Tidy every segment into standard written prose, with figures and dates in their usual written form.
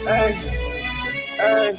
Hey, hey,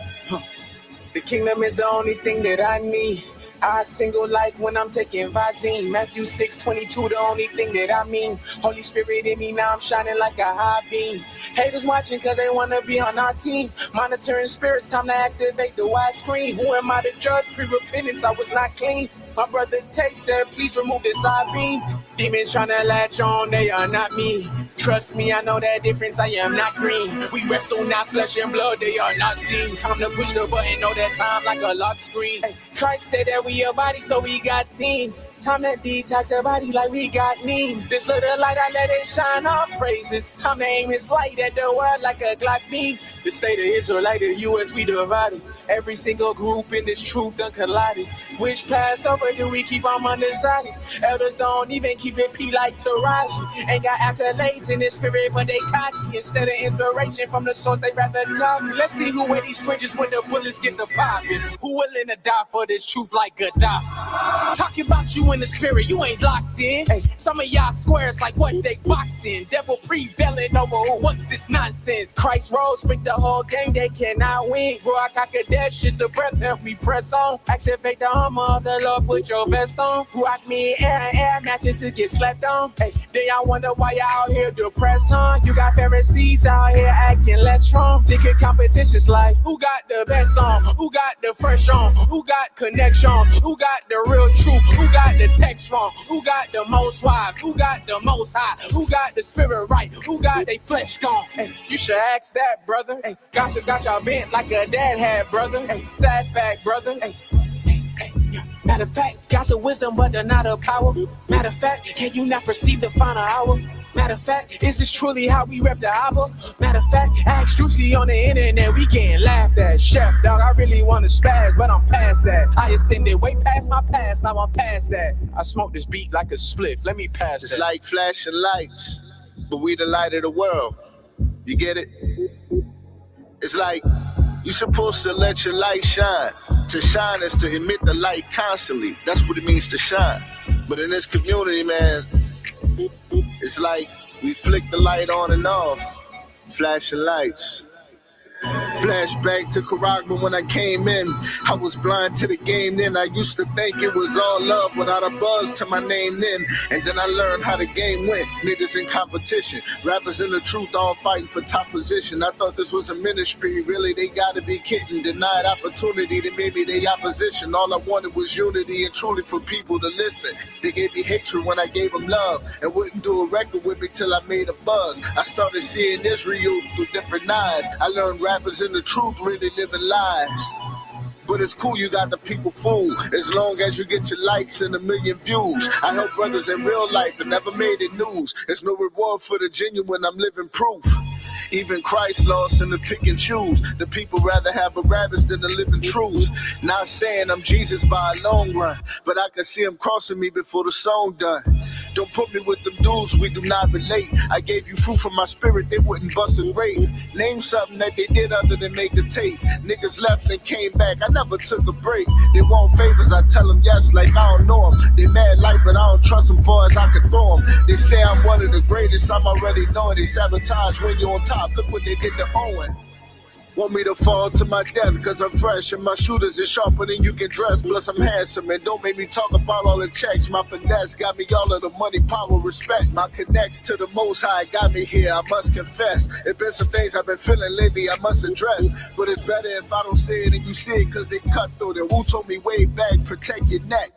the kingdom is the only thing that I need. I single like when I'm taking Visine. Matthew 6:22, the only thing that I mean. Holy Spirit in me, now I'm shining like a high beam. Haters watching cause they wanna be on our team. Monitoring spirits, time to activate the widescreen. Who am I to judge? Pre-repentance, I was not clean. My brother Tate said, please remove this side beam. Demons trying to latch on, they are not me. Trust me, I know that difference, I am not green. We wrestle not flesh and blood, they are not seen. Time to push the button, know that time like a lock screen. Hey, Christ said that we a body, so we got teams. Time to detox the body like we got neem. This little light, I let it shine our praises. Time to aim his light at the world like a Glock beam. The state of Israel, like the U.S., we divided. Every single group in this truth done collided. Which Passover do we keep on undecided? Elders don't even keep it P like Taraji. Ain't got accolades in the spirit, but they cocky. Instead of inspiration from the source, they rather copy. Let's see who wear these fringes when the bullets get the popping. Who willing to die for this truth like Gaddafi? Talking about you in the spirit, you ain't locked in. Hey, some of y'all squares like what they boxing. Devil prevailing over who? What's this nonsense? Christ rose, break the whole game, they cannot win. Ruach HaKodesh is the breath, help me press on. Activate the armor of the Lord, put your vest on. Rock me in air matches to get slept on. Hey, then y'all wonder why y'all out here depressed, huh? You got Pharisees out here acting less strong. Ticket competitions like, who got the best song? Who got the fresh on? Who got connection? Who got the real truth? Who got the text from? Who got the most wives? Who got the most high? Who got the spirit right? Who got they flesh gone? Hey, you should ask that, brother. Hey, gossip got y'all bent like a dad had, brother. Hey, sad fact, brother. Hey, yeah. Matter of fact, got the wisdom, but they're not a power. Matter of fact, can you not perceive the final hour? Matter of fact, is this truly how we rep the album? Matter of fact, ask Juicy on the internet, we getting laughed at. Chef, dog, I really want to spaz, but I'm past that. I ascended way past my past, now I'm past that. I smoke this beat like a spliff, let me pass It's that. like flashing lights, but we the light of the world. You get it? It's like you're supposed to let your light shine. To shine is to emit the light constantly. That's what it means to shine. But in this community, man, it's like we flick the light on and off, flashing lights. Flashback to Caragua when I came in. I was blind to the game then. I used to think it was all love without a buzz to my name then. And then I learned how the game went. Niggas in competition, rappers in the truth all fighting for top position. I thought this was a ministry, really they gotta be kidding. Denied opportunity, they made me their opposition. All I wanted was unity and truly for people to listen. They gave me hatred when I gave them love and wouldn't do a record with me till I made a buzz. I started seeing Israel through different eyes. I learned rappers in the truth really living lives. But it's cool you got the people fooled, as long as you get your likes and 1 million views. I help brothers in real life and never made it news. There's no reward for the genuine, I'm living proof. Even Christ lost in the pick and choose. The people rather have a rabbits than the living truths. Not saying I'm Jesus by a long run, but I can see him crossing me before the song done. Don't put me with them dudes, we do not relate. I gave you fruit from my spirit, they wouldn't bust a grape. Name something that they did other than make a tape. Niggas left and came back, I never took a break. They want favors, I tell them yes like I don't know them. They mad like but I don't trust them far as I can throw them. They say I'm one of the greatest, I'm already knowing. They sabotage when you're on top. Look what they did to Owen. Want me to fall to my death cause I'm fresh and my shooters is sharper than you can dress. Plus I'm handsome and don't make me talk about all the checks. My finesse got me all of the money, power, respect. My connects to the most high got me here, I must confess. It's been some things I've been feeling lately I must address. But it's better if I don't say it and you see it cause they cut through. And Wu told me way back, protect your neck.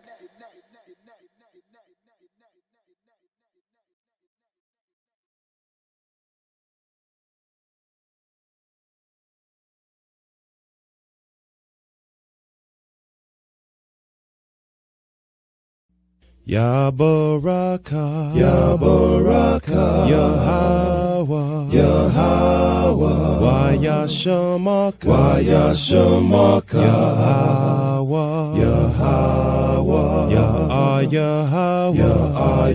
Ya Baraka, Ya Baraka, Yahweh, Yahweh, Waya Shamaka, Waya Shamaka, Yahweh, Yahweh, Yahweh,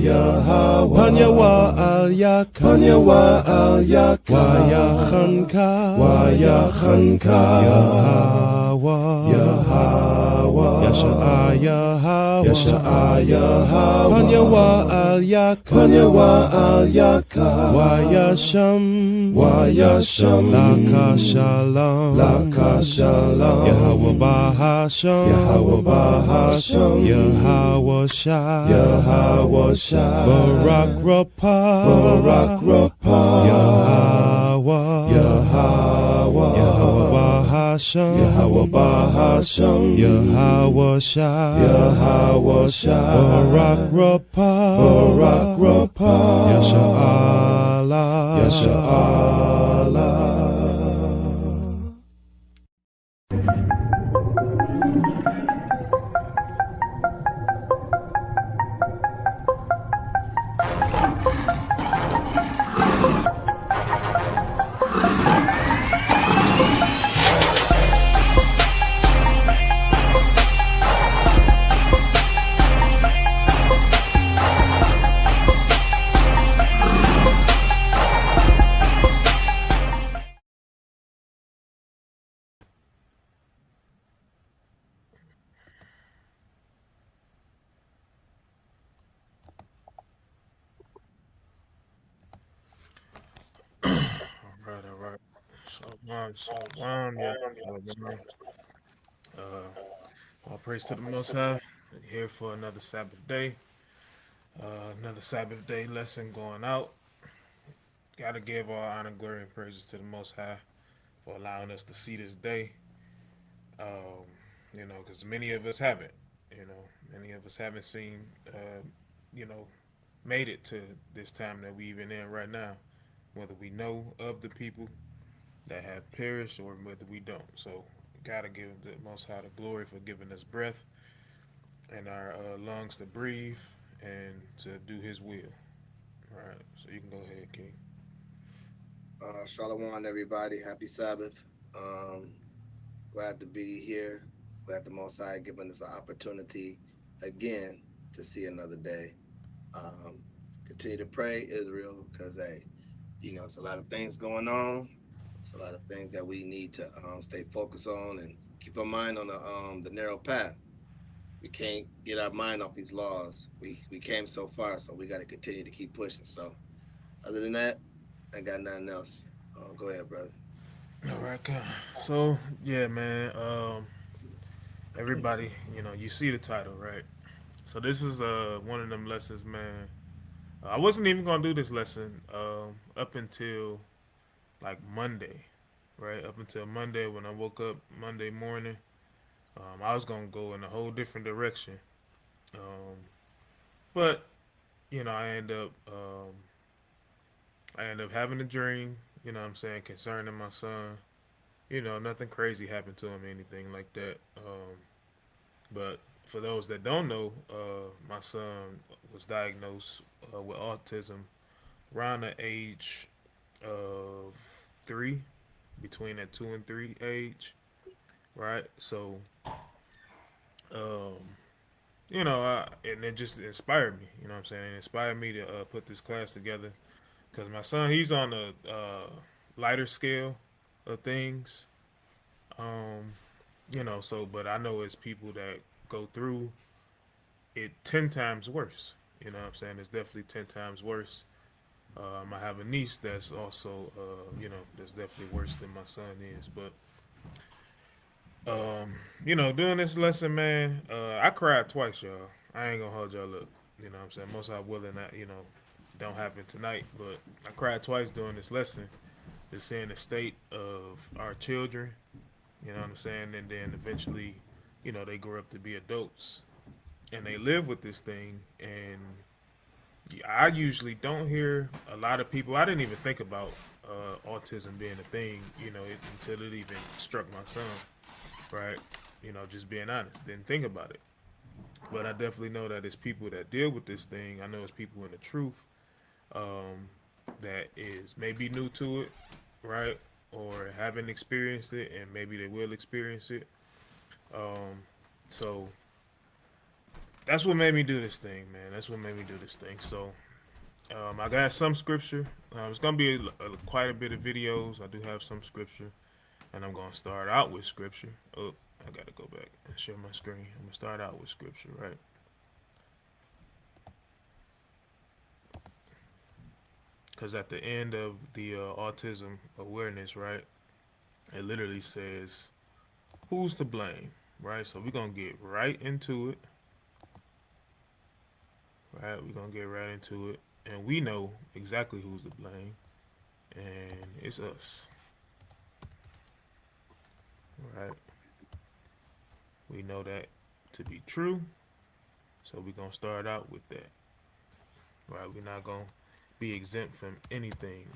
Yahweh, Panyawa Al Yak, Panyawa Al Yak, Waya Khanka, Waya Khanka, Yahweh, Yahweh. Yasha'aya Hawa, Yasha'aya Hawa, Panyawa al Yaka, Panyawa al Yaka, Wayasham, Wayasham, Laka Shalom, Laka Shalom, Yahweh Bahasham, Yahweh Bahasham, Yahweh Shai, Yahweh Shai, Barak Rapah, Barak Rapah, Yahweh, Yahweh, Yahweh Bahasham, Yahweh Bahasham, Yahweh Shai, Yahweh Shai, Barak Rapah, Barak Rapah, Yasha Allah, Yasha Allah. All right. Shalom, yeah. All praise to the Most High. Here for another Sabbath day. Another Sabbath day lesson going out. Gotta give all honor, glory, and praises to the Most High for allowing us to see this day. Because many of us haven't. Many of us haven't seen, you know, made it to this time that we even in right now. Whether we know of the people that have perished or whether we don't. So, gotta give the Most High the glory for giving us breath and our lungs to breathe and to do His will. All right, so you can go ahead, King. Shalom, everybody. Happy Sabbath. Glad to be here. Glad the Most High giving us an opportunity again to see another day. Continue to pray, Israel, because hey, it's a lot of things going on. It's a lot of things that we need to stay focused on and keep our mind on the narrow path. We can't get our mind off these laws. We came so far, so we got to continue to keep pushing. So, other than that, I got nothing else. Go ahead, brother. All right, God. So yeah, man. Everybody, you see the title, right? So this is one of them lessons, man. I wasn't even gonna do this lesson up until like Monday, right? Up until Monday when I woke up Monday morning, I was gonna go in a whole different direction, but I end up having a dream. You know what I'm saying, concerning my son. Nothing crazy happened to him, anything like that. But for those that don't know, my son was diagnosed with autism around the age of 3, between that 2 and 3 age, right? So, um, and it just inspired me. You know what I'm saying? It inspired me to put this class together because my son, he's on a lighter scale of things. Um, but I know it's people that go through it 10 times worse. You know what I'm saying? It's definitely 10 times worse. I have a niece that's also, that's definitely worse than my son is. But, doing this lesson, man, I cried twice, y'all. I ain't gonna hold y'all up. You know what I'm saying? Most I'm willing that, don't happen tonight. But I cried twice during this lesson, just seeing the state of our children. You know what I'm saying? And then eventually, they grow up to be adults and they live with this thing. And I usually don't hear a lot of people. I didn't even think about autism being a thing, until it even struck my son, right? Just being honest, didn't think about it. But I definitely know that it's people that deal with this thing. I know it's people in the truth that is maybe new to it, right? Or haven't experienced it, and maybe they will experience it. So that's what made me do this thing, man. That's what made me do this thing. So I got some scripture. It's gonna be quite a bit of videos. I do have some scripture, and I'm gonna start out with scripture. Oh, I gotta go back and share my screen. I'm gonna start out with scripture, right? Because at the end of the autism awareness, right, it literally says, who's to blame, right? So we're going to get right into it, right? We're going to get right into it. And we know exactly who's to blame, and it's us, right? We know that to be true, so we're going to start out with that, right? We're not going to be exempt from anything.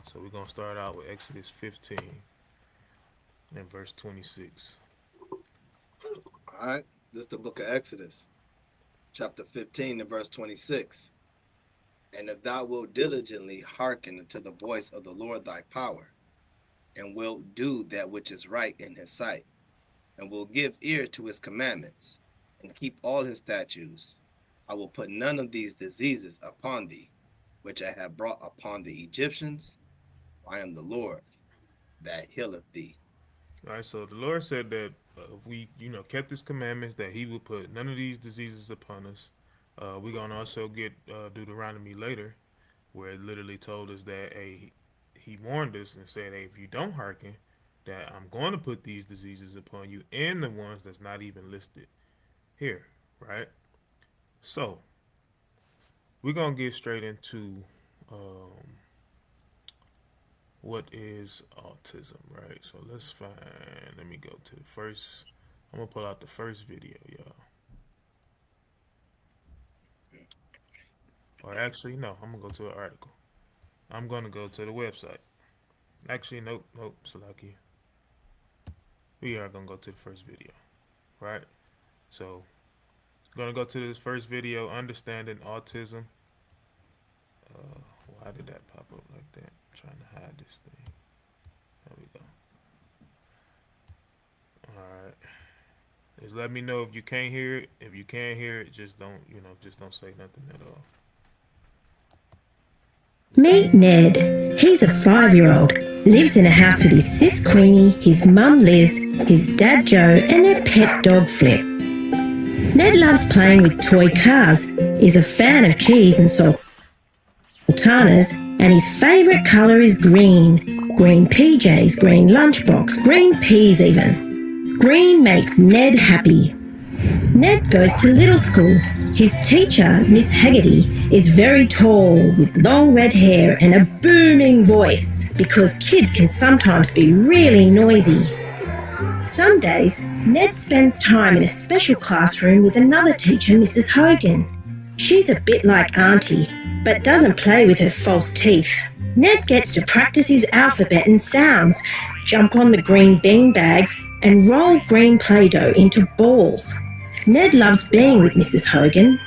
So we're going to start out with Exodus 15 and verse 26. All right. This is the book of Exodus, chapter 15 and verse 26. And if thou wilt diligently hearken unto the voice of the Lord thy power, and wilt do that which is right in his sight, and will give ear to his commandments, and keep all his statutes, I will put none of these diseases upon thee, which I have brought upon the Egyptians. I am the Lord that healeth thee. All right, so the Lord said that if we, kept His commandments, that He would put none of these diseases upon us. We're gonna also get Deuteronomy later, where it literally told us that He warned us and said, hey, if you don't hearken, that I'm going to put these diseases upon you, and the ones that's not even listed here, right? So we're gonna get straight into what is autism, right? So let me go to the first, I'm gonna pull out the first video, y'all. Or actually, no, I'm gonna go to an article. I'm gonna go to the website. Actually, nope, Salaki. We are gonna go to the first video, right? So, gonna go to this first video, Understanding Autism. Why did that pop up like that? I'm trying to hide this thing. There we go. Alright. Just let me know if you can't hear it. If you can't hear it, just don't say nothing at all. Meet Ned. He's a 5-year-old. Lives in a house with his sis Queenie, his mum Liz, his dad Joe, and their pet dog Flip. Ned loves playing with toy cars, is a fan of cheese and sultanas, and his favourite colour is green. Green PJs, green lunchbox, green peas even. Green makes Ned happy. Ned goes to little school. His teacher, Miss Haggerty, is very tall with long red hair and a booming voice because kids can sometimes be really noisy. Some days, Ned spends time in a special classroom with another teacher, Mrs. Hogan. She's a bit like Auntie, but doesn't play with her false teeth. Ned gets to practice his alphabet and sounds, jump on the green bean bags, and roll green Play-Doh into balls. Ned loves being with Mrs. Hogan.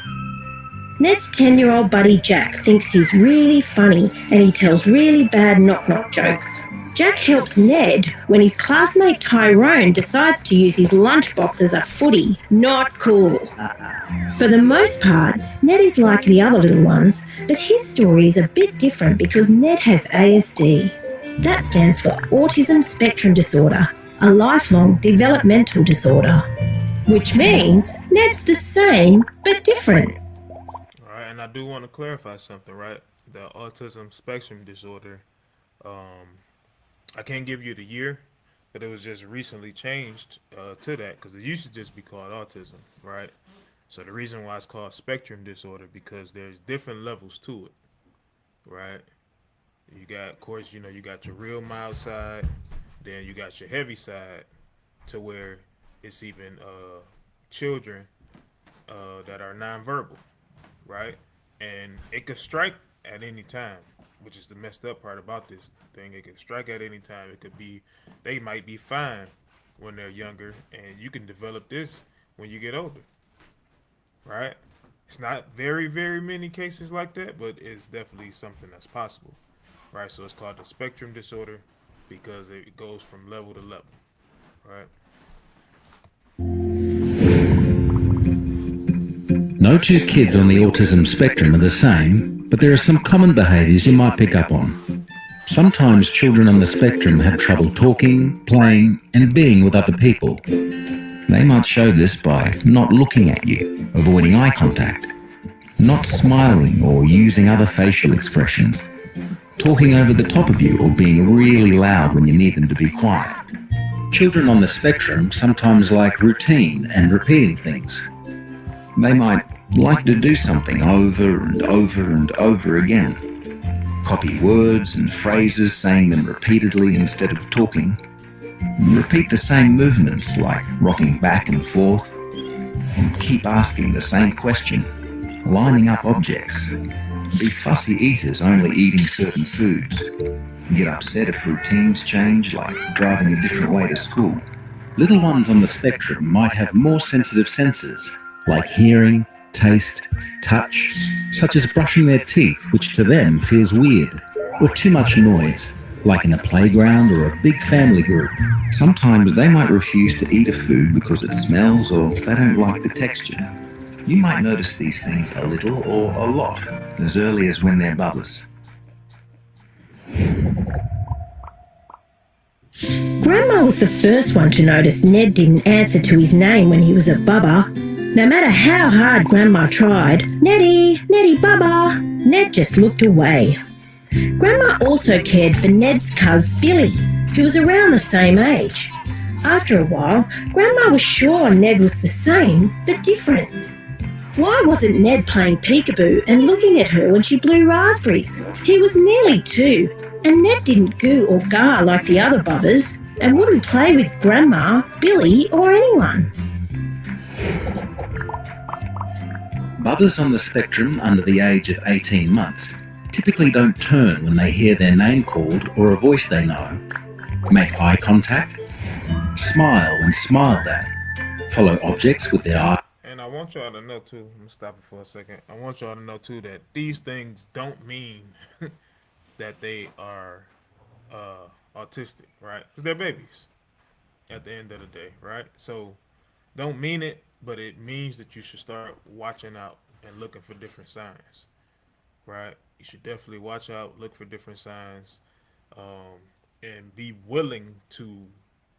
Ned's 10-year-old buddy Jack thinks he's really funny and he tells really bad knock-knock jokes. Jack helps Ned when his classmate Tyrone decides to use his lunchbox as a footy. Not cool. For the most part, Ned is like the other little ones, but his story is a bit different because Ned has ASD. That stands for Autism Spectrum Disorder, a lifelong developmental disorder. Which means Ned's the same but different. All right, and I do want to clarify something, right? The autism spectrum disorder, I can't give you the year, but it was just recently changed to that because it used to just be called autism, right? So the reason why it's called spectrum disorder because there's different levels to it, right? You got, of course, you got your real mild side, then you got your heavy side, to where it's even children that are nonverbal, right? And it could strike at any time, which is the messed up part about this thing. It could strike at any time. It could be, they might be fine when they're younger, and you can develop this when you get older, right? It's not very, very many cases like that, but it's definitely something that's possible, right? So it's called the spectrum disorder because it goes from level to level, right? No two kids on the autism spectrum are the same, but there are some common behaviours you might pick up on. Sometimes children on the spectrum have trouble talking, playing, and being with other people. They might show this by not looking at you, avoiding eye contact, not smiling or using other facial expressions, talking over the top of you or being really loud when you need them to be quiet. Children on the spectrum sometimes like routine and repeating things. They might like to do something over and over and over again. Copy words and phrases, saying them repeatedly instead of talking. Repeat the same movements like rocking back and forth. Keep asking the same question, lining up objects. Be fussy eaters, only eating certain foods. Get upset if routines change, like driving a different way to school. Little ones on the spectrum might have more sensitive senses, like hearing, taste, touch, such as brushing their teeth, which to them feels weird, or too much noise, like in a playground or a big family group. Sometimes they might refuse to eat a food because it smells or they don't like the texture. You might notice these things a little or a lot, as early as when they're bubbers. Grandma was the first one to notice Ned didn't answer to his name when he was a bubba. No matter how hard Grandma tried, Neddy, Neddy Bubba, Ned just looked away. Grandma also cared for Ned's cuz Billy, who was around the same age. After a while, Grandma was sure Ned was the same, but different. Why wasn't Ned playing peekaboo and looking at her when she blew raspberries? He was nearly 2, and Ned didn't goo or gar like the other bubbers and wouldn't play with Grandma, Billy or anyone. Bubbers on the spectrum under the age of 18 months typically don't turn when they hear their name called or a voice they know, make eye contact, smile when smiled at, follow objects with their eyes. And I want y'all to know too, I'm gonna stop it for a second. I want y'all to know too that these things don't mean that they are autistic, right? Because they're babies at the end of the day, right? So don't mean it, but it means that you should start watching out and looking for different signs, right? You should definitely watch out, look for different signs, and be willing to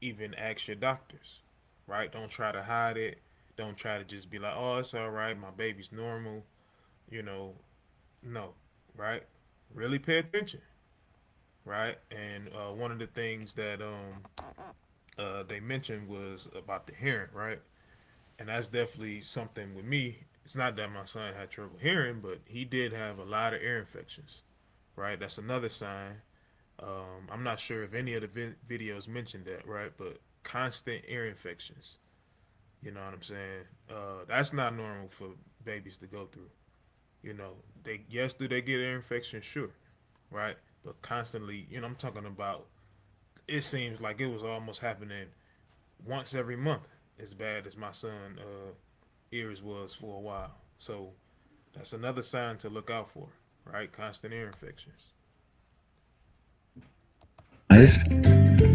even ask your doctors, right? Don't try to hide it. Don't try to just be like, oh, it's all right, my baby's normal, no, right? Really pay attention, right? And one of the things that they mentioned was about the hearing, right? And that's definitely something with me. It's not that my son had trouble hearing, but he did have a lot of ear infections, right? That's another sign. I'm not sure if any of the videos mentioned that, right? But constant ear infections. You know what I'm saying? That's not normal for babies to go through. Do they get ear infections? Sure, right? But constantly, I'm talking about, it seems like it was almost happening once every month, as bad as my son ears was for a while. So that's another sign to look out for, right? Constant ear infections.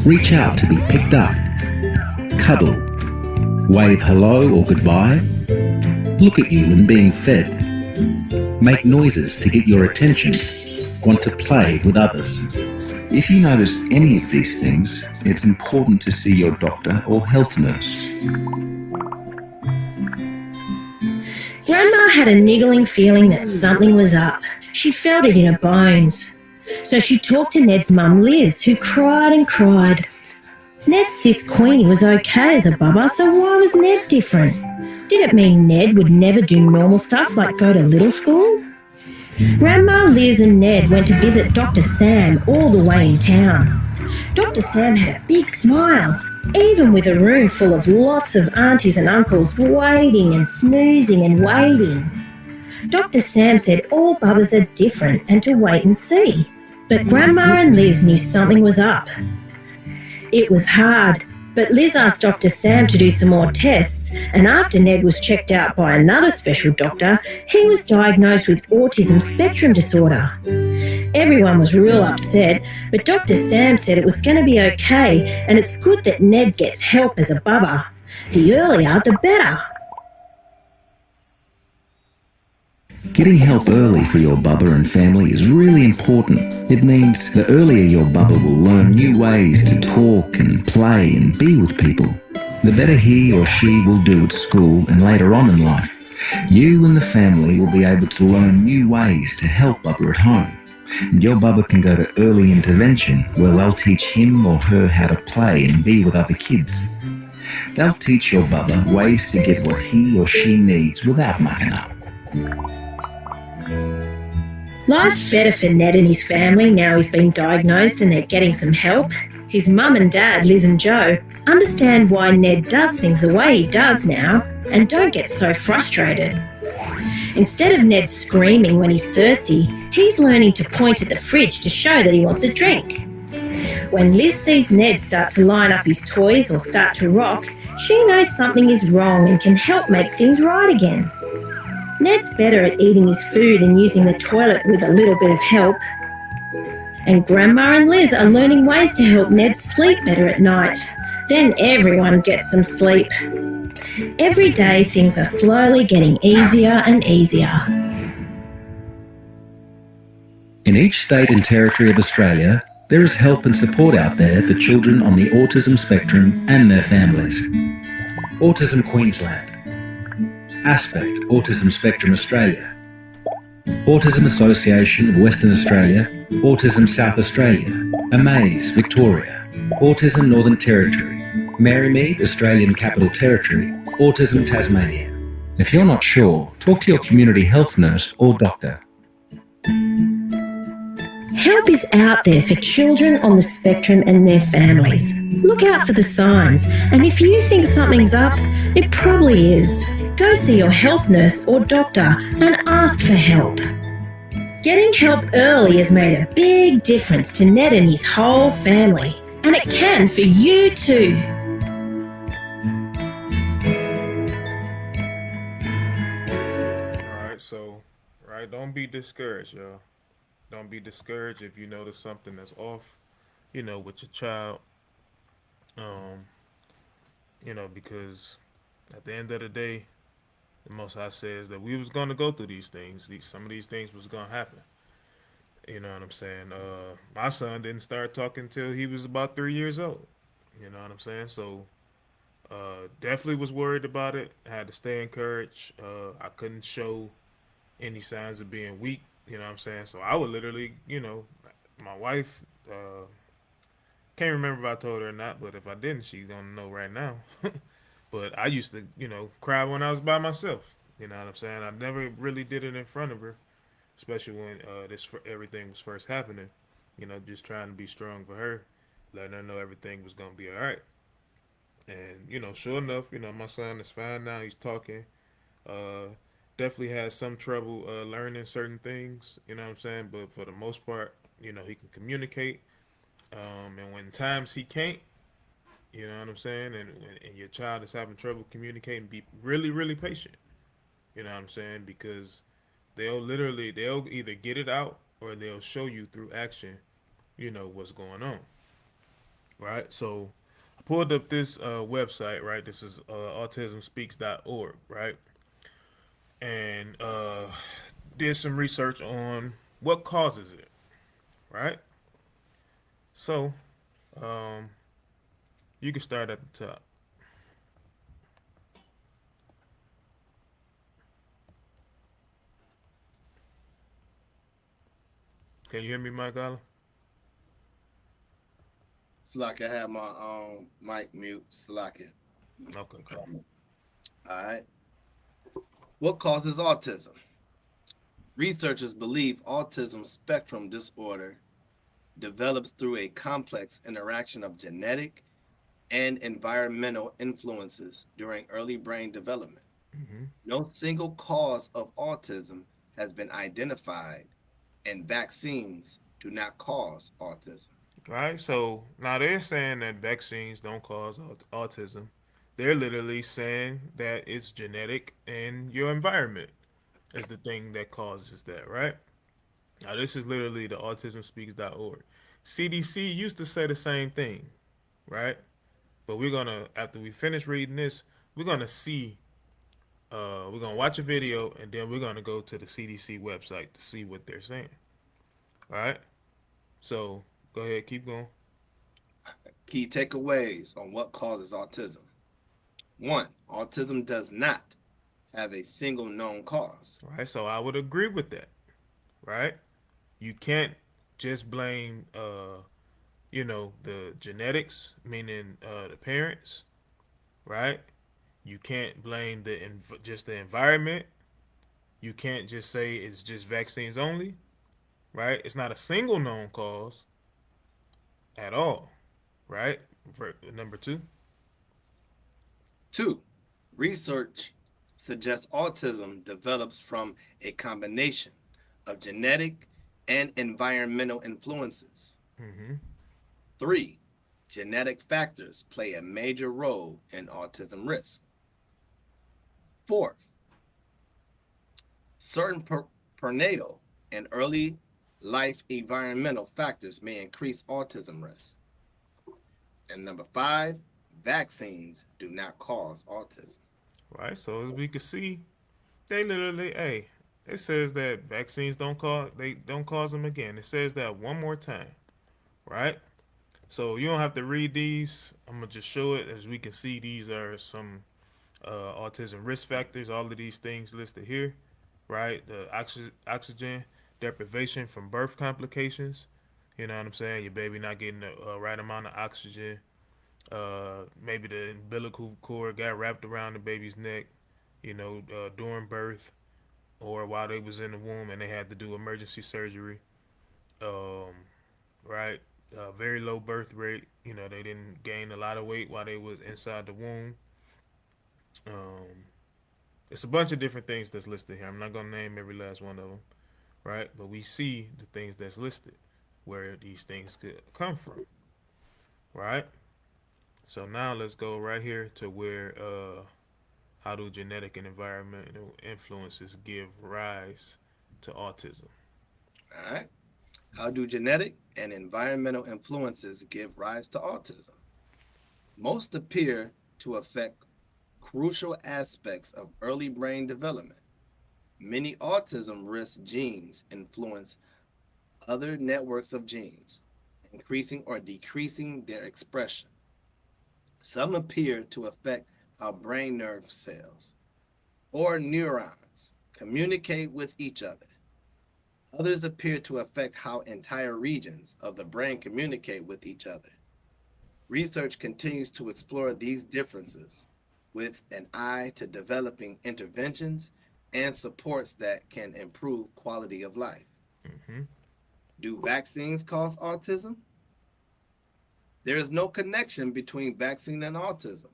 Reach out to be picked up, cuddle, wave hello or goodbye, look at you when being fed, make noises to get your attention, want to play with others. If you notice any of these things, it's important to see your doctor or health nurse. Grandma had a niggling feeling that something was up. She felt it in her bones. So she talked to Ned's mum Liz, who cried and cried. Ned's sis Queenie was okay as a bubba, so why was Ned different? Did it mean Ned would never do normal stuff like go to little school? Grandma, Liz and Ned went to visit Dr. Sam all the way in town. Dr. Sam had a big smile, even with a room full of lots of aunties and uncles waiting and snoozing and waiting. Dr. Sam said all bubbers are different and to wait and see. But Grandma and Liz knew something was up. It was hard, but Liz asked Dr. Sam to do some more tests, and after Ned was checked out by another special doctor, he was diagnosed with autism spectrum disorder. Everyone was real upset, but Dr. Sam said it was going to be okay, and it's good that Ned gets help as a bubba. The earlier, the better. Getting help early for your bubba and family is really important. It means the earlier your bubba will learn new ways to talk and play and be with people, the better he or she will do at school and later on in life. You and the family will be able to learn new ways to help bubba at home. And your bubba can go to early intervention where they'll teach him or her how to play and be with other kids. They'll teach your bubba ways to get what he or she needs without mucking up. Life's better for Ned and his family now he's been diagnosed and they're getting some help. His mum and dad, Liz and Joe, understand why Ned does things the way he does now and don't get so frustrated. Instead of Ned screaming when he's thirsty, he's learning to point at the fridge to show that he wants a drink. When Liz sees Ned start to line up his toys or start to rock, she knows something is wrong and can help make things right again. Ned's better at eating his food and using the toilet with a little bit of help. And Grandma and Liz are learning ways to help Ned sleep better at night. Then everyone gets some sleep. Every day things are slowly getting easier and easier. In each state and territory of Australia, there is help and support out there for children on the autism spectrum and their families. Autism Queensland, Aspect Autism Spectrum Australia, Autism Association of Western Australia, Autism South Australia, Amaze Victoria, Autism Northern Territory, Marymead Australian Capital Territory, Autism Tasmania. If you're not sure, talk to your community health nurse or doctor. Help is out there for children on the spectrum and their families. Look out for the signs, and if you think something's up, it probably is. Go see your health nurse or doctor and ask for help. Getting help early has made a big difference to Ned and his whole family, and it can for you too. Don't be discouraged, y'all. Don't be discouraged if you notice something that's off, with your child. Um, because at the end of the day, the Most High says that we was gonna go through these things. Some of these things was gonna happen. You know what I'm saying? My son didn't start talking till he was about 3 years old. You know what I'm saying? So definitely was worried about it. Had to stay encouraged. I couldn't show any signs of being weak. You know what I'm saying? So I would literally, my wife, can't remember if I told her or not, but if I didn't, she's gonna know right now. But I used to, cry when I was by myself. You know what I'm saying? I never really did it in front of her, especially when everything was first happening. Just trying to be strong for her, letting her know everything was gonna be all right. And sure enough, my son is fine now. He's talking. Uh, Definitely has some trouble learning certain things. You know what I'm saying? But for the most part, he can communicate. And when times he can't, you know what I'm saying? And your child is having trouble communicating, be really, really patient. You know what I'm saying? Because they'll either get it out or they'll show you through action, what's going on. Right? So I pulled up this website, right? This is autismspeaks.org, right? And did some research on what causes it, right? So you can start at the top. Can you hear me, Mike Allen? Slack, I have my mic mute. Slack it. Okay, cool. All right. What causes autism? Researchers believe autism spectrum disorder develops through a complex interaction of genetic and environmental influences during early brain development. Mm-hmm. No single cause of autism has been identified, and vaccines do not cause autism. All right, so now they're saying that vaccines don't cause autism. They're literally saying that it's genetic and your environment is the thing that causes that, right? Now, this is literally the autismspeaks.org. CDC used to say the same thing, right? But we're going to, after we finish reading this, we're going to see We're gonna watch a video and then we're gonna go to the CDC website to see what they're saying. All right. So go ahead, keep going. Key takeaways on what causes autism. One, autism does not have a single known cause. All right. So I would agree with that. Right. You can't just blame, the genetics, meaning the parents. Right. You can't blame just the environment. You can't just say it's just vaccines only. Right. It's not a single known cause at all. Right. For number two. Two, research suggests autism develops from a combination of genetic and environmental influences. Mm-hmm. Three, genetic factors play a major role in autism risk. Fourth, certain prenatal and early life environmental factors may increase autism risk. And number five, vaccines do not cause autism. Right. So as we can see, they literally, hey, it says that vaccines don't cause them again. It says that one more time. Right. So you don't have to read these. I'm gonna just show it. As we can see, these are some autism risk factors. All of these things listed here. Right. The oxygen deprivation from birth complications. You know what I'm saying? Your baby not getting the right amount of oxygen. Maybe the umbilical cord got wrapped around the baby's neck, during birth or while they was in the womb and they had to do emergency surgery. Um, right, very low birth rate. They didn't gain a lot of weight while they was inside the womb. Um, it's a bunch of different things that's listed here. I'm not gonna name every last one of them, right? But we see the things that's listed, where these things could come from, right? So now let's go right here to where how do genetic and environmental influences give rise to autism? All right. How do genetic and environmental influences give rise to autism? Most appear to affect crucial aspects of early brain development. Many autism risk genes influence other networks of genes, increasing or decreasing their expression. Some appear to affect how brain nerve cells or neurons communicate with each other. Others appear to affect how entire regions of the brain communicate with each other. Research continues to explore these differences with an eye to developing interventions and supports that can improve quality of life. Mm-hmm. Do vaccines cause autism? There is no connection between vaccine and autism.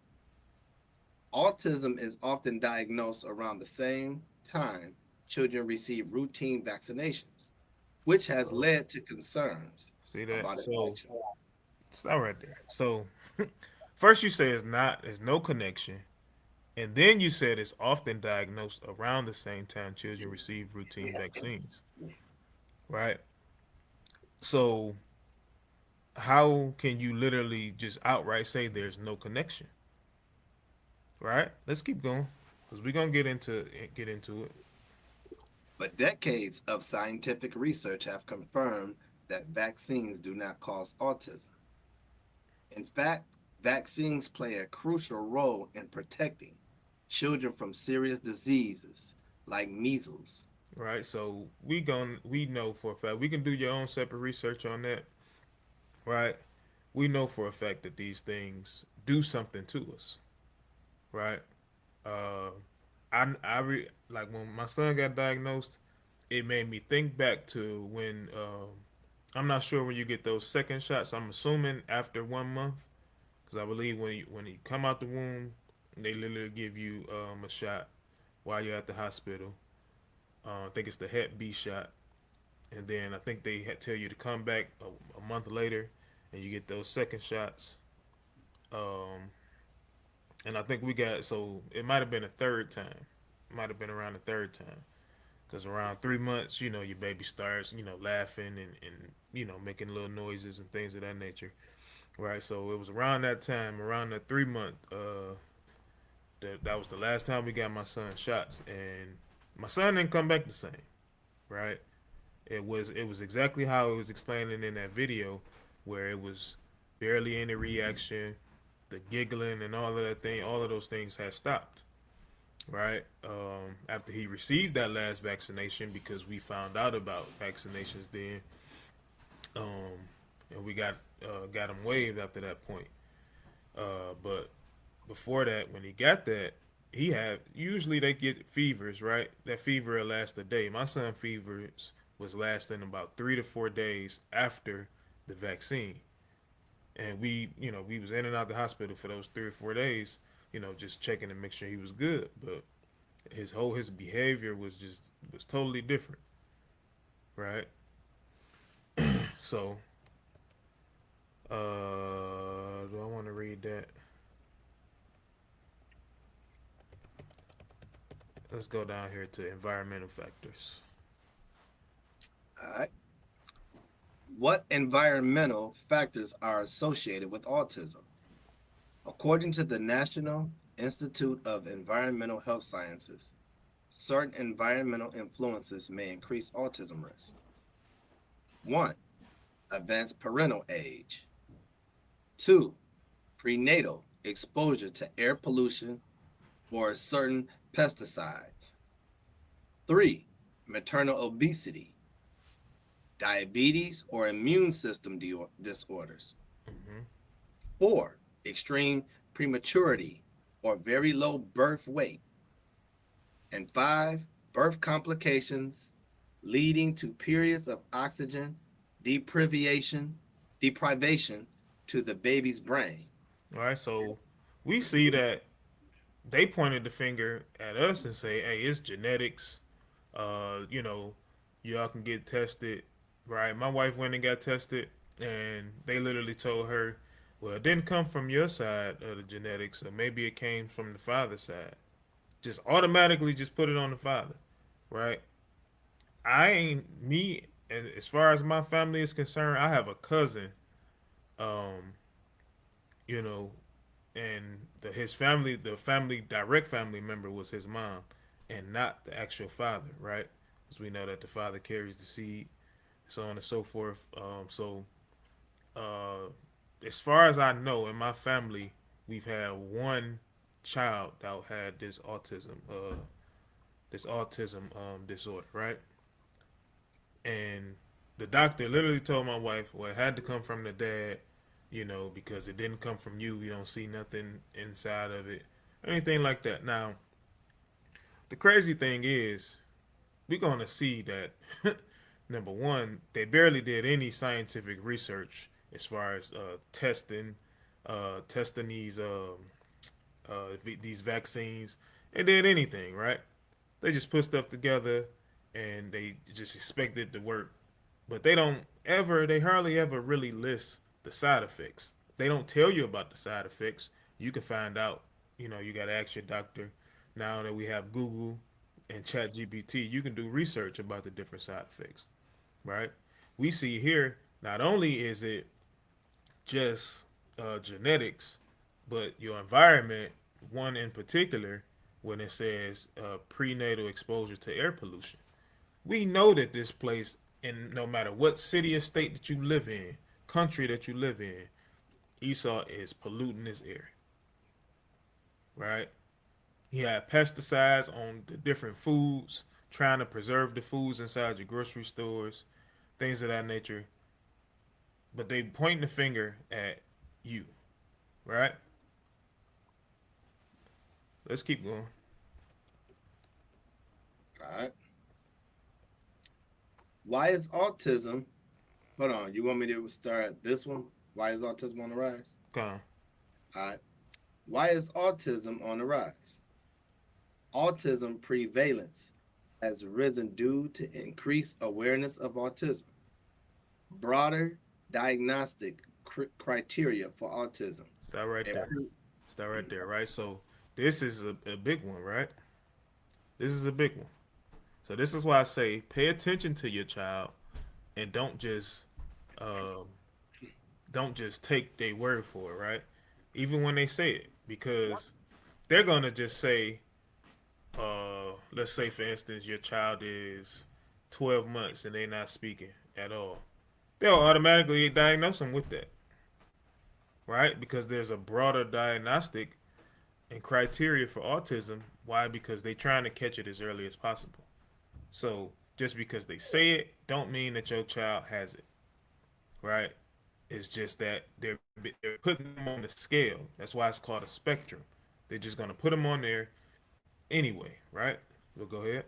Autism is often diagnosed around the same time children receive routine vaccinations, which has led to concerns See that? about So infection. stop right there. So first you say there's no connection, and then you said it's often diagnosed around the same time children receive routine vaccines, right? So how can you literally just outright say there's no connection? Right? Let's keep going because we're gonna get into it. But decades of scientific research have confirmed that vaccines do not cause autism. In fact, vaccines play a crucial role in protecting children from serious diseases like measles. Right? So we know for a fact we can do your own separate research on that. Right? We know for a fact that these things do something to us. Right? Uh, like when my son got diagnosed, it made me think back to when I'm not sure when you get those second shots. I'm assuming after 1 month, because I believe when you come out the womb, they literally give you a shot while you're at the hospital. I think it's the Hep B shot, and then I think they tell you to come back a month later, and you get those second shots. Um, and I think we got so it might have been a third time, might have been around the third time, because around 3 months, your baby starts, laughing and making little noises and things of that nature, right? So it was around that time, around the 3 month that was the last time we got my son shots, and my son didn't come back the same, right? It was exactly how it was explaining in that video, where it was barely any reaction, the giggling and all of that thing, all of those things had stopped, right? After he received that last vaccination, because we found out about vaccinations then, um, and we got him waived after that point. But before that, when he got that, he had usually they get fevers, right? That fever will last a day. My son fevers was lasting about 3 to 4 days after the vaccine, and we was in and out the hospital for those 3 or 4 days, just checking to make sure he was good. But his behavior was totally different, right? So, do I want to read that? Let's go down here to environmental factors. All right. What environmental factors are associated with autism? According to the National Institute of Environmental Health Sciences, certain environmental influences may increase autism risk. 1. Advanced parental age. 2. Prenatal exposure to air pollution or certain pesticides. 3. Maternal obesity, diabetes, or immune system disorders. 4. Extreme prematurity or very low birth weight. And 5. Birth complications leading to periods of oxygen deprivation to the baby's brain. All right, so we see that they pointed the finger at us and say, "Hey, it's genetics. You know, y'all can get tested." Right? My wife went and got tested, and they literally told her, "Well, it didn't come from your side of the genetics, or maybe it came from the father's side." Just automatically just put it on the father, right? I ain't me, and as far as my family is concerned, I have a cousin, um, you know, and his family, the family direct family member was his mom, and not the actual father, right? Because we know that the father carries the seed, so on and so forth. Uh, as far as I know, in my family, we've had one child that had this autism disorder, right? And the doctor literally told my wife, well, it had to come from the dad, because it didn't come from you. We don't see nothing inside of it, anything like that. Now, the crazy thing is, we're going to see that, number one, they barely did any scientific research as far as testing these vaccines. They did anything, right? They just put stuff together and they just expect it to work. But they hardly ever really list the side effects. They don't tell you about the side effects. You can find out, you got to ask your doctor. Now that we have Google and ChatGPT, you can do research about the different side effects, right? We see here, not only is it just genetics, but your environment, one in particular, when it says prenatal exposure to air pollution. We know that this place, and no matter what city or state that you live in, country that you live in, Esau is polluting this air, right? He had pesticides on the different foods, trying to preserve the foods inside your grocery stores, things of that nature. But they pointing the finger at you, right? Let's keep going. All right. Why is autism? Hold on. You want me to start this one? Why is autism on the rise? Come on. All right. Why is autism on the rise? Autism prevalence has risen due to increased awareness of autism, broader diagnostic criteria for autism. Stop right there. Stop right there, right? So this is a big one, right? This is a big one. So this is why I say pay attention to your child and um, don't just take their word for it, right? Even when they say it, because they're gonna just say, let's say for instance, your child is 12 months and they're not speaking at all. They'll automatically diagnose them with that, right? Because there's a broader diagnostic and criteria for autism. Why? Because they're trying to catch it as early as possible. So just because they say it, don't mean that your child has it, right? It's just that they're putting them on the scale. That's why it's called a spectrum. They're just gonna put them on there anyway, right? We'll go ahead.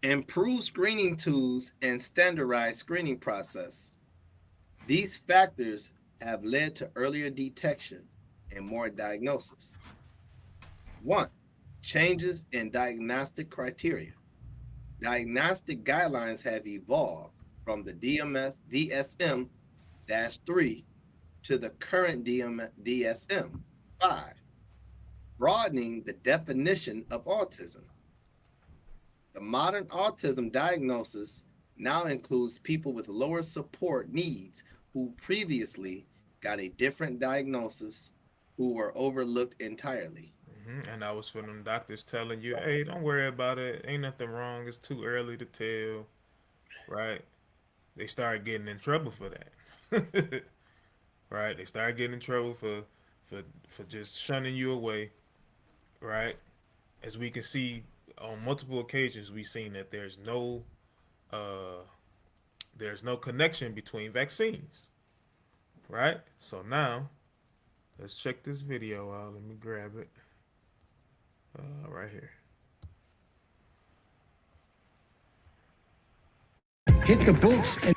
Improve screening tools and standardized screening process. These factors have led to earlier detection and more diagnosis. 1. Changes in diagnostic criteria. Diagnostic guidelines have evolved from the DSM-3 to the current DSM-5, broadening the definition of autism. The modern autism diagnosis now includes people with lower support needs who previously got a different diagnosis, who were overlooked entirely. And that was for them doctors telling you, hey, don't worry about it. Ain't nothing wrong. It's too early to tell, right? They started getting in trouble for that. Right? They started getting in trouble for just shunning you away, right? As we can see on multiple occasions, we've seen that there's no connection between vaccines, right? So now let's check this video out. Let me grab it right here. Hit the books and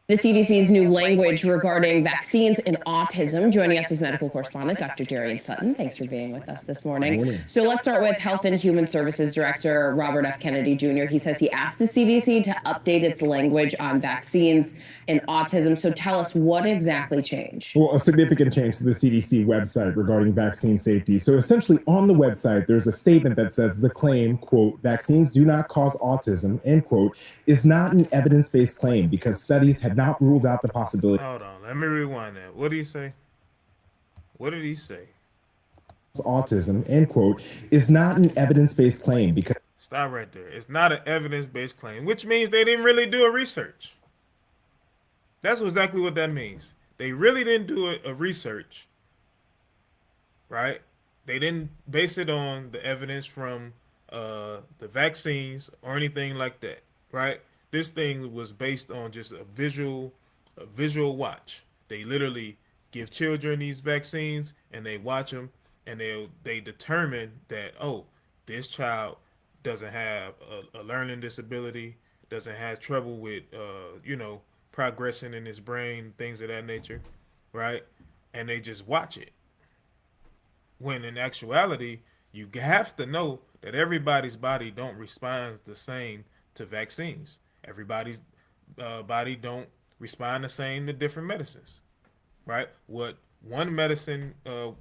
the CDC's new language regarding vaccines and autism. Joining us is medical correspondent Dr. Darian Sutton. Thanks for being with us this morning. So let's start with Health and Human Services Director Robert F. Kennedy Jr. He says he asked the CDC to update its language on vaccines and autism. So tell us, what exactly changed? Well, a significant change to the CDC website regarding vaccine safety. So essentially on the website, there's a statement that says the claim, quote, vaccines do not cause autism, end quote, is not an evidence-based claim because studies had not ruled out the possibility. Hold on, let me rewind that. What did he say? What did he say? Autism, end quote, is not an evidence-based claim because... Stop right there. It's not an evidence-based claim, which means they didn't really do a research. That's exactly what that means. They really didn't do a research, right? They didn't base it on the evidence from the vaccines or anything like that, right? This thing was based on just a visual watch. They literally give children these vaccines and they watch them and they determine that, oh, this child doesn't have a learning disability, doesn't have trouble with, progressing in his brain, things of that nature, right? And they just watch it. When in actuality, you have to know that everybody's body don't respond the same to vaccines. Everybody's body don't respond the same to different medicines, right? What one medicine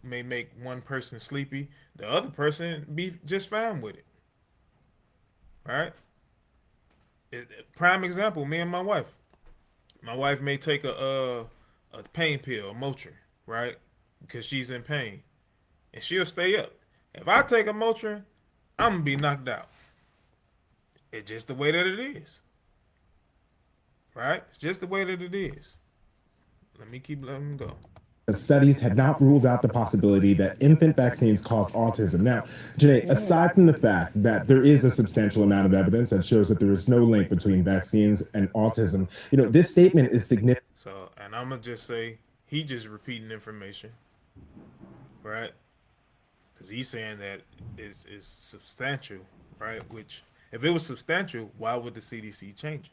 may make one person sleepy, the other person be just fine with it, right? Prime example, me and my wife. My wife may take a pain pill, a Motrin, right? Because she's in pain. And she'll stay up. If I take a Motrin, I'm going to be knocked out. It's just the way that it is. Right? It's just the way that it is. Let me keep letting them go. Studies had not ruled out the possibility that infant vaccines cause autism. Now, Janae, aside from the fact that there is a substantial amount of evidence that shows that there is no link between vaccines and autism, this statement is significant. So, and I'm going to just say, he just repeating information, right? Because he's saying that is substantial, right? Which, if it was substantial, why would the CDC change it?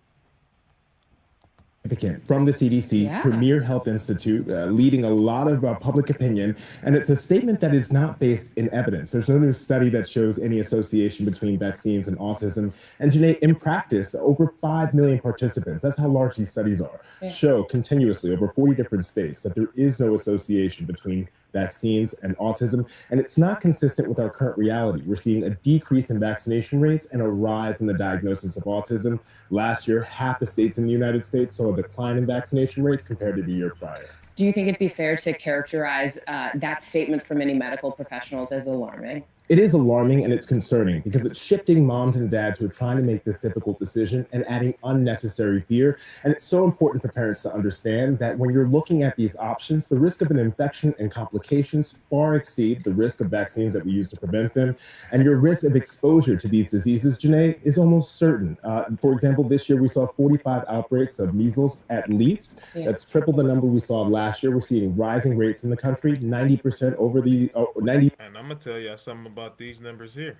From the CDC, Premier Health Institute, leading a lot of public opinion. And it's a statement that is not based in evidence. There's no new study that shows any association between vaccines and autism. And Janae, in practice, over 5 million participants, that's how large these studies are, show continuously over 40 different states that there is no association between vaccines and autism, and it's not consistent with our current reality. We're seeing a decrease in vaccination rates and a rise in the diagnosis of autism. Last year, half the states in the United States saw a decline in vaccination rates compared to the year prior. Do you think it'd be fair to characterize that statement from many medical professionals as alarming? It is alarming and it's concerning because it's shifting moms and dads who are trying to make this difficult decision and adding unnecessary fear. And it's so important for parents to understand that when you're looking at these options, the risk of an infection and complications far exceed the risk of vaccines that we use to prevent them. And your risk of exposure to these diseases, Janae, is almost certain. For example, this year we saw 45 outbreaks of measles at least. That's triple the number we saw last year. We're seeing rising rates in the country, 90% over the 90. And I'm gonna tell y'all something about these numbers here.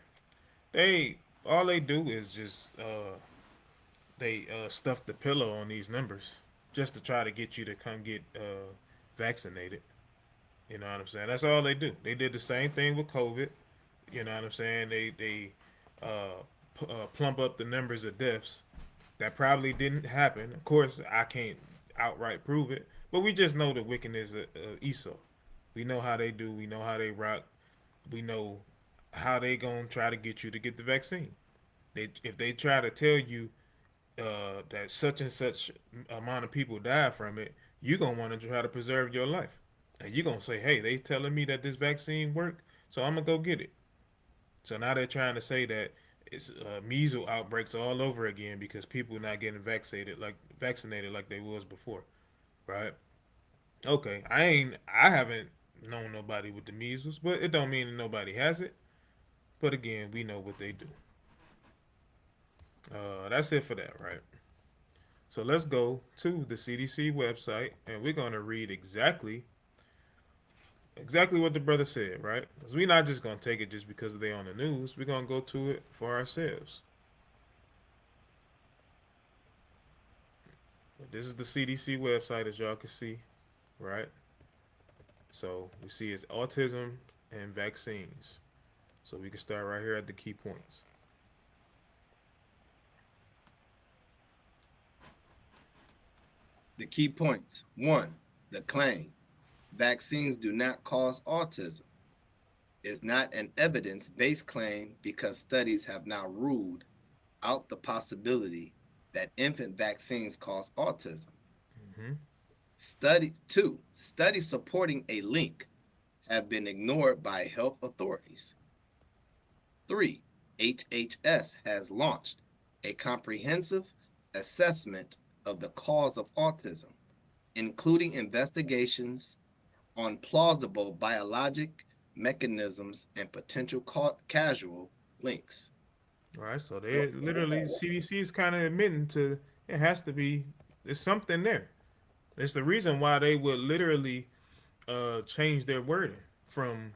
They all they do is just they stuff the pillow on these numbers just to try to get you to come get vaccinated. You know what I'm saying? That's all they do. They did the same thing with COVID. You know what I'm saying? They plump up the numbers of deaths that probably didn't happen. Of course, I can't outright prove it, but we just know the wickedness of Esau. We know how they do. We know how they rock. We know how they gonna try to get you to get the vaccine. If they try to tell you that such and such amount of people died from it, you gonna want to try to preserve your life, and you gonna say, "Hey, they telling me that this vaccine worked, so I'm gonna go get it." So now they're trying to say that it's measles outbreaks all over again because people not getting vaccinated like they was before, right? Okay, I haven't known nobody with the measles, but it don't mean that nobody has it. But again, we know what they do. That's it for that, right? So let's go to the CDC website, and we're gonna read exactly what the brother said, right? Because we're not just gonna take it just because they're on the news. We're gonna go to it for ourselves. But this is the CDC website, as y'all can see, right? So we see it's autism and vaccines. So we can start right here at the key points. The key points. 1. The claim. Vaccines do not cause autism is not an evidence-based claim because studies have now ruled out the possibility that infant vaccines cause autism. Mm-hmm. Studies supporting a link have been ignored by health authorities. 3. HHS has launched a comprehensive assessment of the cause of autism, including investigations on plausible biologic mechanisms and potential causal links. All right, so they literally CDC is kind of admitting to it has to be there's something there. It's the reason why they would literally change their wording from.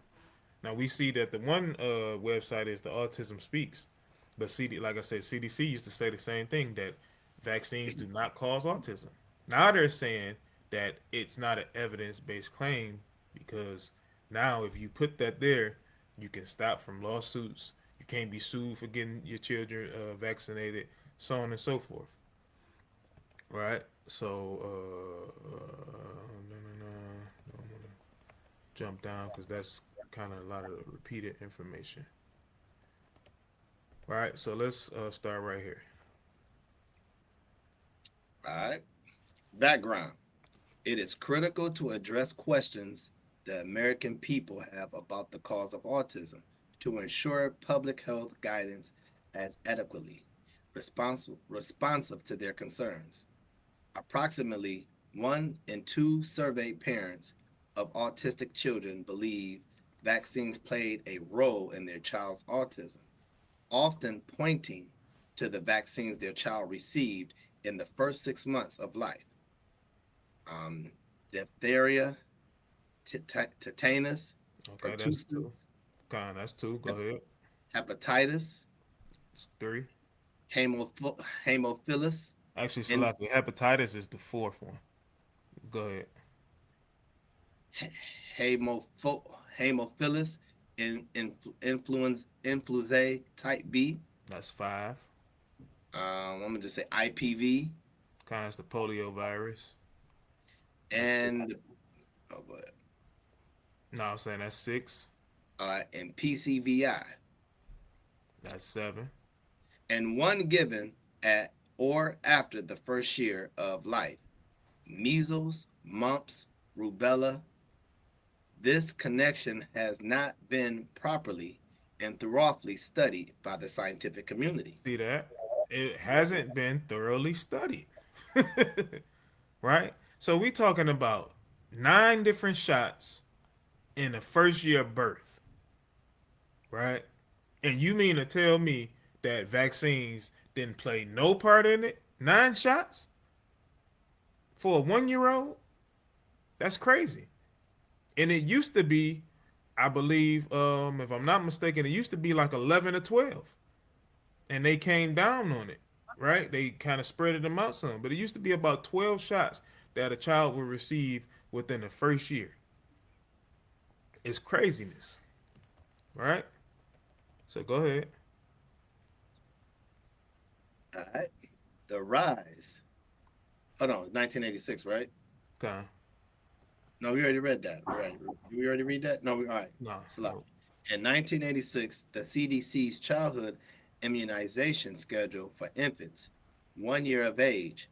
Now we see that the one website is the Autism Speaks, but like I said, CDC used to say the same thing that vaccines do not cause autism. Now they're saying that it's not an evidence-based claim because now if you put that there, you can stop from lawsuits. You can't be sued for getting your children vaccinated, so on and so forth. Right? So, no, no, no. I'm gonna jump down because that's kind of a lot of repeated information. All right, so let's start right here. All right. Background. It is critical to address questions the American people have about the cause of autism to ensure public health guidance is adequately responsive to their concerns. Approximately 1 in 2 surveyed parents of autistic children believe vaccines played a role in their child's autism, often pointing to the vaccines their child received in the first 6 months of life. Diphtheria, tetanus, Okay, that's two. That's two. Go ahead. hepatitis, It's three. hemophilus, Actually, and Salaki, hepatitis is the fourth one. Go ahead. hemophilus influenza type B. That's five. I'm gonna just say IPV Kind of the polio virus. and oh, No, I'm saying that's 6. All right, and PCVI, That's 7. and one given at or after the first year of life. Measles, mumps, rubella. This connection has not been properly and thoroughly studied by the scientific community. See that? It hasn't been thoroughly studied. Right? So we talking about 9 different shots in the first year of birth. Right? And you mean to tell me that vaccines didn't play no part in it? 9 shots for a 1-year-old? That's crazy. And it used to be, I believe, if I'm not mistaken, it used to be like 11 or 12. And they came down on it, right? They kind of spread them out some. But it used to be about 12 shots that a child would receive within the first year. It's craziness, right? So go ahead. All right. The rise. Hold on, 1986, right? Okay. No, we already read that. Right. We already read that? No, all right. No. It's a lot. In 1986, the CDC's childhood immunization schedule for infants 1 year of age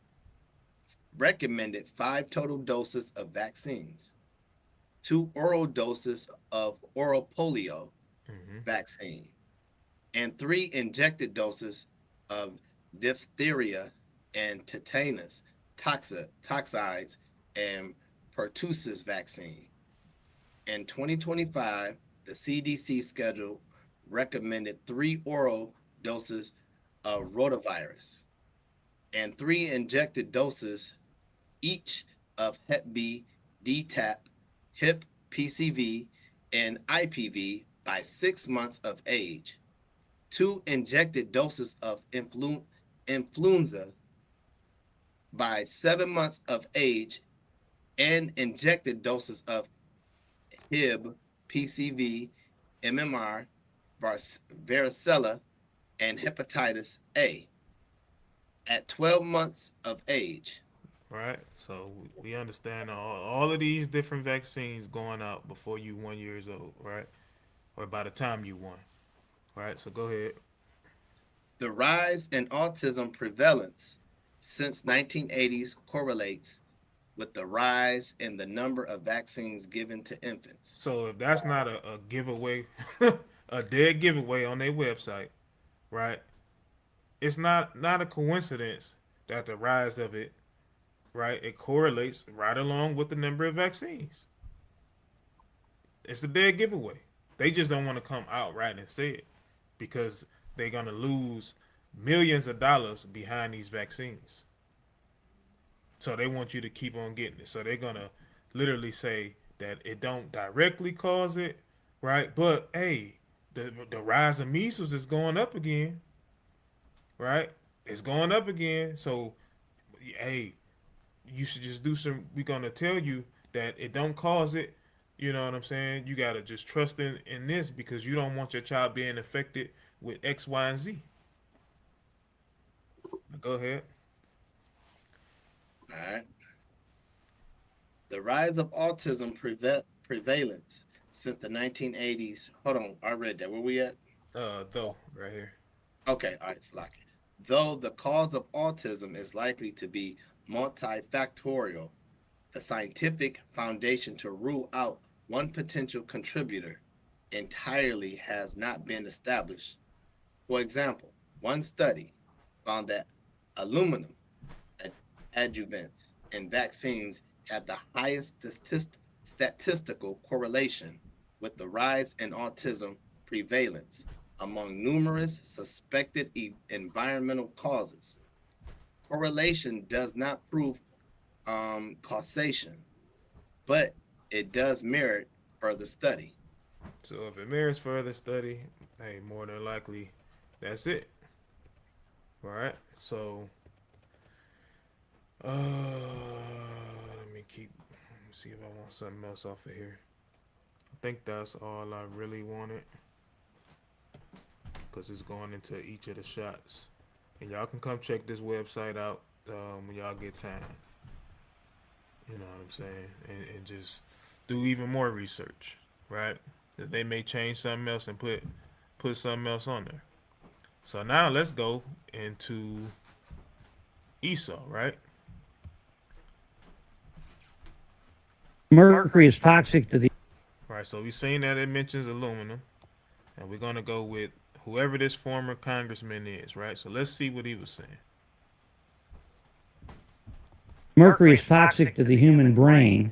recommended 5 total doses of vaccines, 2 oral doses of oral polio vaccine, and 3 injected doses of diphtheria and tetanus toxides and pertussis vaccine. In 2025, the CDC schedule recommended 3 oral doses of rotavirus and 3 injected doses each of Hep B, DTaP, HIP, PCV, and IPV by 6 months of age, 2 injected doses of influenza by 7 months of age, and injected doses of Hib, PCV, MMR, varicella, and hepatitis A at 12 months of age. Right. So we understand all of these different vaccines going out before you 1 years old, right? Or by the time you 1. Right. So go ahead. The rise in autism prevalence since 1980s correlates with the rise in the number of vaccines given to infants. So if that's not a giveaway, a dead giveaway on their website, right? It's not a coincidence that the rise of it, right, it correlates right along with the number of vaccines. It's a dead giveaway. They just don't want to come out right and say it because they're gonna lose millions of dollars behind these vaccines. So they want you to keep on getting it. So they're gonna literally say that it don't directly cause it, right? But hey, the rise of measles is going up again, right? It's going up again. So hey, you should just do some. We're gonna tell you that it don't cause it. You know what I'm saying? You gotta just trust in this because you don't want your child being affected with X, Y, and Z. Go ahead. All right. The rise of autism prevalence since the 1980s. Hold on, I read that. Where we at? Though, right here. Okay, all right, it's locked. Though the cause of autism is likely to be multifactorial, the scientific foundation to rule out one potential contributor entirely has not been established. For example, one study found that aluminum adjuvants in vaccines had the highest statistical correlation with the rise in autism prevalence among numerous suspected environmental causes. Correlation does not prove causation, but it does merit further study. So if it merits further study, hey, more than likely, that's it. All right. So, let me see if I want something else off of here. I think that's all I really wanted because it's going into each of the shots. And y'all can come check this website out when y'all get time. You know what I'm saying? And just do even more research. right? That they may change something else and put something else on there. So now let's go into Esau, right? Mercury is toxic to the. Right. So we've seen that it mentions aluminum, and we're gonna go with whoever this former congressman is, right? So let's see what he was saying. Mercury is toxic to the human brain,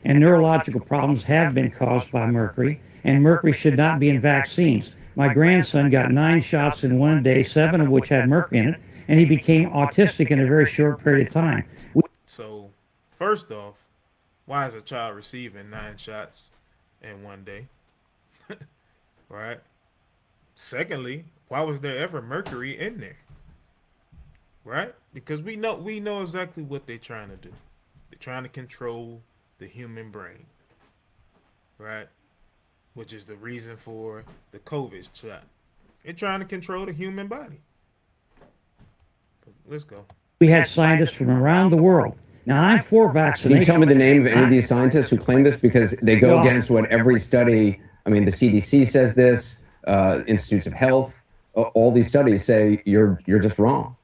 and neurological problems have been caused by mercury, and mercury should not be in vaccines. My grandson got 9 shots in one day, 7 of which had mercury in it, and he became autistic in a very short period of time. So, first off, why is a child receiving 9 shots in one day? Right? Secondly, why was there ever mercury in there? Right? Because we know exactly what they're trying to do. They're trying to control the human brain. Right? Which is the reason for the COVID shot. They're trying to control the human body. But let's go. We had scientists from around the world. Now, I'm for vaccination. Can you tell me the name of any of these scientists who claim this? Because they go against what every study, I mean, the CDC says this, Institutes of Health, all these studies say you're just wrong.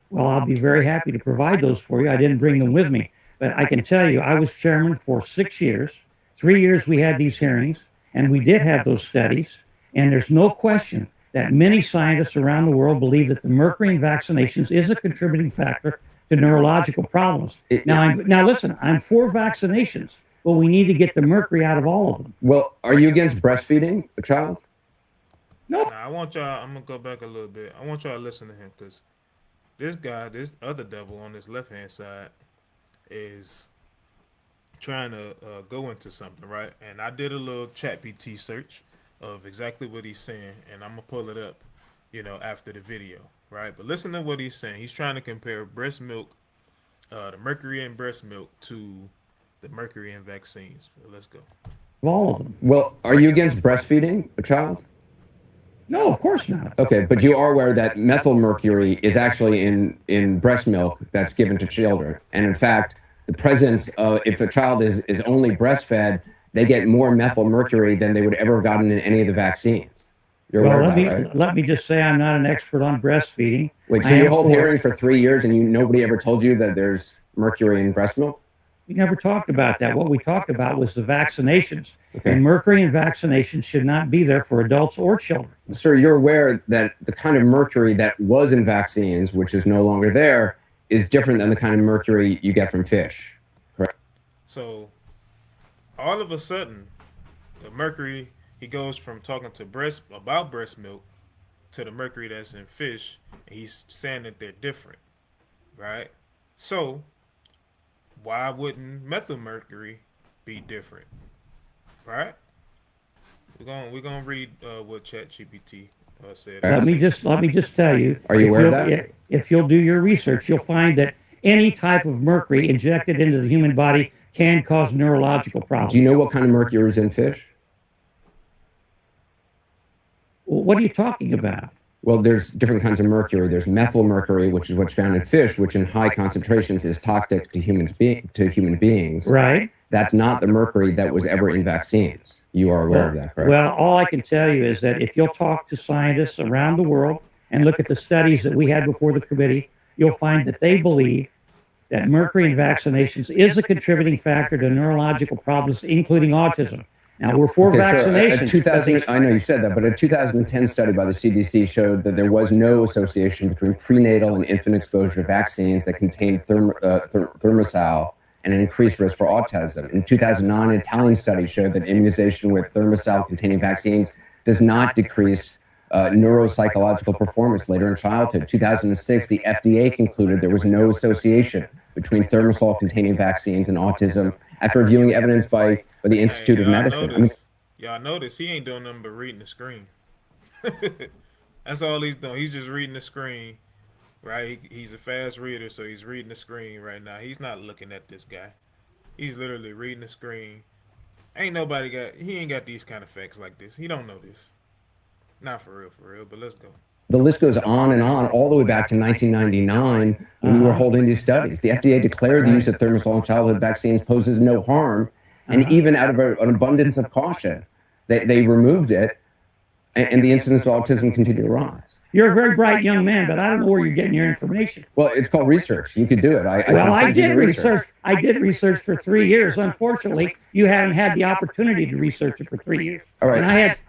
Well, I'll be very happy to provide those for you. I didn't bring them with me. But I can tell you, I was chairman for 6 years. 3 years we had these hearings, and we did have those studies. And there's no question that many scientists around the world believe that the mercury in vaccinations is a contributing factor to neurological problems. Now listen, I'm for vaccinations, but we need to get the mercury out of all of them. Well, are you against breastfeeding a child? No. Now, I want y'all, I'm going to go back a little bit. I want y'all to listen to him because this guy, this other devil on this left-hand side is trying to go into something, right? And I did a little ChatGPT search of exactly what he's saying, and I'm going to pull it up, after the video, right? But listen to what he's saying. He's trying to compare breast milk, the mercury in breast milk to the mercury in vaccines. Let's go. All of them. Well, are you against breastfeeding a child? No, of course not. Okay, but you are aware that methylmercury is actually in breast milk that's given to children. And in fact, the presence of, if a child is only breastfed, they get more methylmercury than they would ever have gotten in any of the vaccines. You're aware of that, right? Let me just say I'm not an expert on breastfeeding. Wait, so you hold hearings for 3 years and nobody ever told you that there's mercury in breast milk? We never talked about that. What we talked about was the vaccinations. Okay. And mercury in vaccinations should not be there for adults or children. Sir, you're aware that the kind of mercury that was in vaccines, which is no longer there, is different than the kind of mercury you get from fish, correct? So, all of a sudden, the mercury, he goes from talking to about breast milk to the mercury that's in fish, and he's saying that they're different, right? So, why wouldn't methylmercury be different, right? We're gonna read what ChatGPT said. Let me just tell you. Are you aware of that? If you'll do your research, you'll find that any type of mercury injected into the human body can cause neurological problems. Do you know what kind of mercury is in fish? Well, what are you talking about? Well, there's different kinds of mercury. There's methylmercury, which is what's found in fish, which in high concentrations is toxic to human beings. Right. That's not the mercury that was ever in vaccines. You are aware of that, correct? Well, all I can tell you is that if you'll talk to scientists around the world and look at the studies that we had before the committee, you'll find that they believe that mercury in vaccinations is a contributing factor to neurological problems, including autism. Now, we're for vaccinations. I know you said that, but a 2010 study by the CDC showed that there was no association between prenatal and infant exposure to vaccines that contained thimerosal and an increased risk for autism. In 2009, an Italian study showed that immunization with thimerosal-containing vaccines does not decrease neuropsychological performance later in childhood. 2006, the FDA concluded there was no association between thimerosal-containing vaccines and autism after reviewing evidence by the Institute of Medicine. Y'all notice he ain't doing nothing but reading the screen. That's all he's doing. He's just reading the screen, right? He's a fast reader, so he's reading the screen right now. He's not looking at this guy. He's literally reading the screen. He ain't got these kind of facts like this. He don't know this. Not for real, but let's go. The list goes on and on, all the way back to 1999 when we were holding these studies. The FDA declared the use of thimerosal in childhood vaccines poses no harm, and even out of an abundance of caution. They removed it, and the incidence of autism continued to rise. You're a very bright young man, but I don't know where you're getting your information. Well, it's called research. You could do it. I did research. I did research for 3 years. Unfortunately, you haven't had the opportunity to research it for 3 years. All right.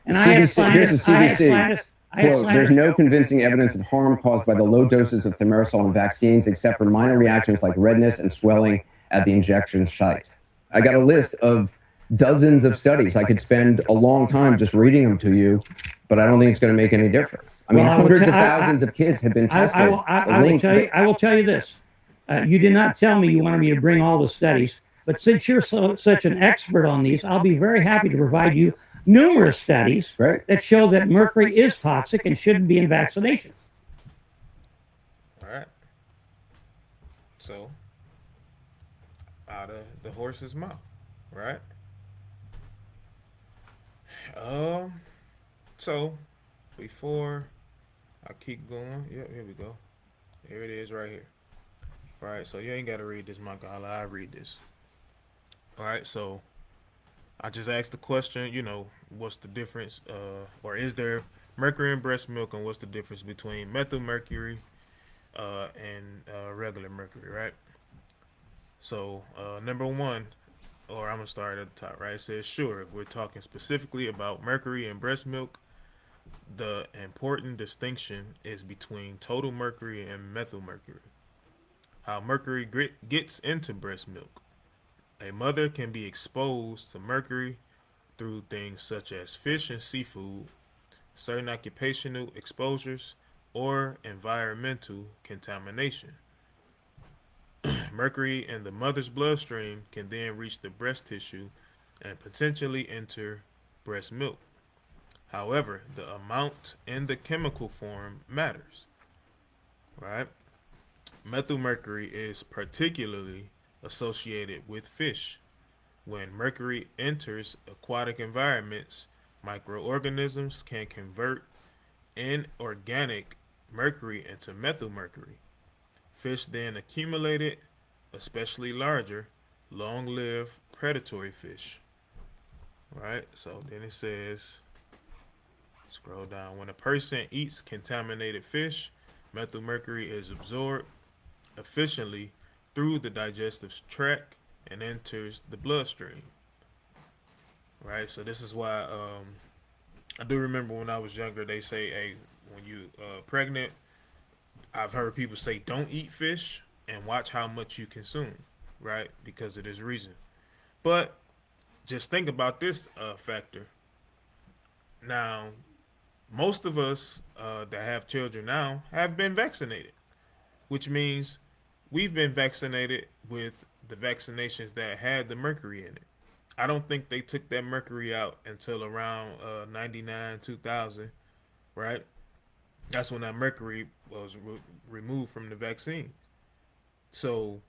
And I had scientists. Here's the CDC. Quote, there's no convincing evidence of harm caused by the low doses of thimerosal in vaccines except for minor reactions like redness and swelling at the injection site. I got a list of dozens of studies. I could spend a long time just reading them to you, but I don't think it's going to make any difference. I mean, hundreds of thousands of kids have been tested. I will tell you this. You did not tell me you wanted me to bring all the studies, but since you're such an expert on these, I'll be very happy to provide you numerous studies that show that mercury is toxic and shouldn't be in vaccination. All right. So, out of the horse's mouth, right? So before I keep going, yep, here we go. Here it is right here. All right, so you ain't got to read this, Michael. I read this. All right, so I just asked the question, what's the difference, or is there mercury in breast milk, and what's the difference between methylmercury and regular mercury, right? So number one, or I'm going to start at the top, right? It says, sure, if we're talking specifically about mercury in breast milk, the important distinction is between total mercury and methylmercury. How mercury gets into breast milk. A mother can be exposed to mercury through things such as fish and seafood, certain occupational exposures, or environmental contamination. Mercury in the mother's bloodstream can then reach the breast tissue and potentially enter breast milk. However, the amount in the chemical form matters, right? Methylmercury is particularly associated with fish. When mercury enters aquatic environments, microorganisms can convert inorganic mercury into methylmercury. Fish then accumulate it, especially larger, long-lived predatory fish. Right? So then it says, scroll down, when a person eats contaminated fish, methylmercury is absorbed efficiently through the digestive tract and enters the bloodstream. Right? So this is why I do remember when I was younger, they say, hey, when you pregnant, I've heard people say don't eat fish and watch how much you consume, right? Because of this reason. But just think about this factor. Now, most of us that have children now have been vaccinated, which means we've been vaccinated with the vaccinations that had the mercury in it. I don't think they took that mercury out until around 99, 2000, right? That's when that mercury was removed from the vaccine. So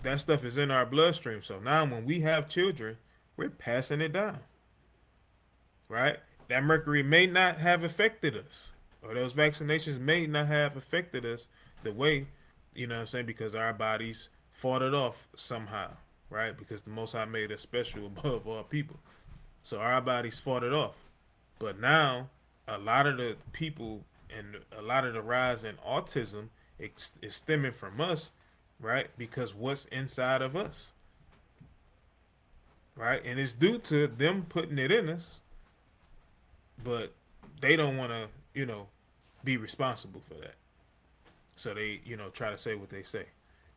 that stuff is in our bloodstream. So now when we have children, we're passing it down, right? That mercury may not have affected us, or those vaccinations may not have affected us the way, you know what I'm saying, because our bodies fought it off somehow, right? Because the Most High made us special above all people. So our bodies fought it off. But now a lot of the people and a lot of the rise in autism is stemming from us, right? Because what's inside of us, right? And it's due to them putting it in us, but they don't want to, be responsible for that. So they, try to say what they say,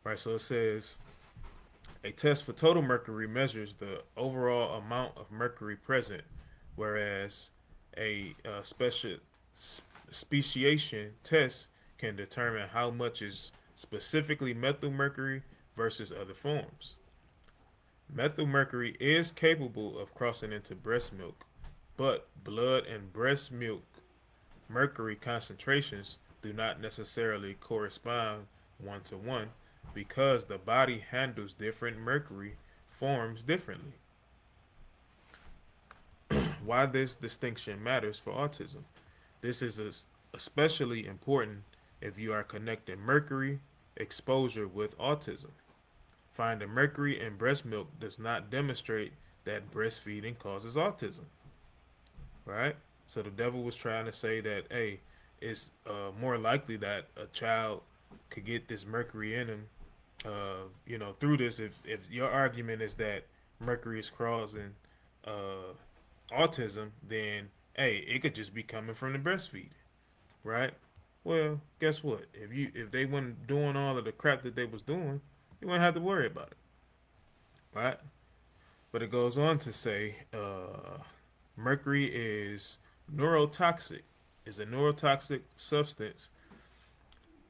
right? So it says, a test for total mercury measures the overall amount of mercury present, whereas a speciation test can determine how much is specifically methylmercury versus other forms. Methylmercury is capable of crossing into breast milk, but blood and breast milk mercury concentrations do not necessarily correspond one-to-one because the body handles different mercury forms differently. Why this distinction matters for autism. This is especially important if you are connecting mercury exposure with autism. Finding mercury in breast milk does not demonstrate that breastfeeding causes autism. right? So the devil was trying to say that, hey, it's more likely that a child could get this mercury in him, through this. If your argument is that mercury is causing autism, then hey, it could just be coming from the breastfeeding, right? Well, guess what? If they weren't doing all of the crap that they was doing, you wouldn't have to worry about it, right? But it goes on to say, mercury is neurotoxic, is a neurotoxic substance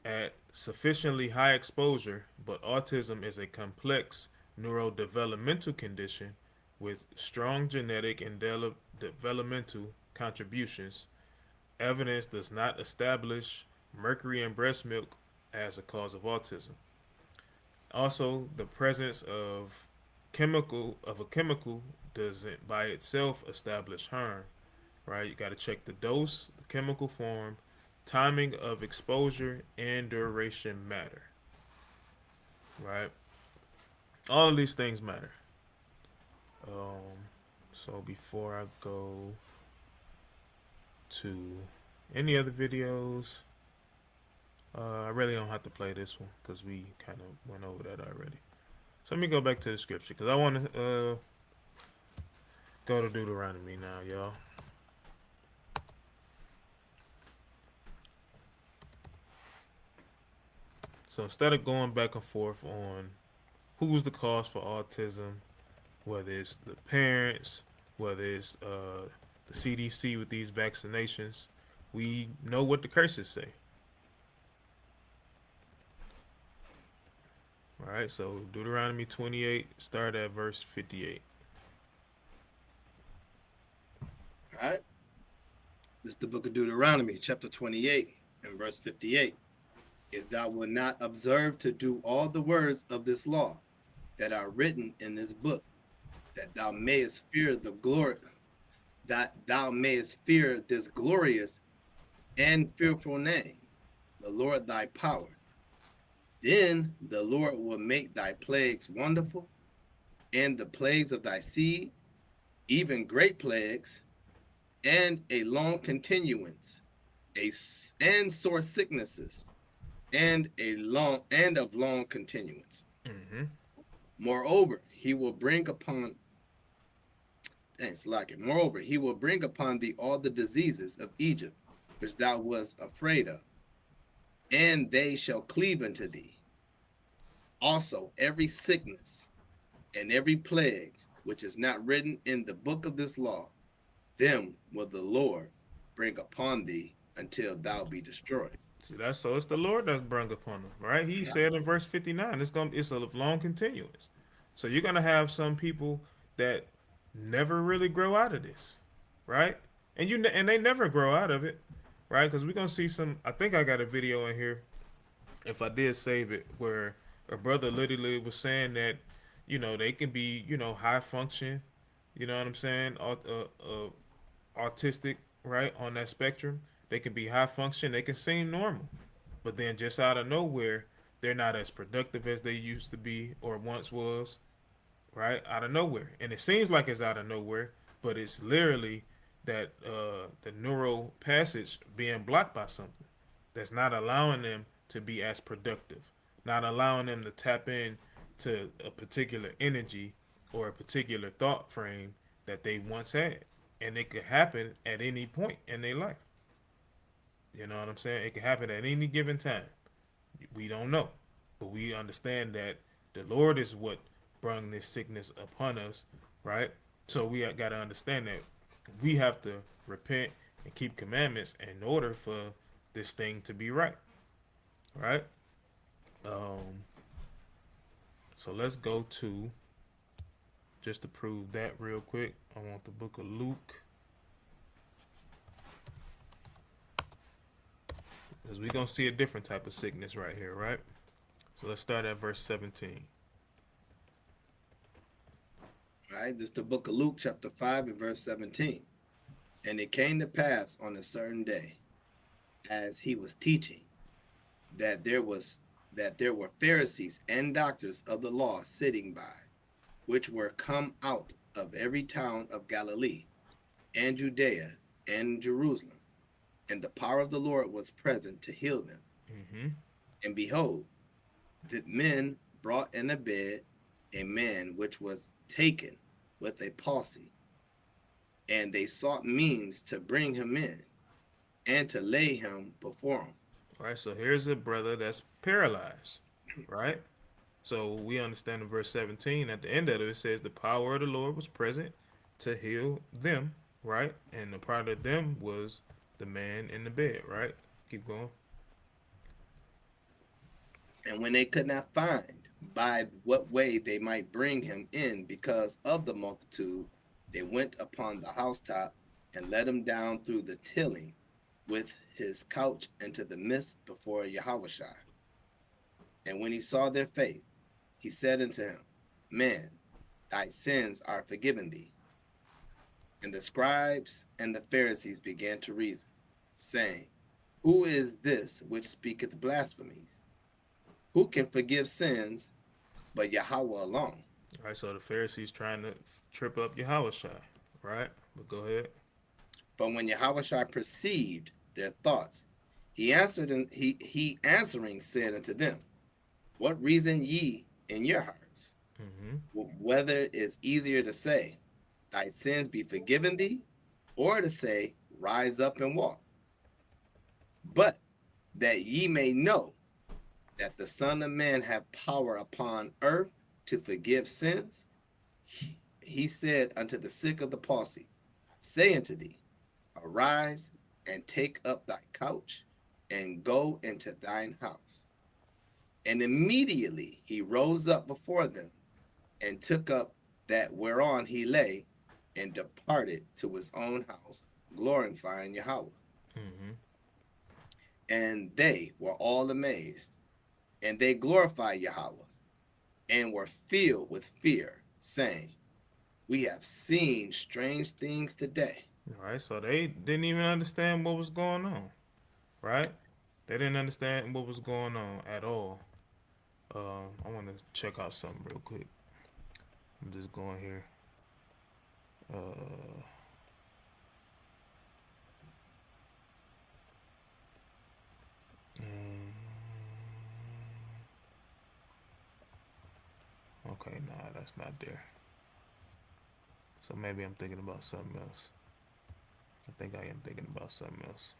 at sufficiently high exposure, but autism is a complex neurodevelopmental condition with strong genetic and developmental contributions. Evidence does not establish mercury in breast milk as a cause of autism. Also, the presence of a chemical doesn't by itself establish harm, right? You got to check the dose, the chemical form, timing of exposure, and duration matter, right? All of these things matter. So before I go to any other videos, I really don't have to play this one because we kind of went over that already. So let me go back to the scripture because I want to go to Deuteronomy now, y'all. So instead of going back and forth on who's the cause for autism, whether it's the parents, whether it's the CDC with these vaccinations, we know what the curses say. All right, so Deuteronomy 28, start at verse 58. All right. This is the book of Deuteronomy, chapter 28, and verse 58. If thou wilt not observe to do all the words of this law that are written in this book, that thou mayest fear this glorious and fearful name, the Lord thy power, then the Lord will make thy plagues wonderful, and the plagues of thy seed, even great plagues, and a long continuance, and sore sicknesses, and of long continuance. Mm-hmm. Moreover, he will bring upon thee all the diseases of Egypt, which thou wast afraid of, and they shall cleave unto thee. Also, every sickness and every plague which is not written in the book of this law, them will the Lord bring upon thee until thou be destroyed. See, it's the Lord that's brought upon them, right? He said in verse 59, it's a long continuance. So you're gonna have some people that never really grow out of this, right? And they never grow out of it, right? Because we're gonna see some. I think I got a video in here, if I did save it, where a brother literally was saying that, they can be, high function, you know what I'm saying, autistic, right, on that spectrum. They can be high function, they can seem normal, but then just out of nowhere, they're not as productive as they used to be or once was, right? Out of nowhere. And it seems like it's out of nowhere, but it's literally that the neural passage being blocked by something that's not allowing them to be as productive, not allowing them to tap in to a particular energy or a particular thought frame that they once had. And it could happen at any point in their life. You know what I'm saying? It can happen at any given time. We don't know, but we understand that the Lord is what brought this sickness upon us, right? So we got to understand that we have to repent and keep commandments in order for this thing to be right, right? So let's go to, just to prove that real quick, I want the book of Luke. Because we're going to see a different type of sickness right here, right? So let's start at verse 17. All right, this is the book of Luke, chapter 5, and verse 17. And it came to pass on a certain day, as he was teaching, that there were Pharisees and doctors of the law sitting by, which were come out of every town of Galilee and Judea and Jerusalem, and the power of the Lord was present to heal them. Mm-hmm. And behold, the men brought in a bed a man which was taken with a palsy, and they sought means to bring him in and to lay him before him. All right, so here's a brother that's paralyzed, right? So we understand in verse 17, at the end of it, it says the power of the Lord was present to heal them, right? And the part of them was the man in the bed, right? Keep going. And when they could not find by what way they might bring him in because of the multitude, they went upon the housetop and let him down through the tilling with his couch into the midst before Yahushua. And when he saw their faith, he said unto him, Man, thy sins are forgiven thee. And the scribes and the Pharisees began to reason, saying, Who is this which speaketh blasphemies? Who can forgive sins but Yahweh alone? All right, so the Pharisees trying to trip up Yahushua, right? But go ahead. But when Yahushua perceived their thoughts, he answered, and he answering said unto them, What reason ye in your hearts? Mm-hmm. Whether it's easier to say, Thy sins be forgiven thee, or to say, Rise up and walk. But that ye may know that the Son of Man have power upon earth to forgive sins, he said unto the sick of the palsy, I say unto thee, arise and take up thy couch and go into thine house. And immediately he rose up before them and took up that whereon he lay and departed to his own house, glorifying Yahweh. Mm-hmm. And they were all amazed, and they glorified Yahweh and were filled with fear, saying, We have seen strange things today. All right, so they didn't even understand what was going on, right? They didn't understand what was going on at all. I want to check out something real quick. I'm just going here. Uh, mm, okay, nah, that's not there. So maybe I'm thinking about something else. I think I am thinking about something else.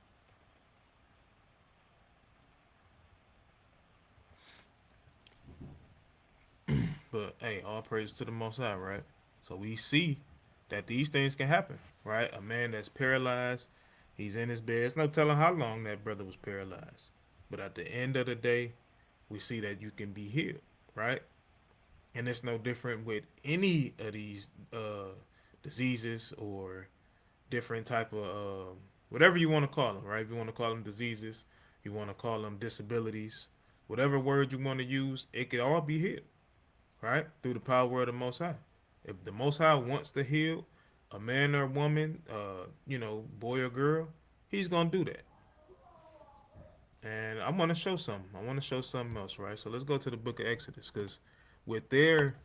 But hey, all praise to the Most High, right? So we see that these things can happen, right? A man that's paralyzed, he's in his bed. It's no telling how long that brother was paralyzed. But at the end of the day, we see that you can be healed, right? And it's no different with any of these diseases or different type of whatever you want to call them, right? If you want to call them diseases, you want to call them disabilities, whatever word you want to use, it could all be healed, right? Through the power of the Most High. If the Most High wants to heal a man or woman, boy or girl, he's going to do that. And I want to show something. I want to show something else, right? So let's go to the book of Exodus, because with their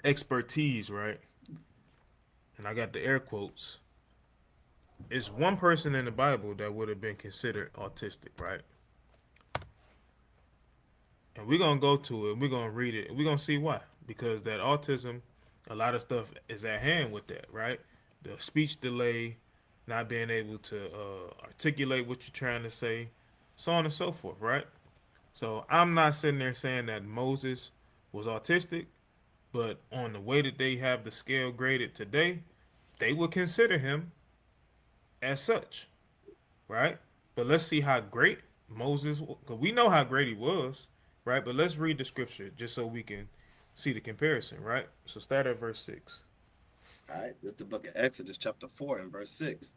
expertise, right, and I got the air quotes, it's one person in the Bible that would have been considered autistic, right? And we're going to go to it. We're going to read it. And we're going to see why. Because that autism, a lot of stuff is at hand with that, right? The speech delay, not being able to articulate what you're trying to say, so on and so forth, right? So I'm not sitting there saying that Moses was autistic, but on the way that they have the scale graded today, they would consider him as such, right? But let's see how great Moses, because we know how great he was, right? But let's read the scripture just so we can see the comparison, right? So start at verse 6. All right, this is the book of Exodus, chapter 4, and verse 6.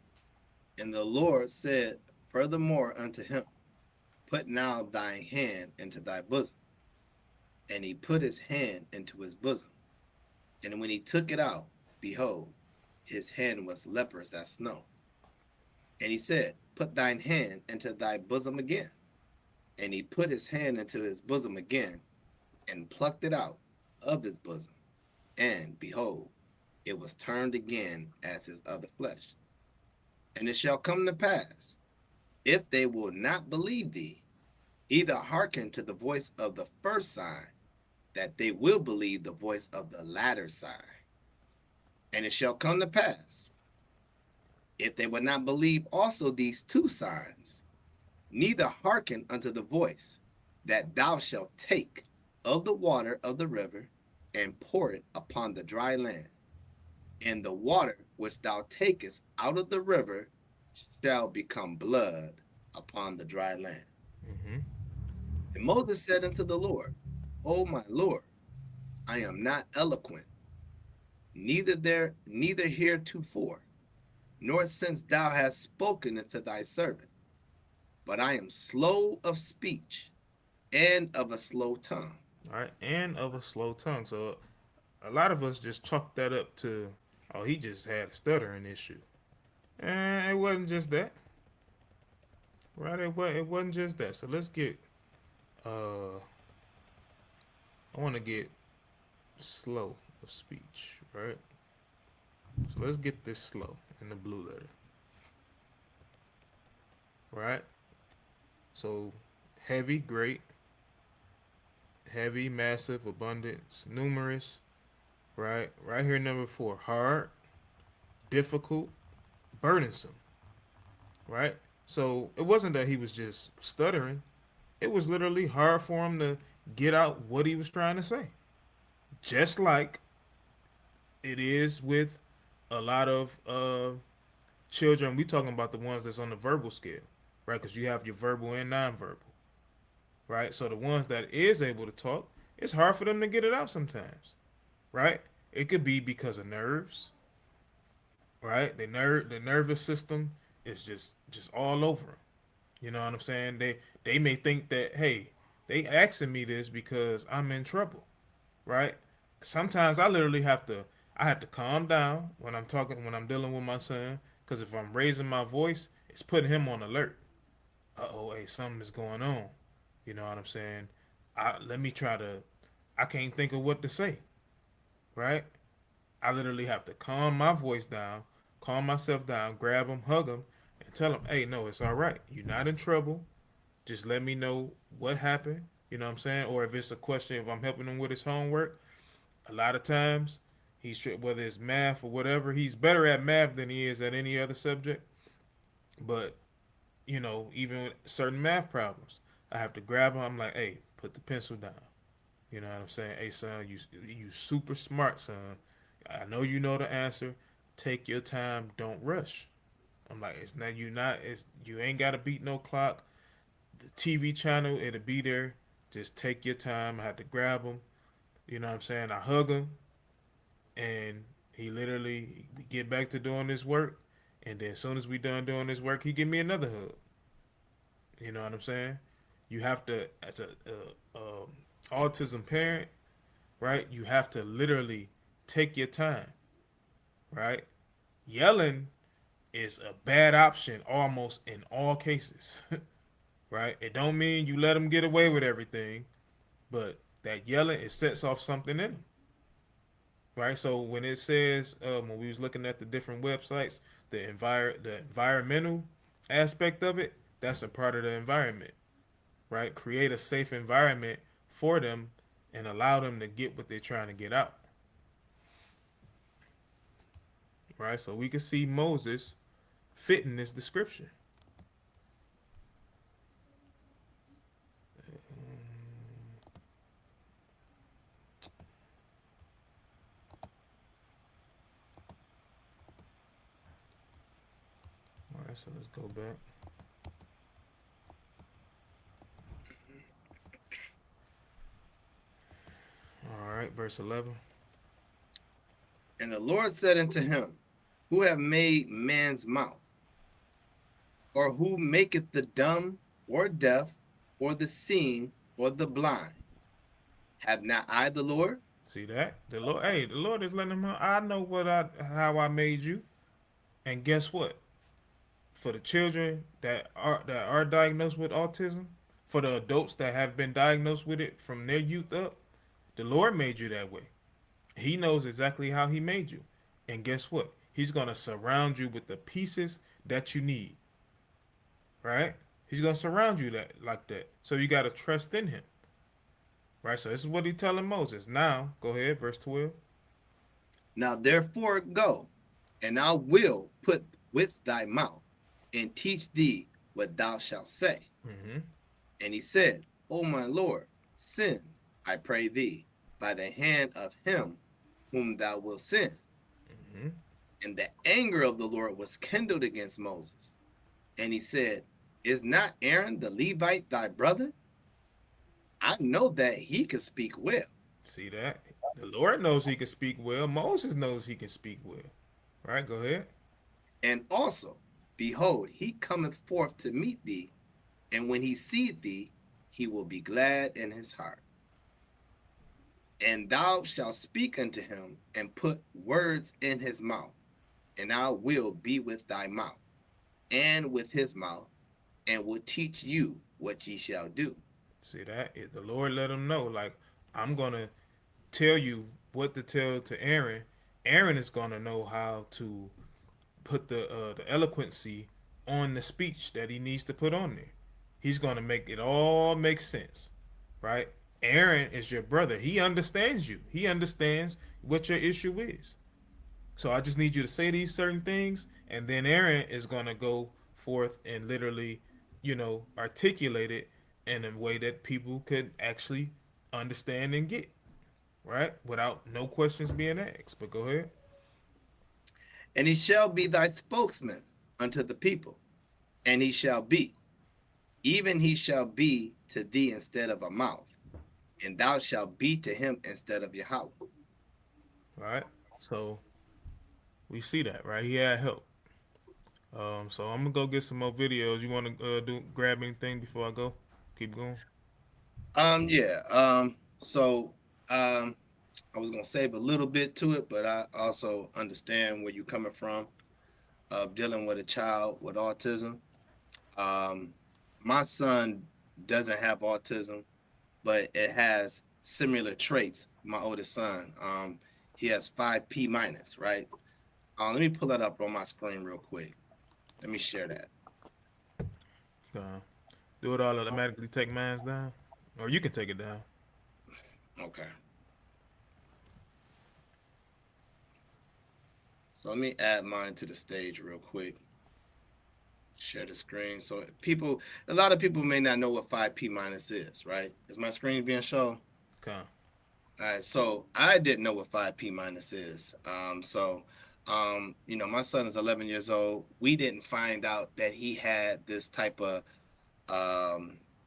And the Lord said furthermore unto him, Put now thine hand into thy bosom. And he put his hand into his bosom. And when he took it out, behold, his hand was leprous as snow. And he said, Put thine hand into thy bosom again. And he put his hand into his bosom again, and plucked it out of his bosom. And behold, it was turned again as his other flesh. And it shall come to pass, if they will not believe thee, either hearken to the voice of the first sign, that they will believe the voice of the latter sign. And it shall come to pass, if they will not believe also these two signs, neither hearken unto the voice, that thou shalt take of the water of the river and pour it upon the dry land. And the water which thou takest out of the river shall become blood upon the dry land. Mm-hmm. And Moses said unto the Lord, O my Lord, I am not eloquent, neither heretofore, nor since thou hast spoken unto thy servant, but I am slow of speech and of a slow tongue. All right, and of a slow tongue. So a lot of us just chalk that up to, oh, he just had a stuttering issue. And it wasn't just that, right? It wasn't just that. So let's get, I want to get slow of speech, right? So let's get this slow in the blue letter, right? So heavy, great, heavy, massive, abundance, numerous, right? Right here, number 4, hard, difficult, burdensome, right? So it wasn't that he was just stuttering. It was literally hard for him to get out what he was trying to say. Just like it is with a lot of children. We talking about the ones that's on the verbal scale, right? Because you have your verbal and nonverbal, right? So the ones that is able to talk, it's hard for them to get it out sometimes, right? It could be because of nerves, right? The nervous system is just all over them. You know what I'm saying? They may think that, hey, they asking me this because I'm in trouble, right? Sometimes I have to calm down when I'm dealing with my son, because if I'm raising my voice, it's putting him on alert. Uh-oh, hey, something is going on. You know what I'm saying? Let me try to, I can't think of what to say, right? I literally have to calm my voice down, calm myself down, grab him, hug him, and tell him, hey, no, it's all right. You're not in trouble. Just let me know what happened. You know what I'm saying? Or if it's a question, if I'm helping him with his homework, a lot of times, whether it's math or whatever, he's better at math than he is at any other subject. But, even with certain math problems, I have to grab him. I'm like, hey, put the pencil down. You know what I'm saying? Hey, son, you super smart, son. I know you know the answer. Take your time. Don't rush. I'm like, you ain't got to beat no clock. The TV channel, it'll be there. Just take your time. I had to grab him. You know what I'm saying? I hug him, and we get back to doing this work, and then as soon as we done doing this work, he give me another hug. You know what I'm saying? You have to, as a autism parent, right? You have to literally take your time, right? Yelling is a bad option almost in all cases, right? It don't mean you let them get away with everything, but that yelling, it sets off something in them, right? So when it says, when we was looking at the different websites, the environmental aspect of it, that's a part of the environment, right? Create a safe environment for them and allow them to get what they're trying to get out, right? So we can see Moses fitting this description. All right, so let's go back. All right, verse 11. And the Lord said unto him, Who have made man's mouth? Or who maketh the dumb or deaf or the seeing or the blind? Have not I the Lord? See that? The Lord is letting him know, I know how I made you. And guess what? For the children that are diagnosed with autism, for the adults that have been diagnosed with it from their youth up, the Lord made you that way. He knows exactly how he made you. And guess what? He's going to surround you with the pieces that you need. Right? He's gonna surround you like that. So you gotta trust in him. Right? So this is what he's telling Moses. Now, go ahead, verse 12. Now therefore go, and I will put with thy mouth, and teach thee what thou shalt say. Mm-hmm. And he said, O my Lord, send, I pray thee, by the hand of him whom thou wilt send. Mm-hmm. And the anger of the Lord was kindled against Moses. And he said, Is not Aaron the Levite thy brother? I know that he can speak well. See that? The Lord knows he can speak well. Moses knows he can speak well. Right? Go ahead. And also, behold, he cometh forth to meet thee, and when he seeth thee, he will be glad in his heart. And thou shalt speak unto him, and put words in his mouth, and I will be with thy mouth, and with his mouth, and will teach you what ye shall do. See that? The Lord let him know, like, I'm gonna tell you what to tell to Aaron. Aaron is gonna know how to put the eloquency on the speech that he needs to put on there. He's gonna make it all make sense, right? Aaron is your brother. He understands you. He understands what your issue is. So I just need you to say these certain things, and then Aaron is gonna go forth and literally, articulate it in a way that people could actually understand and get, right? Without no questions being asked. But go ahead. And he shall be thy spokesman unto the people, and he shall be, even he shall be to thee instead of a mouth, and thou shalt be to him instead of Yahweh. Right? So we see that, right? He had help. So I'm gonna go get some more videos. You want to grab anything before I go? Keep going. Yeah. I was gonna save a little bit to it, but I also understand where you're coming from of dealing with a child with autism. My son doesn't have autism, but it has similar traits. My oldest son, he has 5P minus, right? Let me pull that up on my screen real quick. Let me share that. Do it all automatically take mines down, or you can take it down. Okay. So let me add mine to the stage real quick. Share the screen. So a lot of people may not know what 5P minus is, right? Is my screen being shown? Okay. All right. So I didn't know what 5P minus is. My son is 11 years old. We didn't find out that he had this type of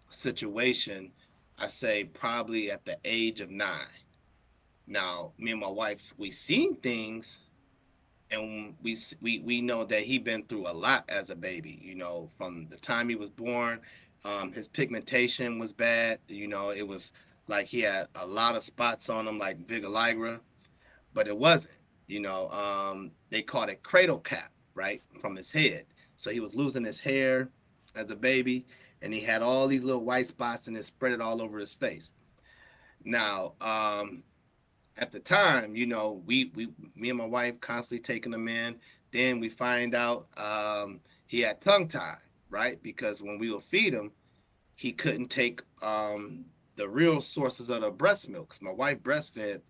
situation, I say probably at the age of 9. Now, me and my wife, we seen things, and we know that he been through a lot as a baby. From the time he was born, his pigmentation was bad. It was like he had a lot of spots on him, like vitiligo, but it wasn't. They called it cradle cap, right, from his head. So he was losing his hair as a baby, and he had all these little white spots, and it spread it all over his face. Now, at the time, me and my wife constantly taking him in. Then we find out he had tongue tie, right? Because when we would feed him, he couldn't take the real sources of the breast milk. Cause my wife breastfed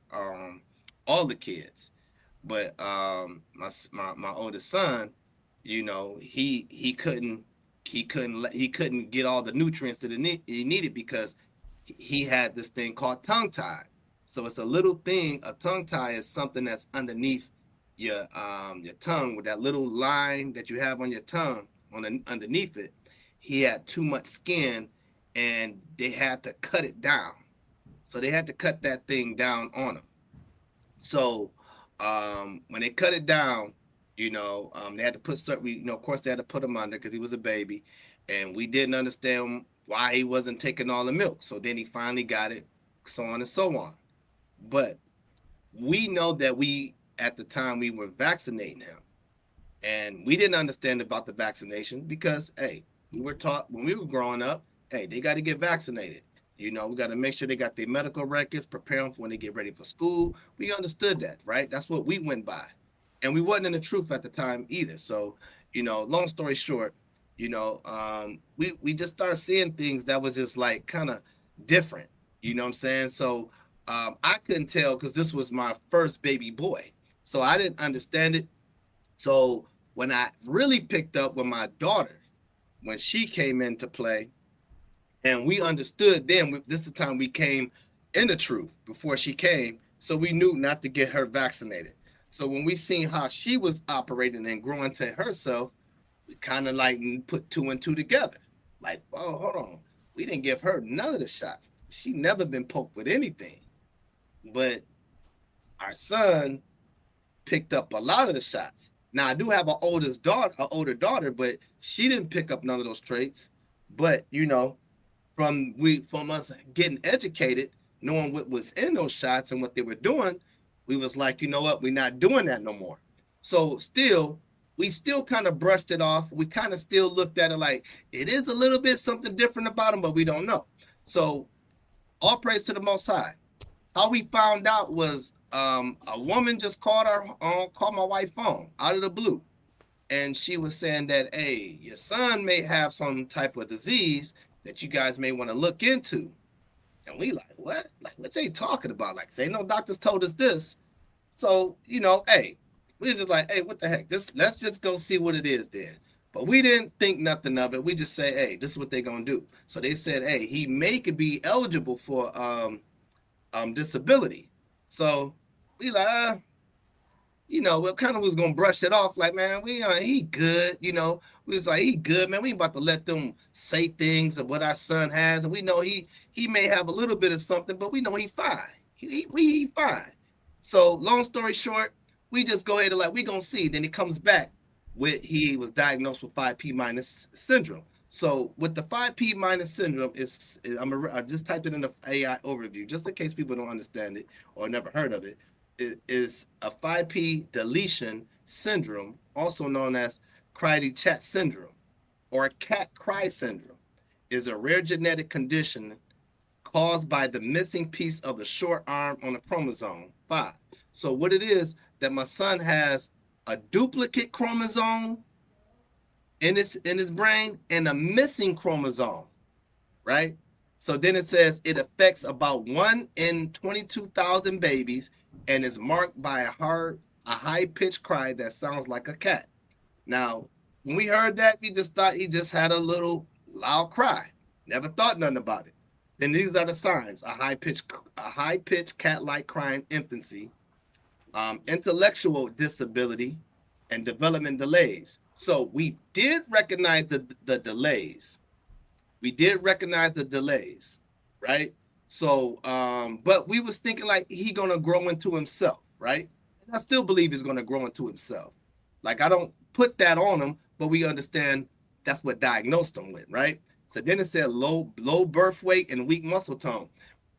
all the kids, but my oldest son, he couldn't get all the nutrients that he needed because he had this thing called tongue tie. So it's a little thing. A tongue tie is something that's underneath your tongue, with that little line that you have on your tongue underneath it. He had too much skin, and they had to cut it down. So they had to cut that thing down on him. So when they cut it down, they had to put certain, of course they had to put him under because he was a baby, and we didn't understand why he wasn't taking all the milk. So then he finally got it, so on and so on. But we know that at the time we were vaccinating him, and we didn't understand about the vaccination because, hey, we were taught when we were growing up, hey, they got to get vaccinated. We got to make sure they got their medical records, prepare them for when they get ready for school. We understood that, right? That's what we went by. And we wasn't in the truth at the time either. So, long story short, we just started seeing things that was just like kind of different. You know what I'm saying? So I couldn't tell because this was my first baby boy, so I didn't understand it. So when I really picked up with my daughter, when she came into play, and we understood then, this is the time we came in the truth before she came, so we knew not to get her vaccinated. So when we seen how she was operating and growing to herself, we kind of like put two and two together. Like, oh, hold on, we didn't give her none of the shots. She never been poked with anything, but our son picked up a lot of the shots. Now I do have an older daughter, but she didn't pick up none of those traits. But from us getting educated, knowing what was in those shots and what they were doing, we was like, you know what, we're not doing that no more. So we still kind of brushed it off. We kind of still looked at it like it is a little bit something different about them, but we don't know. So all praise to the Most High. How we found out was a woman just called my wife phone out of the blue, and she was saying that, hey, your son may have some type of disease that you guys may want to look into. And we like, what? Like, what they talking about? Like, say no doctors told us this. So, hey, we just like, hey, what the heck? Let's just go see what it is then. But we didn't think nothing of it. We just say, hey, this is what they're gonna do. So they said, hey, he could be eligible for disability. So we like, we kind of was gonna brush it off, like, man, he good, we was like, he good, man. We ain't about to let them say things of what our son has, and we know he may have a little bit of something, but we know he fine. He fine. So long story short, we just go ahead and like, we gonna see. Then he comes back with he was diagnosed with 5P minus syndrome. So with the 5P minus syndrome, I just typed it in the AI overview just in case people don't understand it or never heard of it. It is a 5P deletion syndrome, also known as Cry-de-Chat syndrome or cat-cry syndrome, is a rare genetic condition caused by the missing piece of the short arm on the chromosome 5. So what it is that my son has a duplicate chromosome in his brain and a missing chromosome, right? So then it says it affects about 1 in 22,000 babies and is marked by a high-pitched cry that sounds like a cat. Now, when we heard that, we just thought he just had a little loud cry. Never thought nothing about it. Then these are the signs: a high-pitched cat-like crying infancy, intellectual disability, and development delays. So we did recognize the delays. We did recognize the delays, right? So, but we was thinking like he gonna grow into himself, right? And I still believe he's gonna grow into himself. Like, I don't put that on him, but we understand that's what diagnosed him with, right? So then it said low birth weight and weak muscle tone.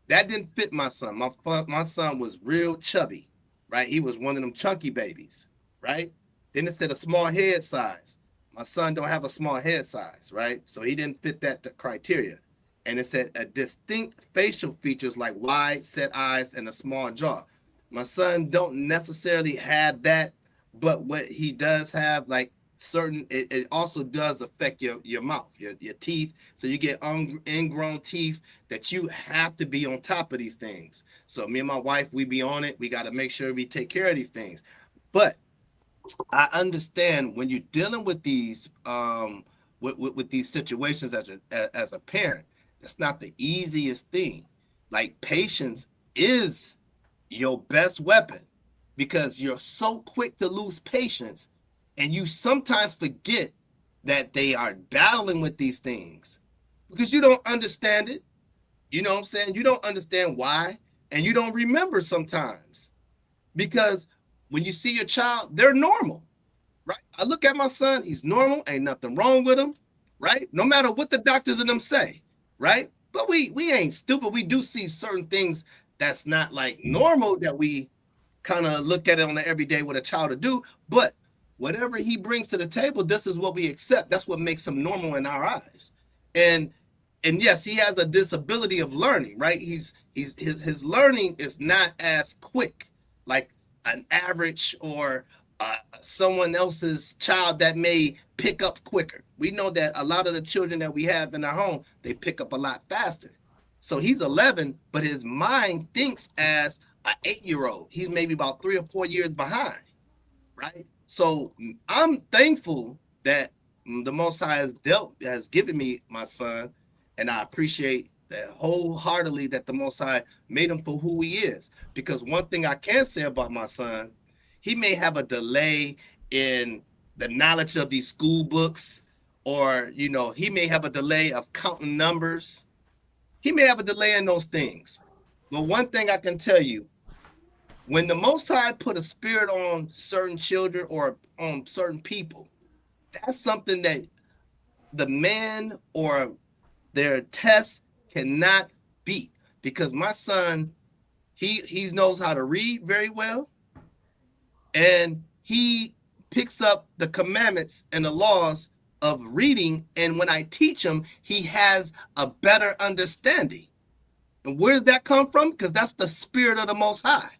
That didn't fit my son. My son was real chubby, right? He was one of them chunky babies, right? Then it said a small head size. My son don't have a small head size, right? So he didn't fit that criteria. And it said a distinct facial features like wide set eyes and a small jaw. My son don't necessarily have that, but what he does have, like certain, it also does affect your mouth, your teeth. So you get ingrown teeth that you have to be on top of these things. So me and my wife, we be on it. We got to make sure we take care of these things. But I understand when you're dealing with these with these situations as a parent, it's not the easiest thing. Like, patience is your best weapon because you're so quick to lose patience, and you sometimes forget that they are battling with these things because you don't understand it. You know what I'm saying? You don't understand why, and you don't remember sometimes because when you see your child, they're normal, right? I look at my son, he's normal, ain't nothing wrong with him, right? No matter what the doctors and them say, right? But we ain't stupid. We do see certain things that's not like normal that we kind of look at it on the everyday what a child to do. But whatever he brings to the table, this is what we accept. That's what makes him normal in our eyes. And yes, he has a disability of learning, right? His learning is not as quick like an average or someone else's child that may pick up quicker. We know that a lot of the children that we have in our home, they pick up a lot faster. So he's 11, but his mind thinks as an 8-year-old. He's maybe about 3 or 4 years behind, right? So I'm thankful that the Most High has given me my son, and I appreciate that wholeheartedly that the Most High made him for who he is. Because one thing I can say about my son, he may have a delay in the knowledge of these school books, or he may have a delay of counting numbers. He may have a delay in those things. But one thing I can tell you, when the Most High put a spirit on certain children or on certain people, that's something that the man or their test cannot beat. Because my son, he knows how to read very well, and he picks up the commandments and the laws of reading, and when I teach him, he has a better understanding. And where does that come from? Because that's the spirit of the Most High.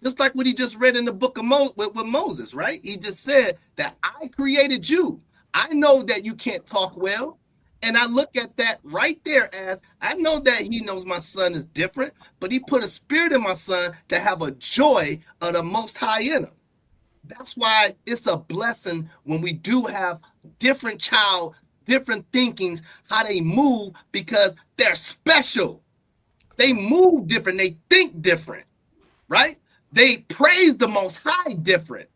Just like what he just read in the book of with Moses, right? He just said that I created you. I know that you can't talk well. And I look at that right there as I know that he knows my son is different, but he put a spirit in my son to have a joy of the Most High in him. That's why it's a blessing when we do have different thinkings, how they move, because they're special. They move different. They think different, right? They praise the Most High different.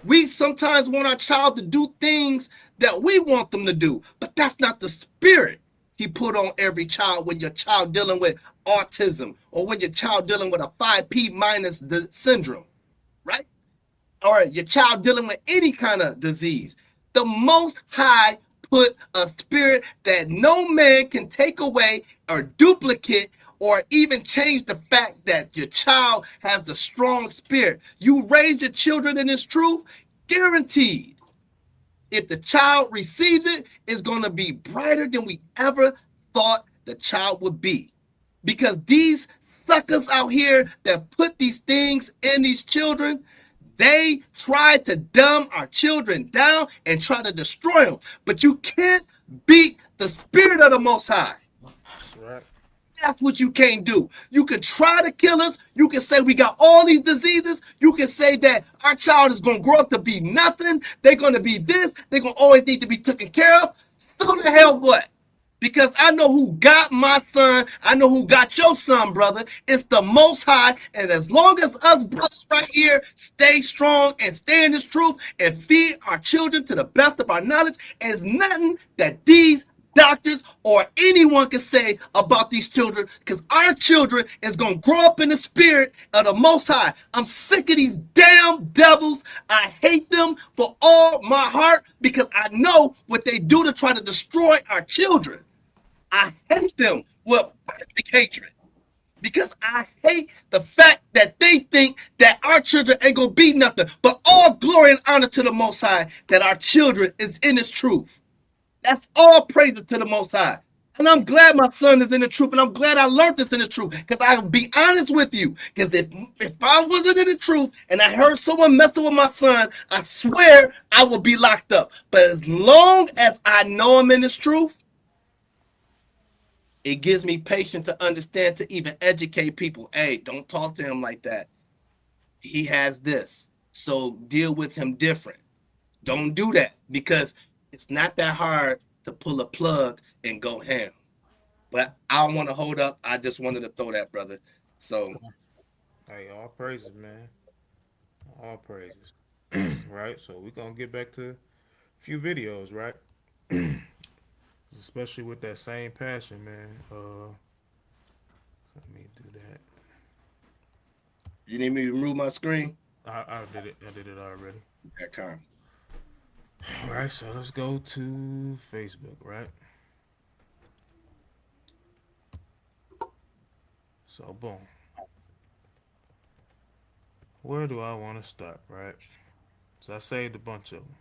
We sometimes want our child to do things that we want them to do, but that's not the spirit he put on every child. When your child dealing with autism, or when your child dealing with a 5P minus syndrome, right? Or your child dealing with any kind of disease, the Most High put a spirit that no man can take away or duplicate, or even change the fact that your child has the strong spirit. You raise your children in this truth, guaranteed. If the child receives it, it's going to be brighter than we ever thought the child would be. Because these suckers out here that put these things in these children, they try to dumb our children down and try to destroy them. But you can't beat the spirit of the Most High. That's right. That's what you can't do. You can try to kill us. You can say we got all these diseases. You can say that our child is going to grow up to be nothing. They're going to be this. They're going to always need to be taken care of. So the hell what? Because I know who got my son. I know who got your son, brother. It's the Most High. And as long as us brothers right here stay strong and stay in this truth and feed our children to the best of our knowledge, and it's nothing that these doctors or anyone can say about these children, because our children is going to grow up in the spirit of the Most High. I'm sick of these damn devils. I hate them for all my heart, because I know what they do to try to destroy our children. I hate them with perfect hatred, because I hate the fact that they think that our children ain't going to be nothing. But all glory and honor to the Most High that our children is in this truth. That's all praise to the Most High. And I'm glad my son is in the truth, and I'm glad I learned this in the truth, because I'll be honest with you, because if I wasn't in the truth and I heard someone messing with my son, I swear I would be locked up. But as long as I know him in this truth, it gives me patience to understand, to even educate people. Hey, don't talk to him like that. He has this, so deal with him different. Don't do that, because it's not that hard to pull a plug and go ham. But I don't want to hold up. I just wanted to throw that, brother. So, Hey, all praises, man. All praises. Right? So we're going to get back to a few videos, right? Especially with that same passion, man. Let me do that. you need me to remove my screen? I did it. I did it already. Okay, calm. All right, so let's go to Facebook, right? So, boom. Where do I want to start, right? So I saved a bunch of them.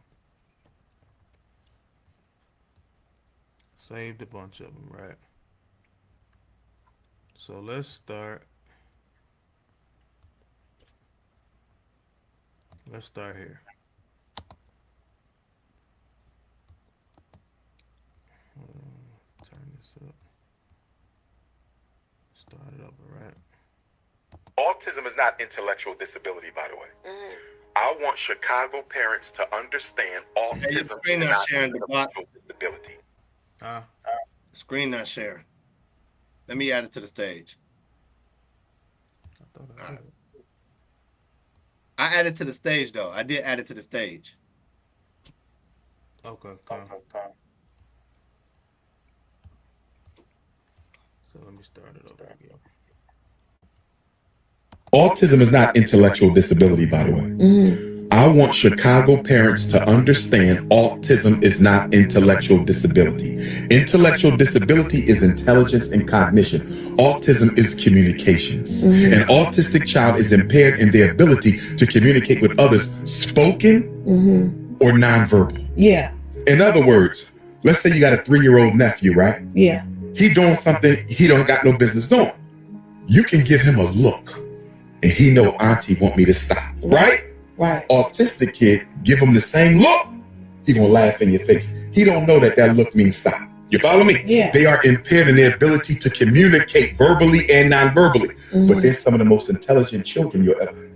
Saved a bunch of them, right? So let's start. Let's start here. this up. Start it over, right? Autism is not intellectual disability, by the way. I want Chicago parents to understand autism screen is not not sharing the bot. intellectual disability. Ah, The screen not sharing. Let me add it to the stage. I thought I did it. I added to the stage though. I did add it to the stage. Okay, come. So let me start it over again. Autism is not intellectual disability, by the way. I want Chicago parents to understand autism is not intellectual disability. Intellectual disability is intelligence and cognition. Autism is communications. An autistic child is impaired in their ability to communicate with others, spoken or nonverbal. Yeah. In other words, let's say you got a 3-year-old nephew, right? Yeah. He doing something he don't got no business doing. You can give him a look and he know auntie want me to stop, right? Right. Autistic kid, give him the same look, he gonna laugh in your face. He don't know that look means stop. You follow me? Yeah. They are impaired in their ability to communicate verbally and non-verbally. But they're some of the most intelligent children you'll ever.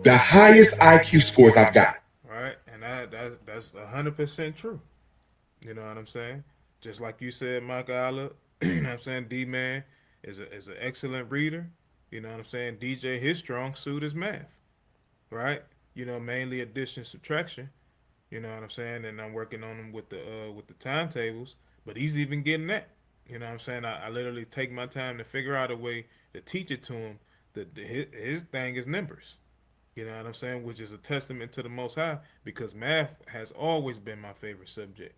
The highest IQ scores I've got. Right, and that's 100% true. You know what I'm saying? Just like you said, Mike Allah, you know what I'm saying? D-Man is an excellent reader. You know what I'm saying? DJ, his strong suit is math, right? You know, mainly addition, subtraction. You know what I'm saying? And I'm working on him with the timetables, but he's even getting that. You know what I'm saying? I literally take my time to figure out a way to teach it to him. His thing is numbers. You know what I'm saying? Which is a testament to the Most High, because math has always been my favorite subject.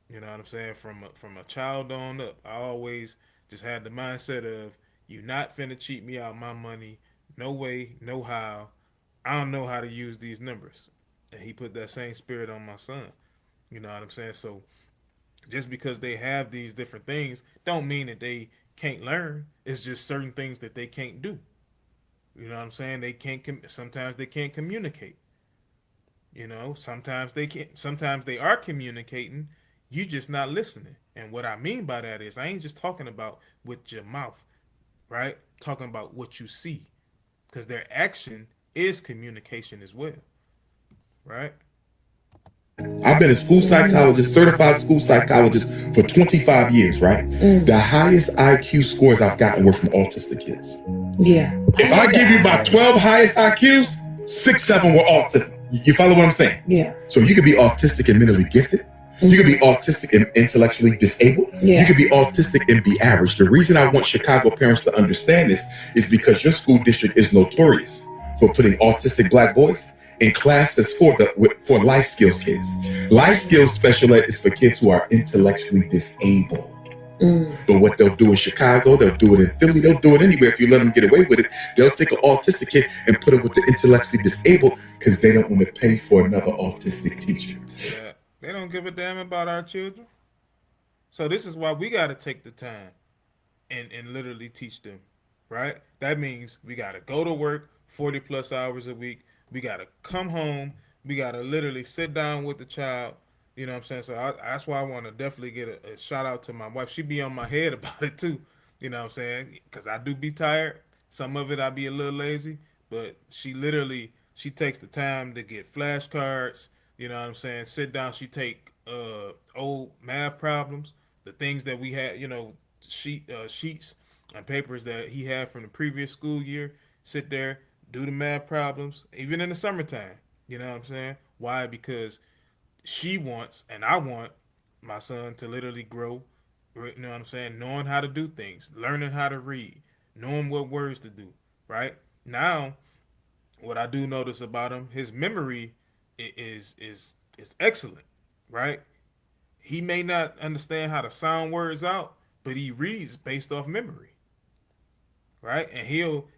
You know what I'm saying? From a child on up, I always just had the mindset of, you not finna cheat me out my money. No way, no how. I don't know how to use these numbers. And he put that same spirit on my son. You know what I'm saying? So just because they have these different things don't mean that they can't learn. It's just certain things that they can't do. You know what I'm saying? They can't. Sometimes they can't communicate. You know, sometimes they can't. Sometimes they are communicating. You just not listening. And what I mean by that is, I ain't just talking about with your mouth, right? Talking about what you see, because their action is communication as well, right? I've been a school psychologist, certified school psychologist for 25 years, right? The highest IQ scores I've gotten were from autistic kids. Yeah. If I give you about 12 highest IQs, 6, 7 were autism. You follow what I'm saying? Yeah. So you could be autistic and mentally gifted. You could be autistic and intellectually disabled. Yeah. You could be autistic and be average. The reason I want Chicago parents to understand this is because your school district is notorious for putting autistic black boys in classes for life skills kids. Life skills special ed is for kids who are intellectually disabled. But what they'll do in Chicago, they'll do it in Philly, they'll do it anywhere. If you let them get away with it, they'll take an autistic kid and put it with the intellectually disabled because they don't want to pay for another autistic teacher. Yeah, they don't give a damn about our children. So this is why we got to take the time and literally teach them, right? That means we got to go to work 40 plus hours a week. We got to come home. We got to literally sit down with the child. You know what I'm saying? So that's why I want to definitely get a shout out to my wife. She be on my head about it too. You know what I'm saying? Because I do be tired. Some of it I be a little lazy. But she takes the time to get flashcards. You know what I'm saying? Sit down. She take old math problems, the things that we had, sheets and papers that he had from the previous school year. Sit there, do the math problems, even in the summertime. You know what I'm saying? Why? Because she wants, and I want, my son to literally grow, you know what I'm saying, knowing how to do things, learning how to read, knowing what words to do, right? Now, what I do notice about him, his memory is excellent, right? He may not understand how to sound words out, but he reads based off memory, right? And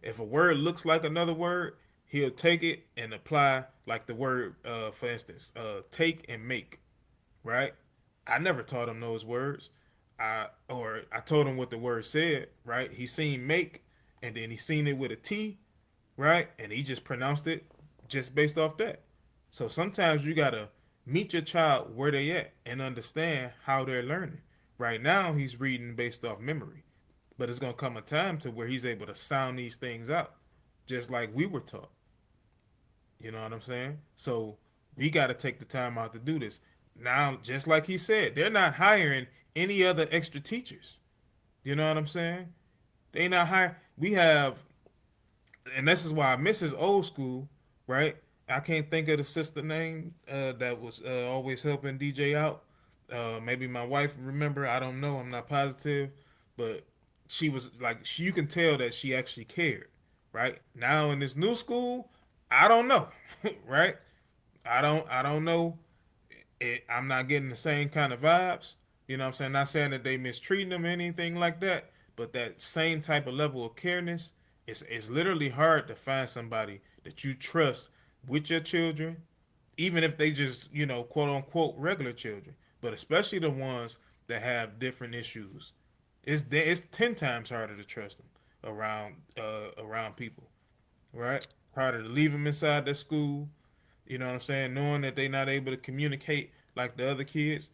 if a word looks like another word, he'll take it and apply, like the word, for instance, take and make, right? I never taught him those words. I told him what the word said, right? He seen make, and then he seen it with a T, right? And he just pronounced it just based off that. So sometimes you gotta meet your child where they at and understand how they're learning, Right now, he's reading based off memory, but it's gonna come a time to where he's able to sound these things out, just like we were taught. You know what I'm saying? So we got to take the time out to do this. Now, just like he said, they're not hiring any other extra teachers. You know what I'm saying? They not hiring. We have, and this is why I miss his old school, right? I can't think of the sister name that was always helping DJ out. Maybe my wife remember. I don't know. I'm not positive, but she was like, you can tell that she actually cared, right? Now in this new school, I don't know, right? I don't know. I'm not getting the same kind of vibes. You know what I'm saying? Not saying that they mistreating them or anything like that, but that same type of level of careness, it's literally hard to find somebody that you trust with your children, even if they just, quote unquote regular children, but especially the ones that have different issues. It's 10 times harder to trust them around people, right? Harder to leave them inside their school. You know what I'm saying? Knowing that they're not able to communicate like the other kids.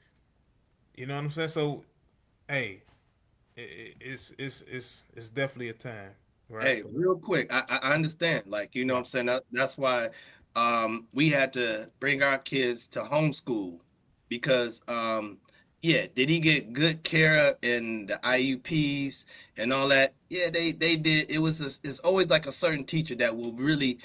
You know what I'm saying? So, hey, it's definitely a time, right? Hey, real quick, I understand. Like, you know what I'm saying? That's why we had to bring our kids to homeschool because yeah, did he get good care in the IUPs and all that? Yeah, they did. It's always like a certain teacher that will really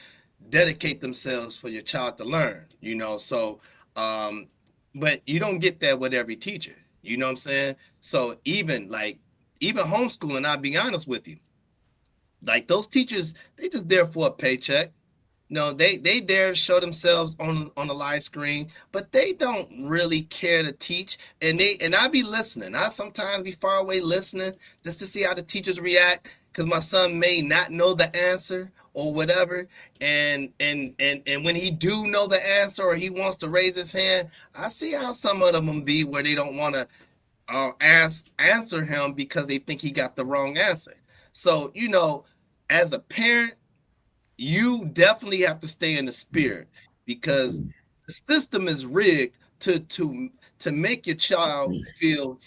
dedicate themselves for your child to learn, you know. So but you don't get that with every teacher. You know what I'm saying? So even homeschooling, I'll be honest with you, like those teachers, they just there for a paycheck. No, they there to show themselves on the live screen, but they don't really care to teach. And I be listening. I sometimes be far away listening just to see how the teachers react, because my son may not know the answer or whatever. And when he do know the answer or he wants to raise his hand, I see how some of them be where they don't want to answer him because they think he got the wrong answer. So, you know, as a parent, you definitely have to stay in the spirit, because the system is rigged to make your child feel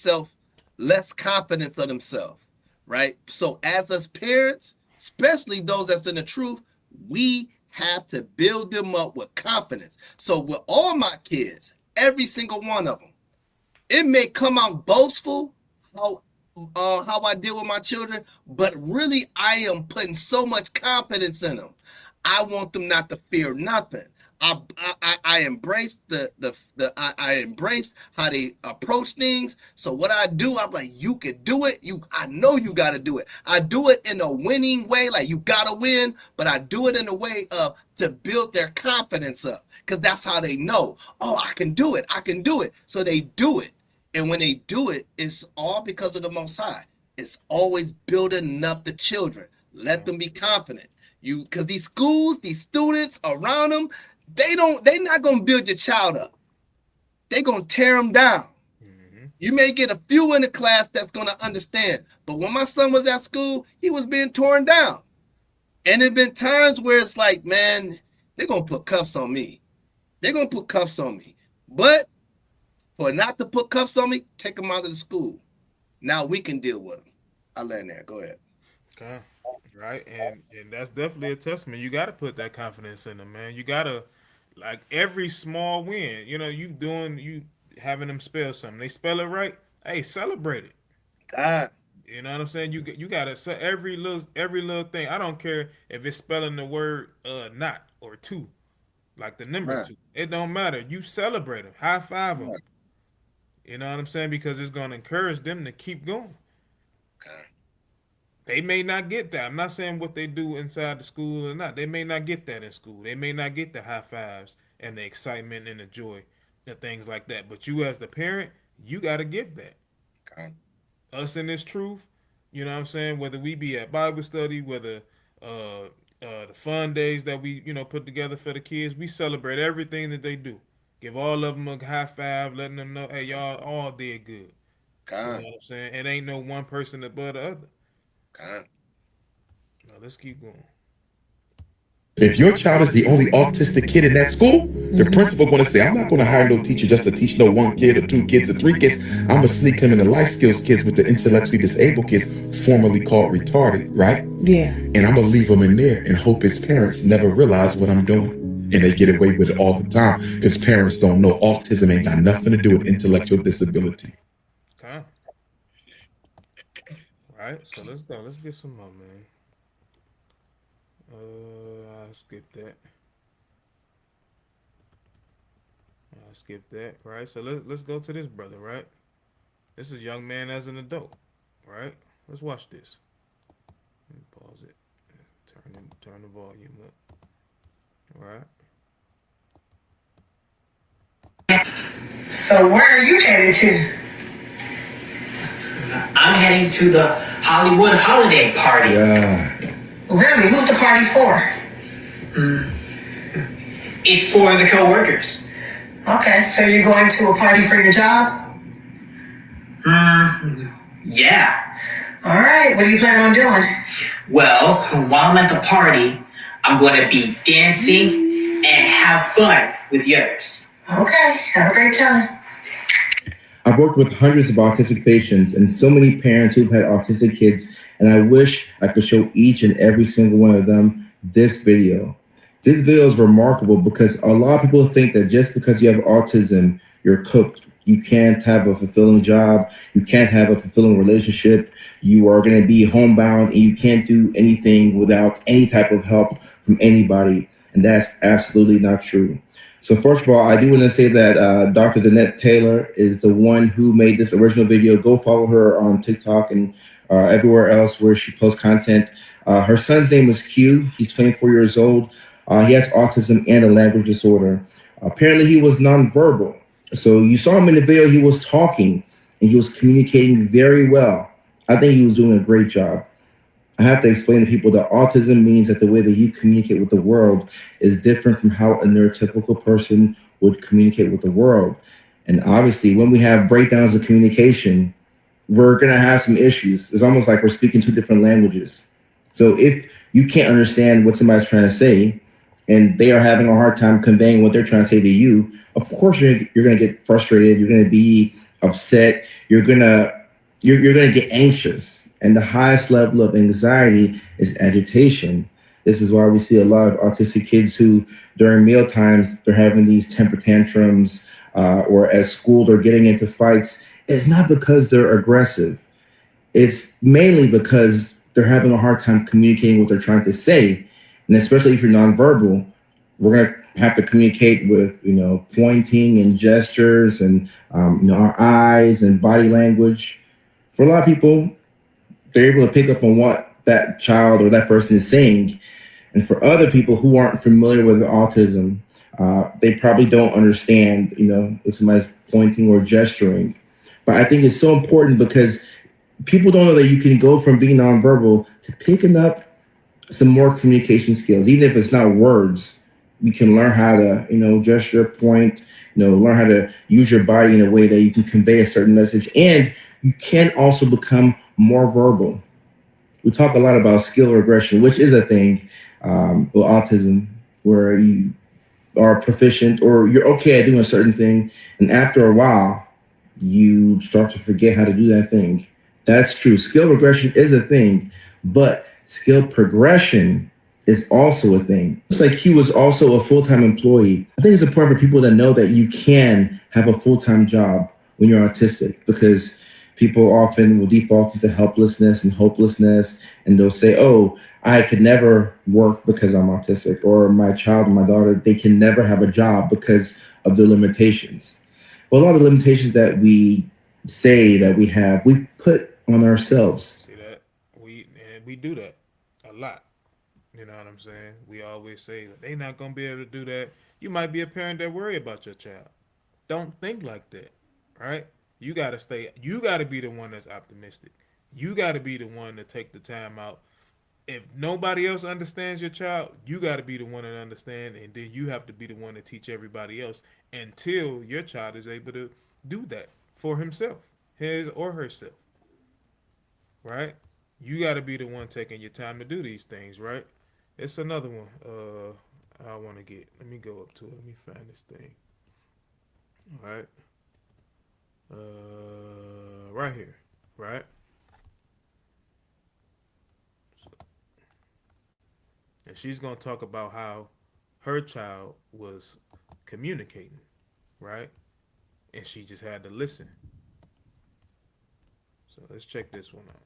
less confidence of themselves, right? So as us parents, especially those that's in the truth, we have to build them up with confidence. So with all my kids, every single one of them, it may come out boastful how how I deal with my children, but really I am putting so much confidence in them. I want them not to fear nothing. I embrace I embrace how they approach things. So what I do, I'm like, you can do it. I know you got to do it. I do it in a winning way, like you gotta win, but I do it in a way of to build their confidence up, because that's how they know. Oh, I can do it. I can do it. So they do it. And when they do it, it's all because of the Most High. It's always building up the children. Let them be confident. Because these schools, these students around them, they're not gonna build your child up. They're gonna tear them down. You may get a few in the class that's gonna understand. But when my son was at school, he was being torn down. And there've been times where it's like, man, they're gonna put cuffs on me. They're gonna put cuffs on me. But for not to put cuffs on me, take them out of the school. Now we can deal with them. I land there. Go ahead. Okay. Right, and that's definitely a testament. You got to put that confidence in them, man. You got to, like, every small win. You having them spell something. They spell it right. Hey, celebrate it. God. You know what I'm saying? You got to say every little thing. I don't care if it's spelling the word not or two, like the number Right. two. It don't matter. You celebrate them, high five them. Right. You know what I'm saying? Because it's gonna encourage them to keep going. Okay. They may not get that. I'm not saying what they do inside the school or not. They may not get that in school. They may not get the high fives and the excitement and the joy and things like that. But you as the parent, you got to give that. Okay. Us in this truth, you know what I'm saying? Whether we be at Bible study, whether the fun days that we, put together for the kids, we celebrate everything that they do. Give all of them a high five, letting them know, hey, y'all all did good. You know God. what I'm saying? It ain't no one person above the other. God. Now let's keep going. If your child is the only autistic kid in that school, the principal going to say, I'm not going to hire no teacher just to teach no one kid or two kids or three kids. I'm going to sneak him in the life skills kids with the intellectually disabled kids, formerly called retarded, right? Yeah. And I'm going to leave him in there and hope his parents never realize what I'm doing. And they get away with it all the time because parents don't know autism ain't got nothing to do with intellectual disability. Okay. Right. So let's go. Let's get some more, man. I skipped that. I skipped that. Right. So let's go to this brother. Right. This is a young man as an adult. Right. Let's watch this. Let me pause it. Turn the volume up. All right. So where are you headed to? I'm heading to the Hollywood holiday party. Really? Who's the party for? It's for the co-workers. Okay, so you're going to a party for your job? Yeah. All right, what do you plan on doing? Well, while I'm at the party, I'm going to be dancing and have fun with the others. Okay, have a great time. I've worked with hundreds of autistic patients and so many parents who've had autistic kids, and I wish I could show each and every single one of them this video. This video is remarkable because a lot of people think that just because you have autism, you're cooked. You can't have a fulfilling job. You can't have a fulfilling relationship. You are going to be homebound and you can't do anything without any type of help from anybody. And that's absolutely not true. So first of all, I do want to say that Dr. Danette Taylor is the one who made this original video. Go follow her on TikTok and everywhere else where she posts content. Her son's name is Q. He's 24 years old. He has autism and a language disorder. Apparently, he was nonverbal. So you saw him in the video. He was talking and he was communicating very well. I think he was doing a great job. I have to explain to people that autism means that the way that you communicate with the world is different from how a neurotypical person would communicate with the world. And obviously, when we have breakdowns of communication, we're going to have some issues. It's almost like we're speaking two different languages. So if you can't understand what somebody's trying to say, and they are having a hard time conveying what they're trying to say to you, of course you're going to get frustrated. You're going to be upset. You're going to get anxious. And the highest level of anxiety is agitation. This is why we see a lot of autistic kids who, during meal times, they're having these temper tantrums, or at school they're getting into fights. It's not because they're aggressive. It's mainly because they're having a hard time communicating what they're trying to say. And especially if you're nonverbal, we're going to have to communicate with, pointing and gestures and, our eyes and body language. For a lot of people, they're able to pick up on what that child or that person is saying. And for other people who aren't familiar with autism, they probably don't understand, if somebody's pointing or gesturing. But I think it's so important because people don't know that you can go from being nonverbal to picking up some more communication skills. Even if it's not words, you can learn how to, gesture, point, learn how to use your body in a way that you can convey a certain message. And you can also become more verbal. We talk a lot about skill regression, which is a thing with autism, where you are proficient or you're okay at doing a certain thing. And after a while, you start to forget how to do that thing. That's true. Skill regression is a thing, but skill progression is also a thing. It's like he was also a full-time employee. I think it's important for people to know that you can have a full-time job when you're autistic, because people often will default into helplessness and hopelessness, and they'll say, oh, I could never work because I'm autistic, or my child or my daughter, they can never have a job because of their limitations. Well, a lot of the limitations that we say that we have, we put on ourselves. See that? We do that a lot. You know what I'm saying? We always say that they're not gonna be able to do that. You might be a parent that worry about your child. Don't think like that, right? You gotta be the one that's optimistic. You gotta be the one to take the time out. If nobody else understands your child, you gotta be the one that understand, and then you have to be the one to teach everybody else until your child is able to do that for himself, his or herself. Right? You gotta be the one taking your time to do these things, right? It's another one. I want to get. Let me go up to it. Let me find this thing. All right. Right here. Right. And she's gonna talk about how her child was communicating, right? And she just had to listen. So let's check this one out.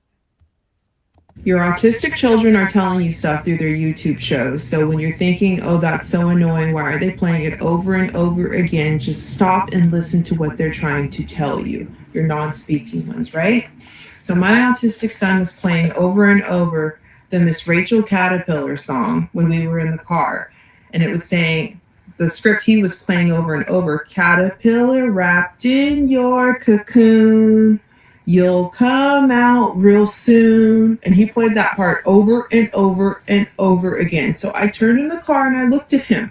Your autistic children are telling you stuff through their YouTube shows. So when you're thinking, oh, that's so annoying, why are they playing it over and over again? Just stop and listen to what they're trying to tell you. Your non-speaking ones, right? So my autistic son was playing over and over the Miss Rachel Caterpillar song when we were in the car. And it was saying, the script he was playing over and over, caterpillar wrapped in your cocoon. You'll come out real soon. And he played that part over and over and over again. So I turned in the car and I looked at him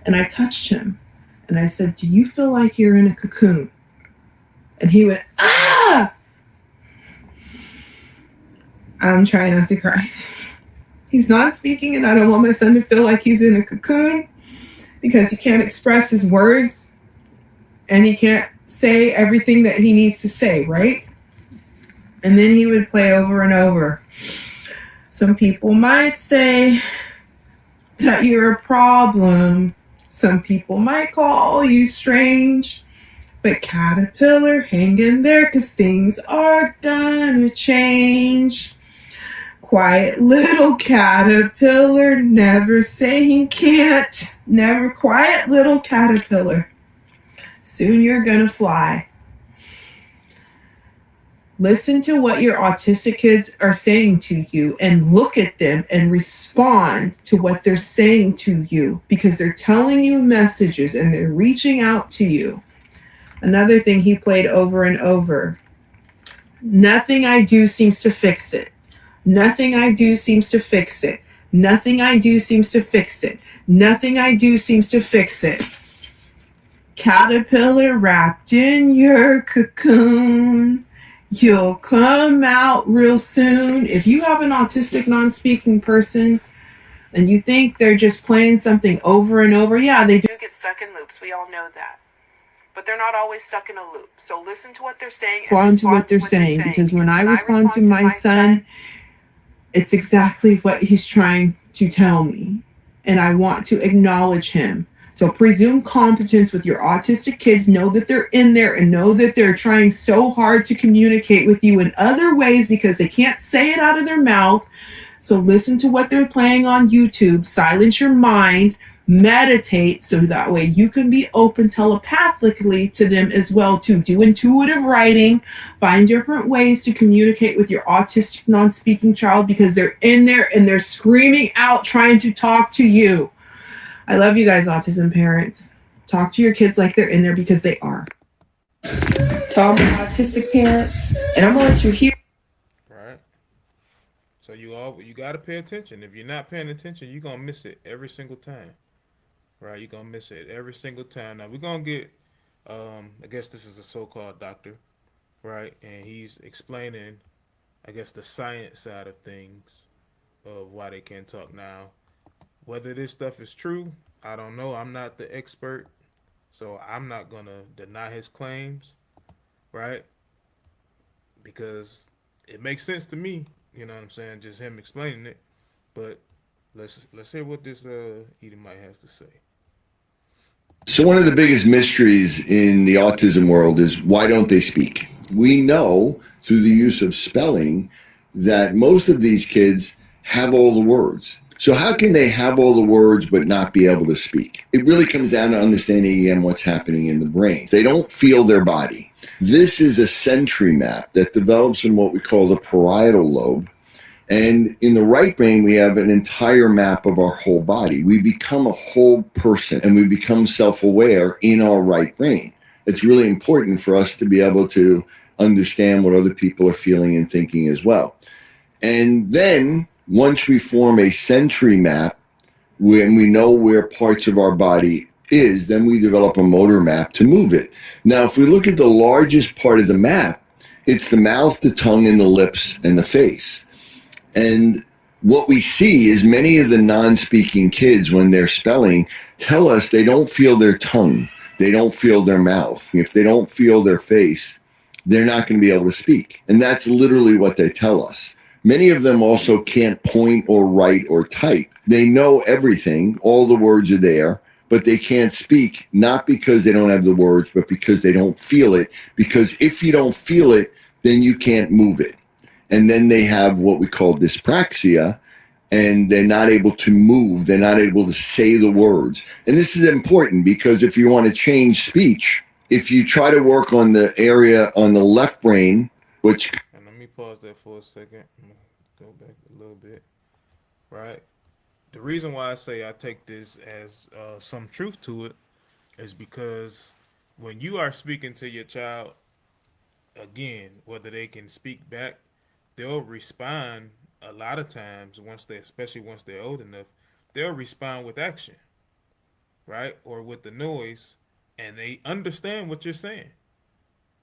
and I touched him. And I said, do you feel like you're in a cocoon? And he went, ah! I'm trying not to cry. He's not speaking and I don't want my son to feel like he's in a cocoon because he can't express his words and he can't say everything that he needs to say, right? And then he would play over and over. Some people might say that you're a problem. Some people might call you strange. But caterpillar, hang in there, 'cause things are gonna change. Quiet little caterpillar, never saying can't. Never quiet little caterpillar. Soon you're gonna fly. Listen to what your autistic kids are saying to you and look at them and respond to what they're saying to you because they're telling you messages and they're reaching out to you. Another thing he played over and over. Nothing I do seems to fix it. Nothing I do seems to fix it. Nothing I do seems to fix it. Nothing I do seems to fix it. Caterpillar wrapped in your cocoon. You'll come out real soon. If you have an autistic non-speaking person and you think they're just playing something over and over, yeah, they do get stuck in loops. We all know that. But they're not always stuck in a loop. So listen to what they're saying. Respond to what they're saying. Because when I respond to my son, it's exactly what he's trying to tell me. And I want to acknowledge him. So presume competence with your autistic kids. Know that they're in there and know that they're trying so hard to communicate with you in other ways because they can't say it out of their mouth. So listen to what they're playing on YouTube. Silence your mind. Meditate so that way you can be open telepathically to them as well too. Do intuitive writing. Find different ways to communicate with your autistic non-speaking child because they're in there and they're screaming out trying to talk to you. I love you guys, autism parents. Talk to your kids like they're in there because they are. To all my autistic parents, and I'm gonna let you hear. Right. So you gotta pay attention. If you're not paying attention, you're gonna miss it every single time. Right? You're gonna miss it every single time. Now we're gonna get I guess this is a so-called doctor, right? And he's explaining, I guess, the science side of things of why they can't talk now. Whether this stuff is true, I don't know. I'm not the expert, so I'm not going to deny his claims, right? Because it makes sense to me, you know what I'm saying, just him explaining it. But let's hear what this Edomite has to say. So one of the biggest mysteries in the autism world is why don't they speak? We know through the use of spelling that most of these kids have all the words. So how can they have all the words but not be able to speak? It really comes down to understanding what's happening in the brain. They don't feel their body. This is a sensory map that develops in what we call the parietal lobe. And in the right brain, we have an entire map of our whole body. We become a whole person and we become self-aware in our right brain. It's really important for us to be able to understand what other people are feeling and thinking as well. And then once we form a sensory map, when we know where parts of our body is, then we develop a motor map to move it. Now, if we look at the largest part of the map, it's the mouth, the tongue, and the lips, and the face. And what we see is many of the non-speaking kids, when they're spelling, tell us they don't feel their tongue. They don't feel their mouth. If they don't feel their face, they're not going to be able to speak. And that's literally what they tell us. Many of them also can't point or write or type. They know everything. All the words are there, but they can't speak, not because they don't have the words, but because they don't feel it. Because if you don't feel it, then you can't move it. And then they have what we call dyspraxia, and they're not able to move. They're not able to say the words. And this is important because if you want to change speech, if you try to work on the area on the left brain, which... And let me pause that for a second. I'm going to go back a little bit. Right? The reason why I say I take this as some truth to it is because when you are speaking to your child, again, whether they can speak back, they'll respond a lot of times especially once they're old enough, they'll respond with action, right? Or with the noise, and they understand what you're saying,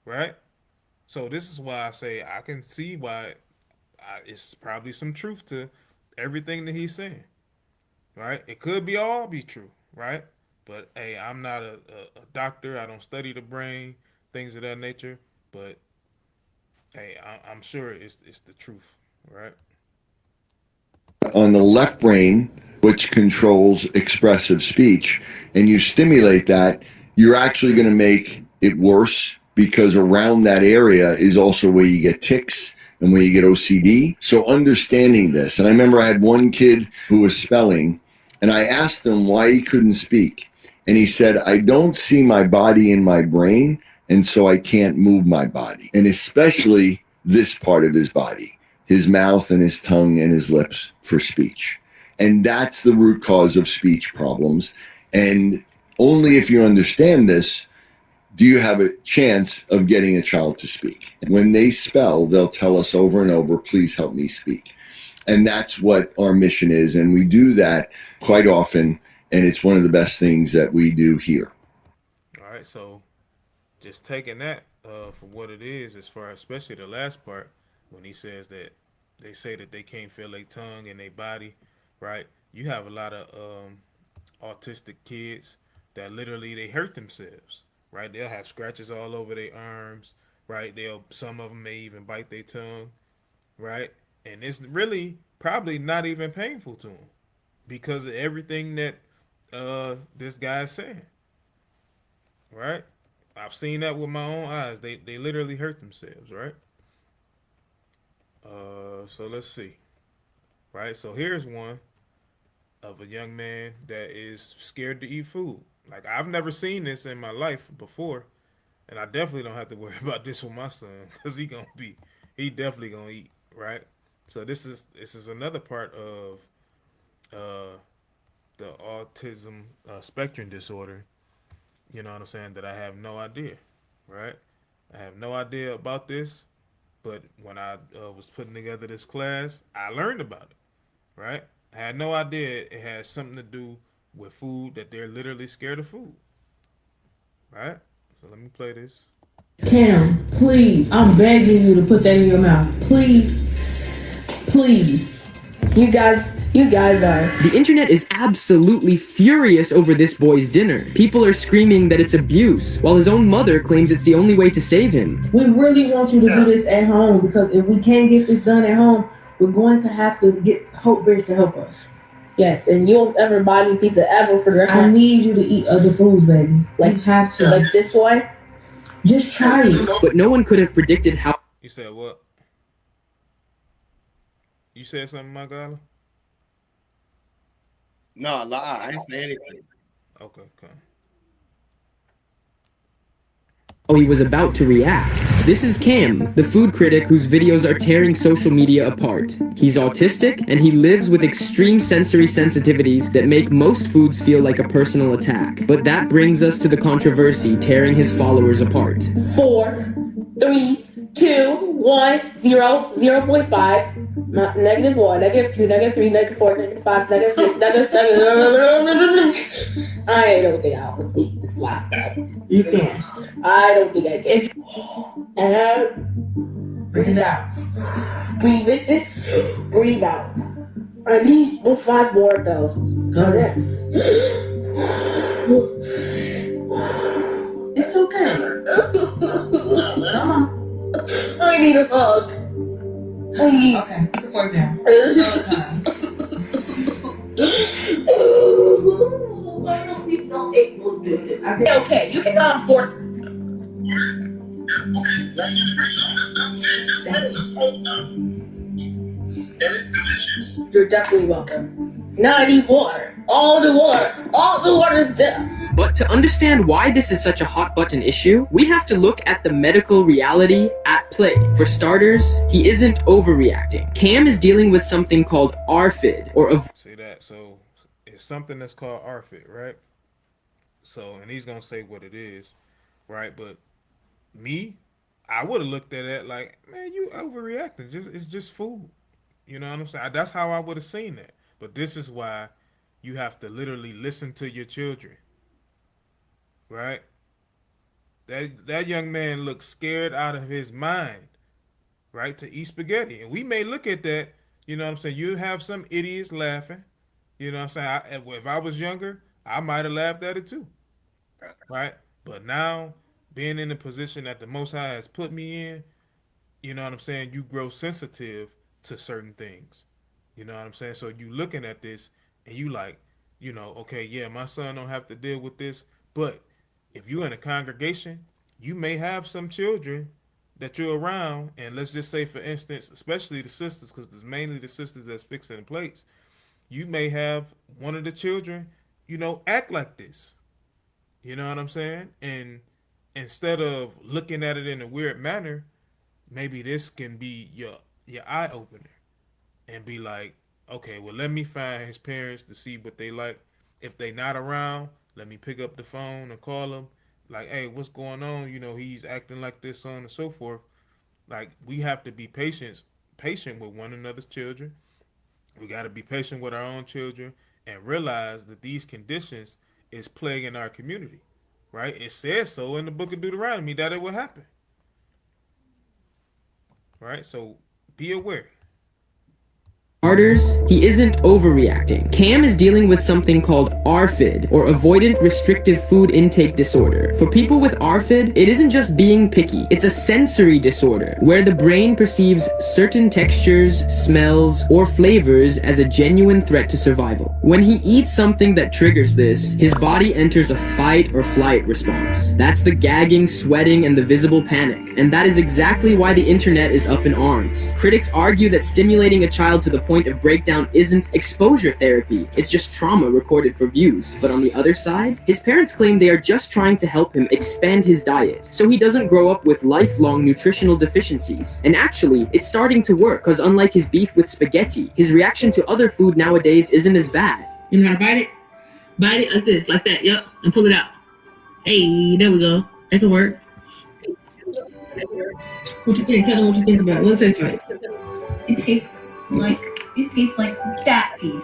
right? So this is why I say I can see why it's probably some truth to everything that he's saying, right? It could all be true, right? But hey, I'm not a doctor. I don't study the brain, things of that nature. But hey, I'm sure it's the truth, right? On the left brain, which controls expressive speech, and you stimulate that, you're actually going to make it worse because around that area is also where you get tics and where you get OCD. So understanding this, and I remember I had one kid who was spelling, and I asked him why he couldn't speak. And he said, I don't see my body in my brain, and so I can't move my body. And especially this part of his body, his mouth and his tongue and his lips for speech. And that's the root cause of speech problems. And only if you understand this, do you have a chance of getting a child to speak. When they spell, they'll tell us over and over, please help me speak. And that's what our mission is. And we do that quite often. And it's one of the best things that we do here. All right. So just taking that for what it is, as far as especially the last part, when he says that they say that they can't feel their tongue and their body, right? You have a lot of autistic kids that literally they hurt themselves, right? They'll have scratches all over their arms, right? Some of them may even bite their tongue, right? And it's really probably not even painful to them because of everything that this guy's saying, right? I've seen that with my own eyes. They literally hurt themselves, right? So let's see, right? So here's one of a young man that is scared to eat food. Like, I've never seen this in my life before, and I definitely don't have to worry about this with my son because he definitely gonna eat, right? So this is another part of the autism spectrum disorder. You know what I'm saying? That I have no idea, right? I have no idea about this, but when I was putting together this class, I learned about it, right? I had no idea it has something to do with food, that they're literally scared of food, right? So let me play this. Cam, please, I'm begging you to put that in your mouth. Please. Please. You guys are. The internet is absolutely furious over this boy's dinner. People are screaming that it's abuse, while his own mother claims it's the only way to save him. We really want you to do this at home, because if we can't get this done at home, we're going to have to get Hope Bears to help us. Yes, and you won't ever buy me pizza ever for the rest of I need you to eat other foods, baby. Like, you have to. Like this one? Just try it. But no one could have predicted how... You said what? You said something, my guy? No, I ain't say anything. Okay. Oh, he was about to react. This is Cam, the food critic whose videos are tearing social media apart. He's autistic, and he lives with extreme sensory sensitivities that make most foods feel like a personal attack. But that brings us to the controversy tearing his followers apart. 4, 3, 2, 1, 0, 0.5, negative 1, negative 2, negative 3, negative 4, negative 5, negative 6, negative. I don't think I'll complete this last step. You can. I don't think I can. And breathe out. Breathe in, breathe out. I need 5 more of those. Okay. It's okay. Come on. I need a hug. Please. Okay, put the fork down. I don't think they'll able to do it. Okay, you cannot force. You're definitely welcome. Now I need water. All the water. All the water is dead. But to understand why this is such a hot button issue, we have to look at the medical reality at play. For starters, he isn't overreacting. Cam is dealing with something called ARFID, or See that? So it's something that's called ARFID, right? So, and he's gonna say what it is, right? But me, I would have looked at it like, man, you overreacting. It's just food. You know what I'm saying? That's how I would have seen that. But this is why you have to literally listen to your children, right? That young man looked scared out of his mind, right, to eat spaghetti. And we may look at that, you know what I'm saying? You have some idiots laughing, you know what I'm saying? If I was younger, I might have laughed at it too, right? But now, being in the position that the Most High has put me in, you know what I'm saying? You grow sensitive to certain things. You know what I'm saying? So you looking at this and you like, okay, yeah, my son don't have to deal with this, but if you're in a congregation, you may have some children that you're around, and let's just say, for instance, especially the sisters, because it's mainly the sisters that's fixing the plates. You may have one of the children, act like this. You know what I'm saying? And instead of looking at it in a weird manner, maybe this can be your eye opener and be like, okay, well, let me find his parents to see what they like. If they not around, let me pick up the phone and call them. Like, hey, what's going on? He's acting like this, so on and so forth. Like, we have to be patient with one another's children. We got to be patient with our own children and realize that these conditions is plaguing our community, right? It says so in the book of Deuteronomy that it will happen, right? So be aware. Starters, he isn't overreacting. Cam is dealing with something called ARFID, or Avoidant Restrictive Food Intake Disorder. For people with ARFID, it isn't just being picky, it's a sensory disorder, where the brain perceives certain textures, smells, or flavors as a genuine threat to survival. When he eats something that triggers this, his body enters a fight or flight response. That's the gagging, sweating, and the visible panic. And that is exactly why the internet is up in arms. Critics argue that stimulating a child to the point of breakdown isn't exposure therapy, it's just trauma recorded for views. But on the other side, his parents claim they are just trying to help him expand his diet so he doesn't grow up with lifelong nutritional deficiencies. And actually, it's starting to work, because unlike his beef with spaghetti, his reaction to other food nowadays isn't as bad. You know how to bite it? Bite it like this, like that, yep, and pull it out. Hey, there we go. That can work. What you think? Tell them what you think about it. What's it like? It tastes like that piece.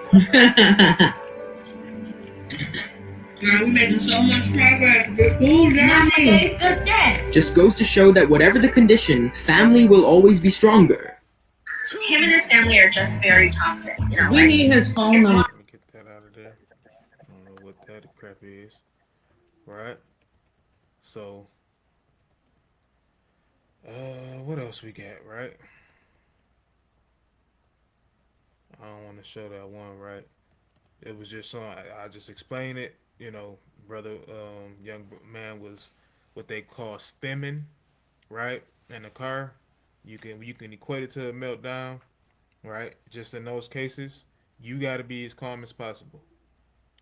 Girl, we're making so much progress. This food now tastes good then. Just goes to show that whatever the condition, family will always be stronger. Him and his family are just very toxic. We need his phone number. Let me get that out of there. I don't know what that crap is. Right? So, what else we got, right? I don't want to show that one, right? It was just on. I just explained it. Brother, young man was what they call stemming, right? In the car, you can equate it to a meltdown, right? Just in those cases, you got to be as calm as possible.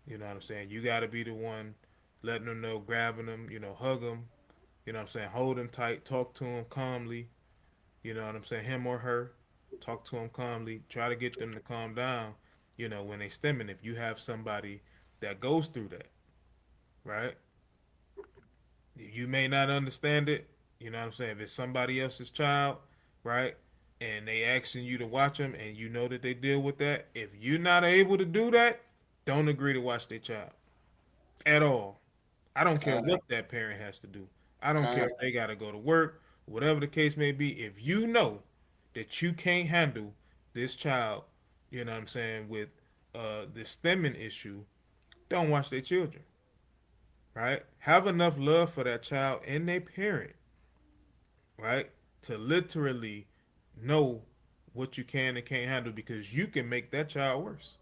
You know what I'm saying? You got to be the one letting them know, grabbing them, hug them. You know what I'm saying? Hold them tight, talk to them calmly. You know what I'm saying? Him or her, talk to them calmly. Try to get them to calm down. When they stemming, if you have somebody that goes through that, right? You may not understand it. You know what I'm saying? If it's somebody else's child, right? And they asking you to watch them and you know that they deal with that. If you're not able to do that, don't agree to watch their child at all. I don't care what that parent has to do. I don't care if they got to go to work, whatever the case may be. If you know that you can't handle this child you know what I'm saying, with the stemming issue, don't watch their children, right? Have enough love for that child and their parent, right, to literally know what you can and can't handle, because you can make that child worse.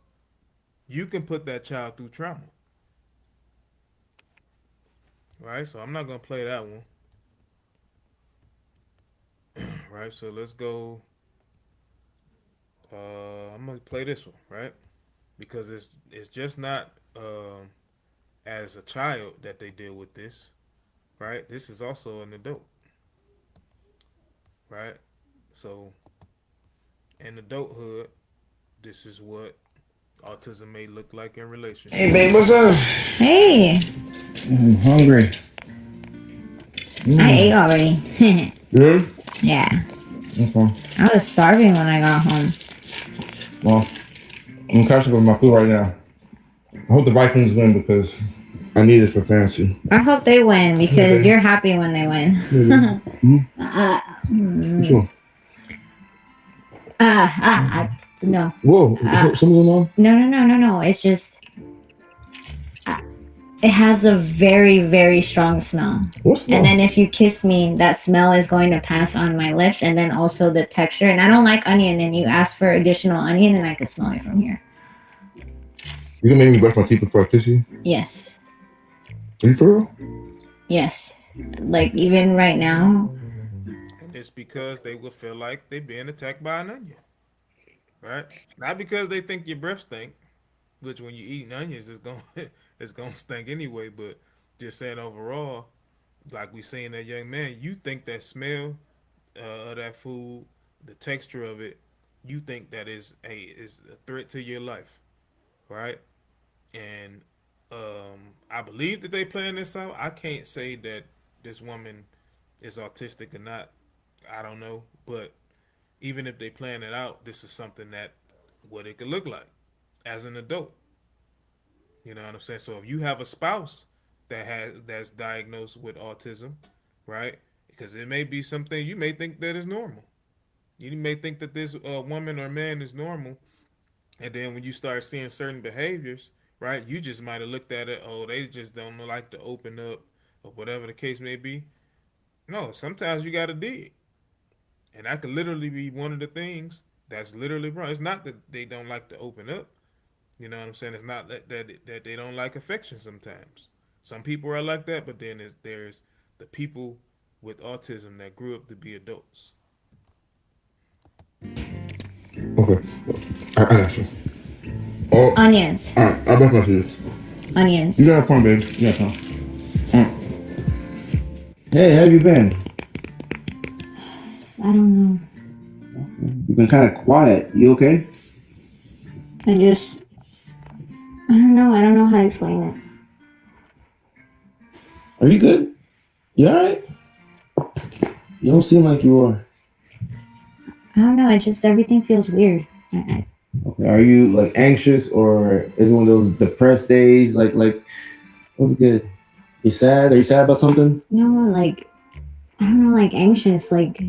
You can put that child through trauma, right? So I'm not gonna play that one, right? So let's go. I'm gonna play this one, right? Because it's just not as a child that they deal with this, right? This is also an adult, right? So in adulthood, this is what autism may look like in relationships. Hey, babe, what's up? Hey, I'm hungry. I ate already. Good? Yeah, Okay. I was starving when I got home. Well, I'm catching up with my food right now. I hope the Vikings win because I need this for fantasy. I hope they win because you're happy when they win. What's wrong? No. Whoa, something going on? No. It's just, it has a very, very strong smell. What smell? And then if you kiss me, that smell is going to pass on my lips, and then also the texture. And I don't like onion, and you ask for additional onion, and I can smell it from here. You gonna make me brush my teeth before I kiss you? Yes. Are you for real? Yes. Like, even right now. And it's because they will feel like they're being attacked by an onion, right? Not because they think your breath stink, which when you eating onions, it's gonna stink anyway. But just saying overall, like we seen that young man, you think that smell of that food, the texture of it, you think that is a threat to your life, right? And I believe that they playing this out. I can't say that this woman is autistic or not. I don't know, but even if they plan it out, this is something that what it could look like as an adult. You know what I'm saying? So if you have a spouse that's diagnosed with autism, right? Because it may be something you may think that is normal. You may think that this woman or man is normal, and then when you start seeing certain behaviors, right, you just might have looked at it, oh, they just don't like to open up, or whatever the case may be. No, sometimes you got to dig. And that could literally be one of the things that's literally wrong. It's not that they don't like to open up. You know what I'm saying? It's not that they don't like affection sometimes. Some people are like that, but then there's the people with autism that grew up to be adults. Okay. I got you. Oh, Onions. all right, I'll brush my teeth. Onions. You got a point, babe. You got time. Hey, how have you been? I don't know. You've been kind of quiet. You okay? I don't know. I don't know how to explain it. Are you good? You alright? You don't seem like you are. I don't know. Everything feels weird. Okay. Are you like anxious, or is it one of those depressed days? Like what's good? You sad? Are you sad about something? No, like, I don't know, like anxious, like,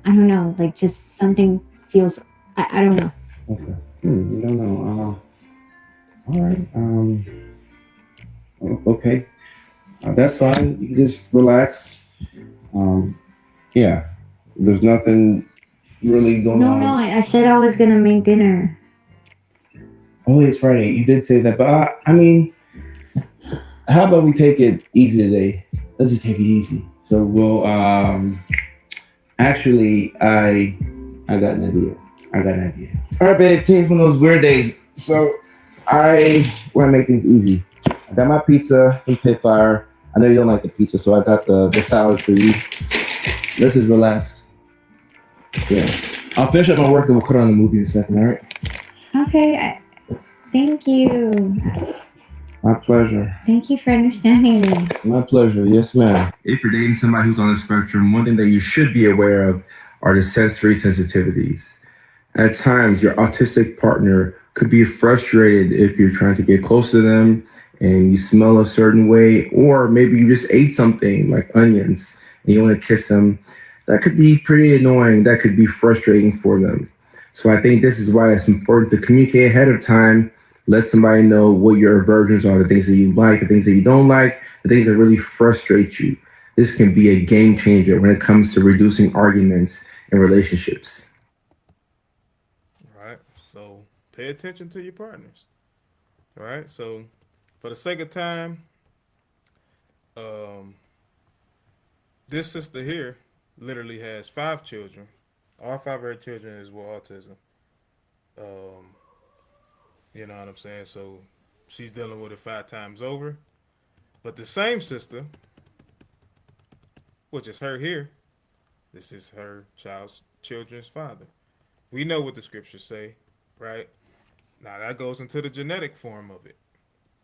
I don't know, like just something feels, I don't know. Okay. You don't know. All right. Okay. That's fine. You can just relax. Yeah. There's nothing really going on. No, I said I was gonna make dinner. Oh, it's Friday. You did say that, but I mean, how about we take it easy today? Let's just take it easy. So we'll actually I got an idea. All right, babe, today's one of those weird days. So I want to make things easy. I got my pizza from Pitfire. I know you don't like the pizza, so I got the salad for you. Let's just relax. Yeah. I'll finish up my work and we'll cut on the movie in a second, all right? Okay, thank you. My pleasure. Thank you for understanding me. My pleasure. Yes, ma'am. If you're dating somebody who's on the spectrum, one thing that you should be aware of are the sensory sensitivities. At times, your autistic partner could be frustrated if you're trying to get close to them and you smell a certain way, or maybe you just ate something like onions and you want to kiss them. That could be pretty annoying. That could be frustrating for them. So I think this is why it's important to communicate ahead of time. Let somebody know what your aversions are, the things that you like, the things that you don't like, the things that really frustrate you. This can be a game changer when it comes to reducing arguments in relationships. All right. So pay attention to your partners. All right. So for the sake of time, um, this sister here literally has 5 children. All 5 of her children is with autism. Um, you know what I'm saying? So she's dealing with it 5 times over. But the same sister, which is her here, this is her children's father. We know what the scriptures say, right? Now that goes into the genetic form of it.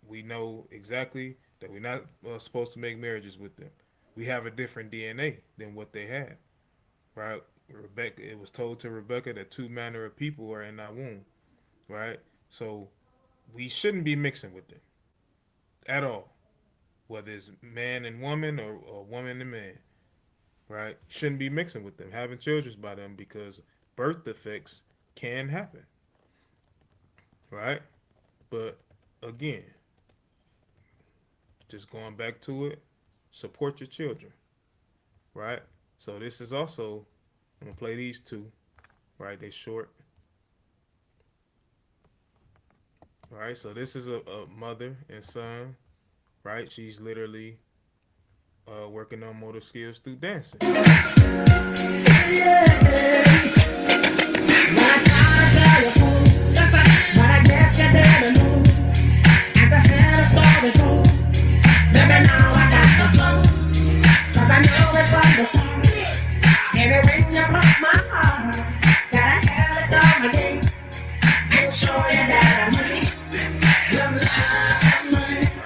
We know exactly that we're not supposed to make marriages with them. We have a different DNA than what they have, right? Rebecca, it was told to Rebecca that 2 manner of people are in that womb, right? So we shouldn't be mixing with them at all, whether it's man and woman or woman and man, right? Shouldn't be mixing with them, having children by them because birth defects can happen, right? But again, just going back to it, support your children, right? So this is also, I'm gonna play these two, right? They short, right? So this is a mother and son, right? She's literally working on motor skills through dancing. All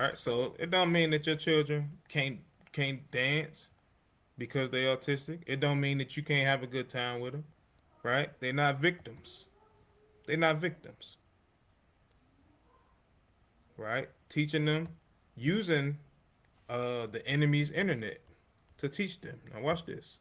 right, so it don't mean that your children can't dance because they autistic. It don't mean that you can't have a good time with them, right? They're not victims. They're not victims, right? Teaching them using the enemy's internet to teach them. Now watch this.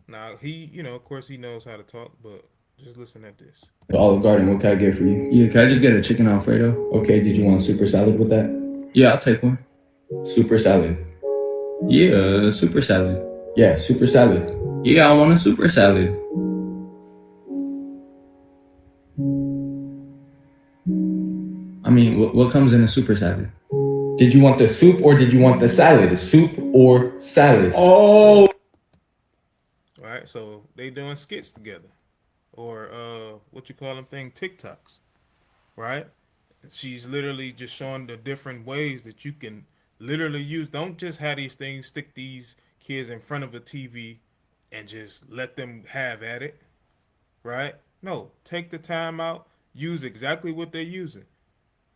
Now he, of course he knows how to talk, but just listen at this. Olive Garden, what can I get for you? Yeah, can I just get a chicken Alfredo? Okay, did you want a super salad with that? Yeah, I'll take one. Super salad. Yeah, super salad. Yeah, super salad. Yeah, I want a super salad. I mean, what comes in a super salad? Did you want the soup or did you want the salad? Soup or salad? Oh! All right, so they doing skits together, or what you call them thing, TikToks, right? She's literally just showing the different ways that you can literally use. Don't just have these things, stick these kids in front of a TV and just let them have at it, right? No, take the time out, use exactly what they're using.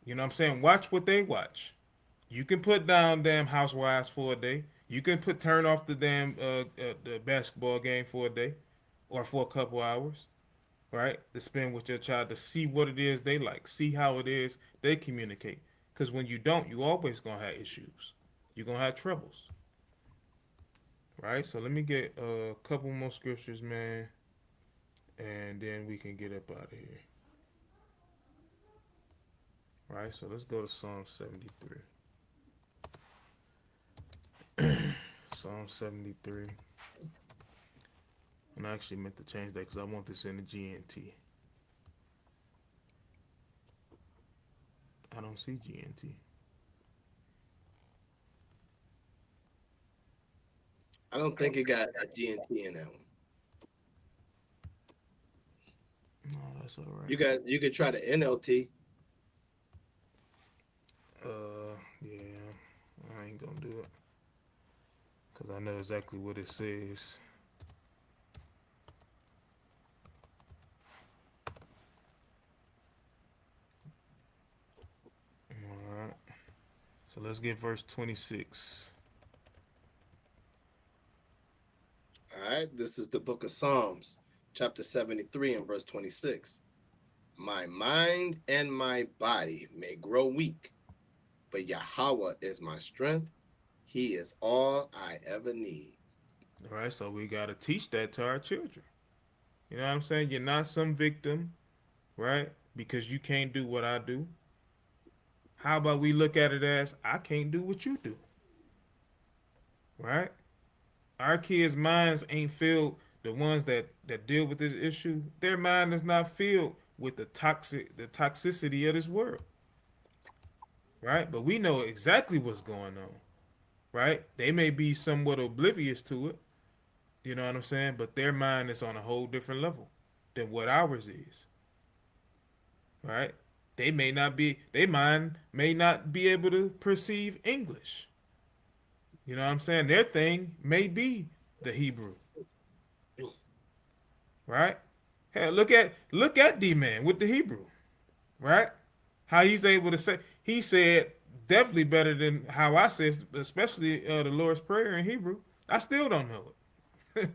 You know what I'm saying? Watch what they watch. You can put down damn Housewives for a day. You can turn off the damn the basketball game for a day, or for a couple hours, right? To spend with your child to see what it is they like, see how it is they communicate. Because when you don't, you always gonna have issues. You're gonna have troubles, right? So let me get a couple more scriptures, man, and then we can get up out of here. Right, so let's go to Psalm 73. Psalm 73. And I actually meant to change that because I want this in the GNT. I don't see GNT. I don't think it got a GNT in that one. No, that's all right. You could try the NLT. Yeah, I ain't gonna do it because I know exactly what it says. All right. So let's get verse 26. All right, this is the book of Psalms, chapter 73 and verse 26. My mind and my body may grow weak, but Yahweh is my strength. He is all I ever need. All right, so we got to teach that to our children. You know what I'm saying? You're not some victim, right? Because you can't do what I do. How about we look at it as I can't do what you do, right? Our kids' minds ain't filled. The ones that deal with this issue, their mind is not filled with the toxicity of this world, right? But we know exactly what's going on, right? They may be somewhat oblivious to it, you know what I'm saying? But their mind is on a whole different level than what ours is, right? They may not be, their mind may not be able to perceive English. You know what I'm saying? Their thing may be the Hebrew, right? Hell, look at D Man with the Hebrew, right? How he's able to say, he said definitely better than how I said, especially the Lord's Prayer in Hebrew. I still don't know it.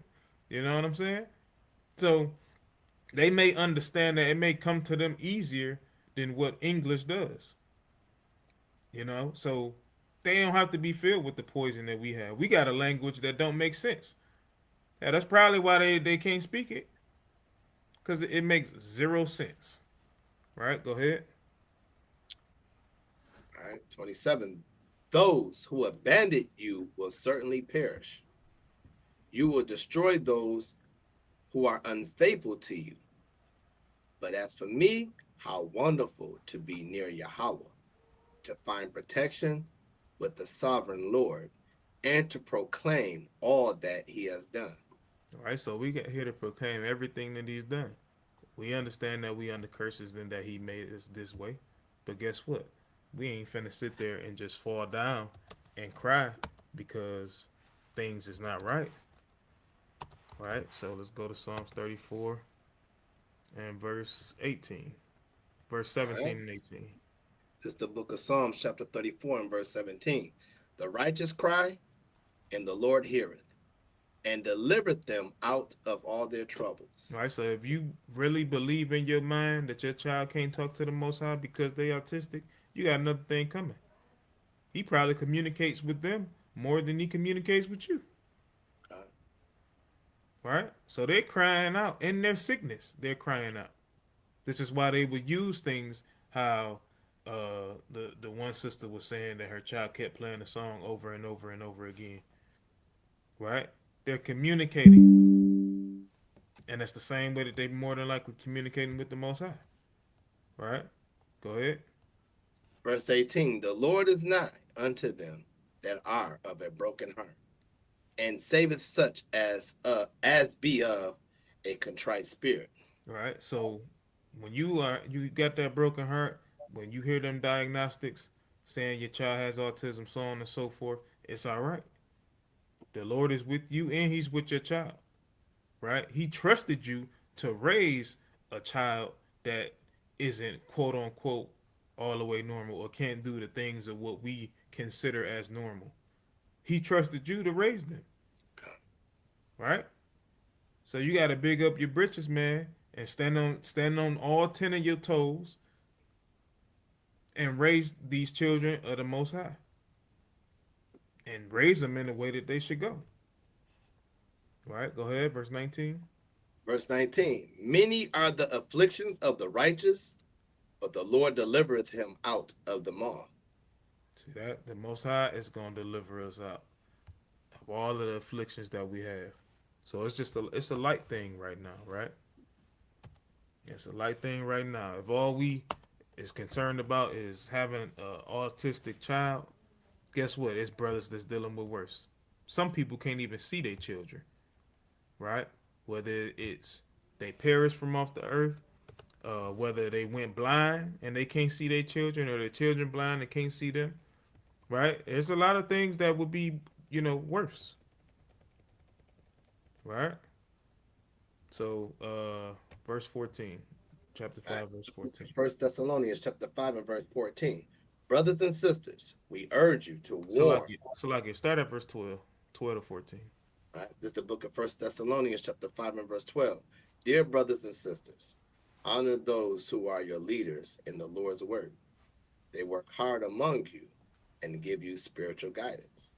You know what I'm saying? So they may understand that it may come to them easier than what English does. You know, so they don't have to be filled with the poison that we have. We got a language that don't make sense. Yeah, that's probably why they can't speak it, because it makes zero sense. Right? Go ahead. All right, 27. Those who abandon you will certainly perish. You will destroy those who are unfaithful to you. But as for me, how wonderful to be near Yahweh, to find protection with the sovereign Lord, and to proclaim all that he has done. All right, so we get here to proclaim everything that he's done. We understand that we under curses and that he made us this way. But guess what? We ain't finna sit there and just fall down and cry because things is not right. Right? So let's go to Psalms 34 and verse 18. Verse 17 right. and 18. This is the book of Psalms, chapter 34 and verse 17. The righteous cry, and the Lord heareth, and delivereth them out of all their troubles. All right, so if you really believe in your mind that your child can't talk to the Most High because they autistic, you got another thing coming. He probably communicates with them more than he communicates with you. Right? So they're crying out in their sickness. They're crying out. This is why they would use things how the one sister was saying that her child kept playing the song over and over and over again. Right? They're communicating. And it's the same way that they more than likely communicating with the Most High. Right? Go ahead. Verse 18, the Lord is nigh unto them that are of a broken heart, and saveth such as be of a contrite spirit. Right. So when you got that broken heart, when you hear them diagnostics saying your child has autism, so on and so forth, it's all right. The Lord is with you and he's with your child. Right? He trusted you to raise a child that isn't quote unquote all the way normal or can't do the things of what we consider as normal. He trusted you to raise them. Right? So you got to big up your britches, man, and stand on all 10 of your toes and raise these children of the Most High. And raise them in the way that they should go. Right? Go ahead, verse 19. Verse 19, many are the afflictions of the righteous, but the Lord delivereth him out of them all. See that? The Most High is going to deliver us out of all of the afflictions that we have. So it's a light thing right now, right? It's a light thing right now. If all we is concerned about is having an autistic child, guess what? It's brothers that's dealing with worse. Some people can't even see their children, right? Whether it's they perish from off the earth, whether they went blind and they can't see their children, or their children blind and can't see them, right? There's a lot of things that would be, worse, right? So, verse 14, chapter 5, verse 14. First Thessalonians chapter 5 and verse 14. Brothers and sisters, we urge you to warn. So like it start at verse 12 to 14. All right, this is the book of First Thessalonians chapter 5 and verse 12. Dear brothers and sisters, honor those who are your leaders in the Lord's work. They work hard among you and give you spiritual guidance.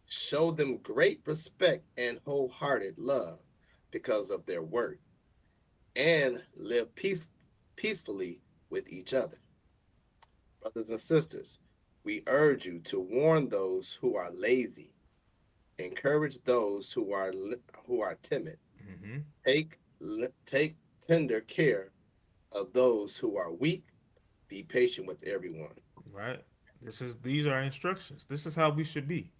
Show them great respect and wholehearted love because of their work and live peacefully with each other. Brothers and sisters, we urge you to warn those who are lazy, encourage those who are timid, Mm-hmm. take tender care of those who are weak, be patient with everyone. Right. These are instructions. This is how we should be.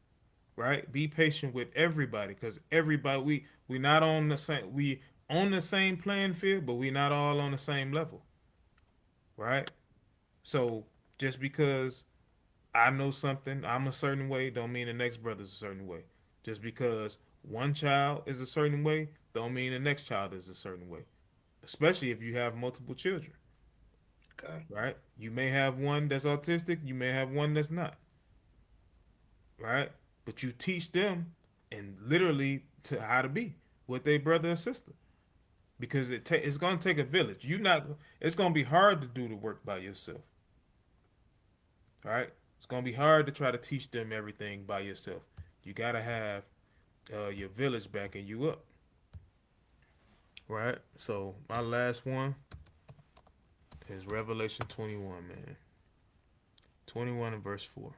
Right. Be patient with everybody, because everybody we not on the same we on the same playing field, but we not all on the same level. Right. So just because I know something, I'm a certain way, don't mean the next brother's a certain way. Just because one child is a certain way, don't mean the next child is a certain way. Especially if you have multiple children, Okay. right? You may have one that's autistic, you may have one that's not, right? But you teach them and literally to how to be with their brother or sister, because it's gonna take a village. You not It's gonna be hard to do the work by yourself, right? It's gonna be hard to try to teach them everything by yourself. You gotta have your village backing you up, right? So my last one is Revelation 21, man. 21 and verse 4.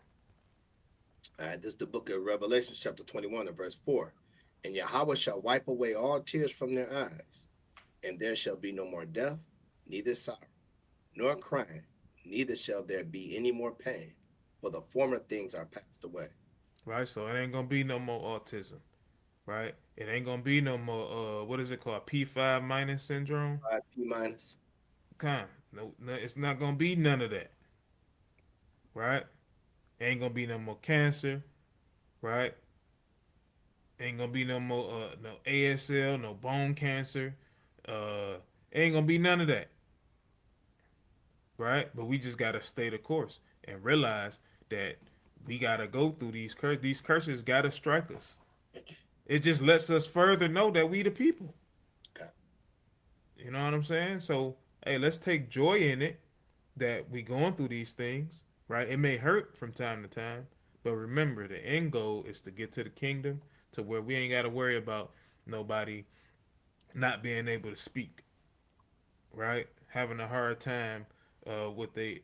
All right, this is the book of Revelation, chapter 21 and verse 4. And Yahweh shall wipe away all tears from their eyes, and there shall be no more death, neither sorrow, nor crying, neither shall there be any more pain, for the former things are passed away. Right? So it ain't gonna be no more autism, right? It ain't gonna be no more what is it called? P5 minus syndrome? 5P minus. No, it's not gonna be none of that. Right? Ain't gonna be no more cancer, right? Ain't gonna be no more no ASL, no bone cancer. Ain't gonna be none of that. Right? But we just gotta stay the course and realize that we gotta go through these curses. These curses gotta strike us. It just lets us further know that we the people. Okay. You know what I'm saying? So hey, let's take joy in it that we going through these things, right? It may hurt from time to time, but remember the end goal is to get to the kingdom, to where we ain't gotta worry about nobody not being able to speak, right? Having a hard time with they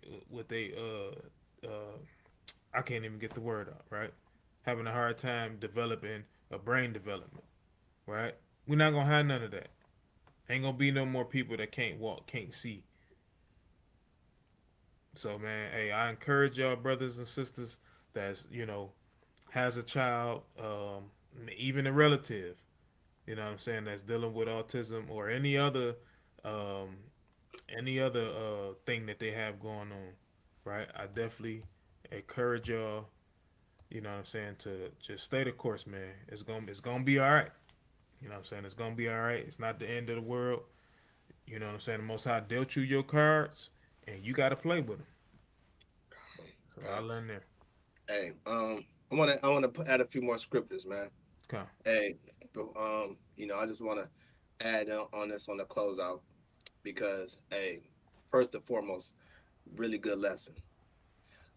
I can't even get the word out, right? Having a hard time developing a brain development, right? We're not gonna have none of that. Ain't gonna be no more people that can't walk, can't see. So man, hey, I encourage y'all brothers and sisters that's, has a child, even a relative, what I'm saying, that's dealing with autism or um, any other thing that they have going on, right? I definitely encourage y'all, what I'm saying, to just stay the course, man. It's gonna be all right. You know what I'm saying? It's gonna be all right. It's not the end of the world. You know what I'm saying? The Most High dealt you your cards, and you got to play with them. So I'll learn there. Hey, I want to add a few more scriptures, man. Okay. Hey, I just want to add on this on the closeout because, hey, first and foremost, really good lesson.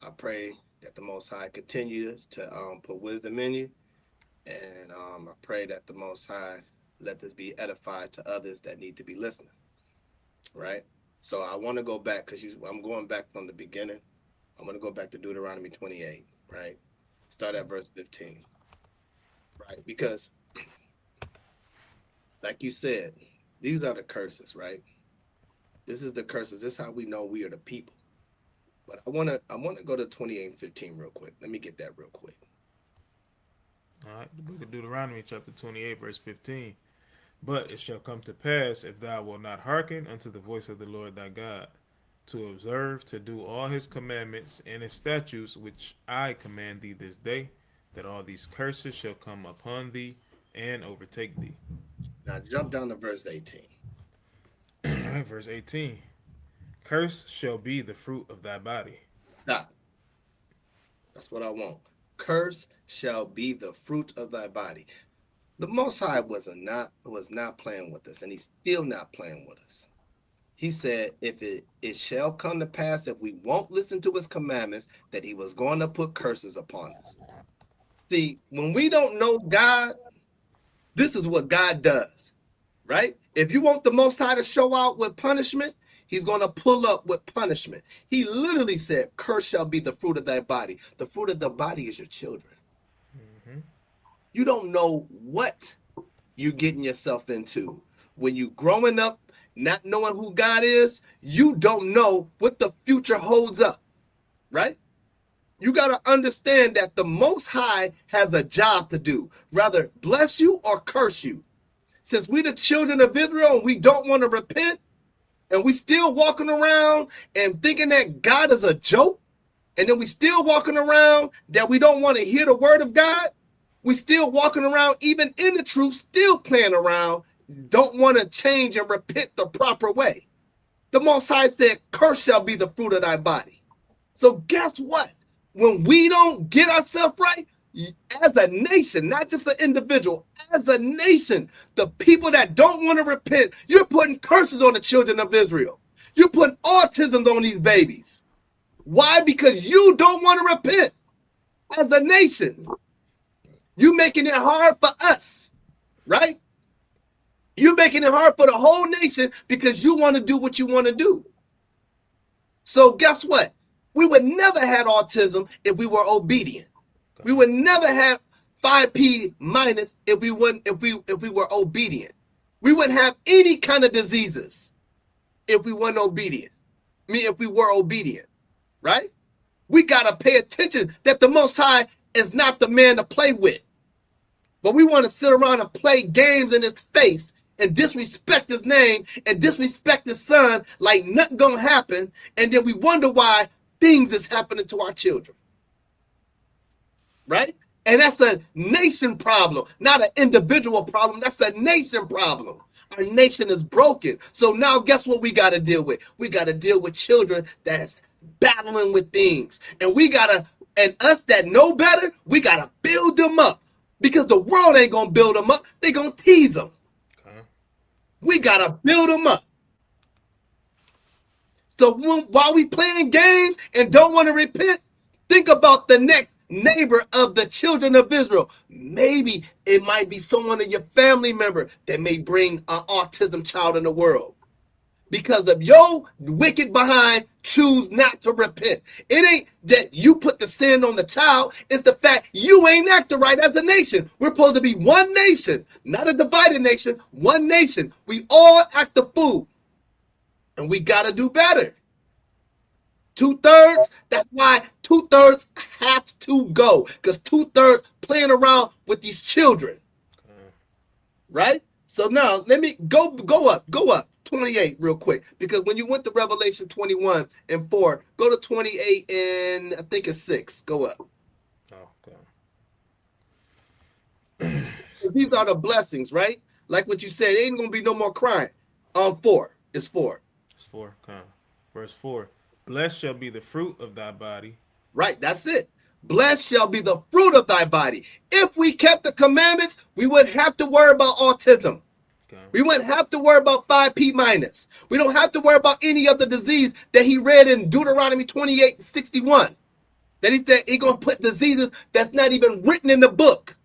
I pray that the Most High continue to put wisdom in you, and I pray that the Most High let this be edified to others that need to be listening. Right. So I want to go back because I'm going back from the beginning. I'm going to go back to Deuteronomy 28. Right. Start at verse 15. Right. Because, like you said, these are the curses. Right. This is the curses. This is how we know we are the people. But I want to go to 28 and 15 real quick. Let me get that real quick. All right. The book of Deuteronomy, chapter 28, verse 15. But it shall come to pass, if thou wilt not hearken unto the voice of the Lord thy God, to observe to do all his commandments and his statutes which I command thee this day, that all these curses shall come upon thee and overtake thee. Now jump down to verse 18. Verse 18. Curse shall be the fruit of thy body. Stop. That's what I want. Curse shall be the fruit of thy body. The Most High was not playing with us, and he's still not playing with us. He said, if it shall come to pass, if we won't listen to his commandments, that he was going to put curses upon us. See, when we don't know God, this is what God does. right? If you want the Most High to show out with punishment, he's going to pull up with punishment. He literally said, curse shall be the fruit of thy body. The fruit of the body is your children. You don't know what you're getting yourself into. When you growing up, not knowing who God is, you don't know what the future holds up, right? You got to understand that the Most High has a job to do, rather bless you or curse you. Since we the children of Israel and we don't want to repent, and we still walking around and thinking that God is a joke, and then we still walking around that we don't want to hear the word of God, we still walking around even in the truth, still playing around, don't want to change and repent the proper way. The Most High said, curse shall be the fruit of thy body. So guess what? When we don't get ourselves right, as a nation, not just an individual, as a nation, the people that don't want to repent, you're putting curses on the children of Israel. You're putting autism on these babies. Why? Because you don't want to repent as a nation. You making it hard for us, right? You're making it hard for the whole nation because you want to do what you want to do. So guess what? We would never have autism if we were obedient. We would never have 5P minus if we were obedient. We wouldn't have any kind of diseases if we weren't obedient. If we were obedient, right? We gotta pay attention that the Most High is not the man to play with. But we want to sit around and play games in his face and disrespect his name and disrespect his son like nothing gonna happen, and then we wonder why things is happening to our children. Right? And that's a nation problem, not an individual problem. That's a nation problem. Our nation is broken. So now guess what we got to deal with? We got to deal with children that's battling with things. And us that know better, we got to build them up. Because the world ain't going to build them up. They're going to tease them. Okay. We got to build them up. So while we playing games and don't want to repent, think about the next neighbor of the children of Israel. Maybe it might be someone in your family member that may bring an autism child in the world. Because of your wicked behind, choose not to repent. It ain't that you put the sin on the child. It's the fact you ain't acting right as a nation. We're supposed to be one nation, not a divided nation, one nation. We all act the fool. And we got to do better. 2/3, that's why 2/3 have to go. Because 2/3 playing around with these children. Right? So now let me go up 28 real quick. Because when you went to Revelation 21 and 4, go to 28 and I think it's 6. Go up. Okay. These are the blessings, right? Like what you said, there ain't gonna be no more crying. 4. It's 4. It's 4. Okay. Verse 4. Blessed shall be the fruit of thy body. Right, that's it. Blessed shall be the fruit of thy body. If we kept the commandments, we wouldn't have to worry about autism. Okay. We wouldn't have to worry about 5P minus. We don't have to worry about any other disease that he read in Deuteronomy 28:61. That he said he's going to put diseases that's not even written in the book.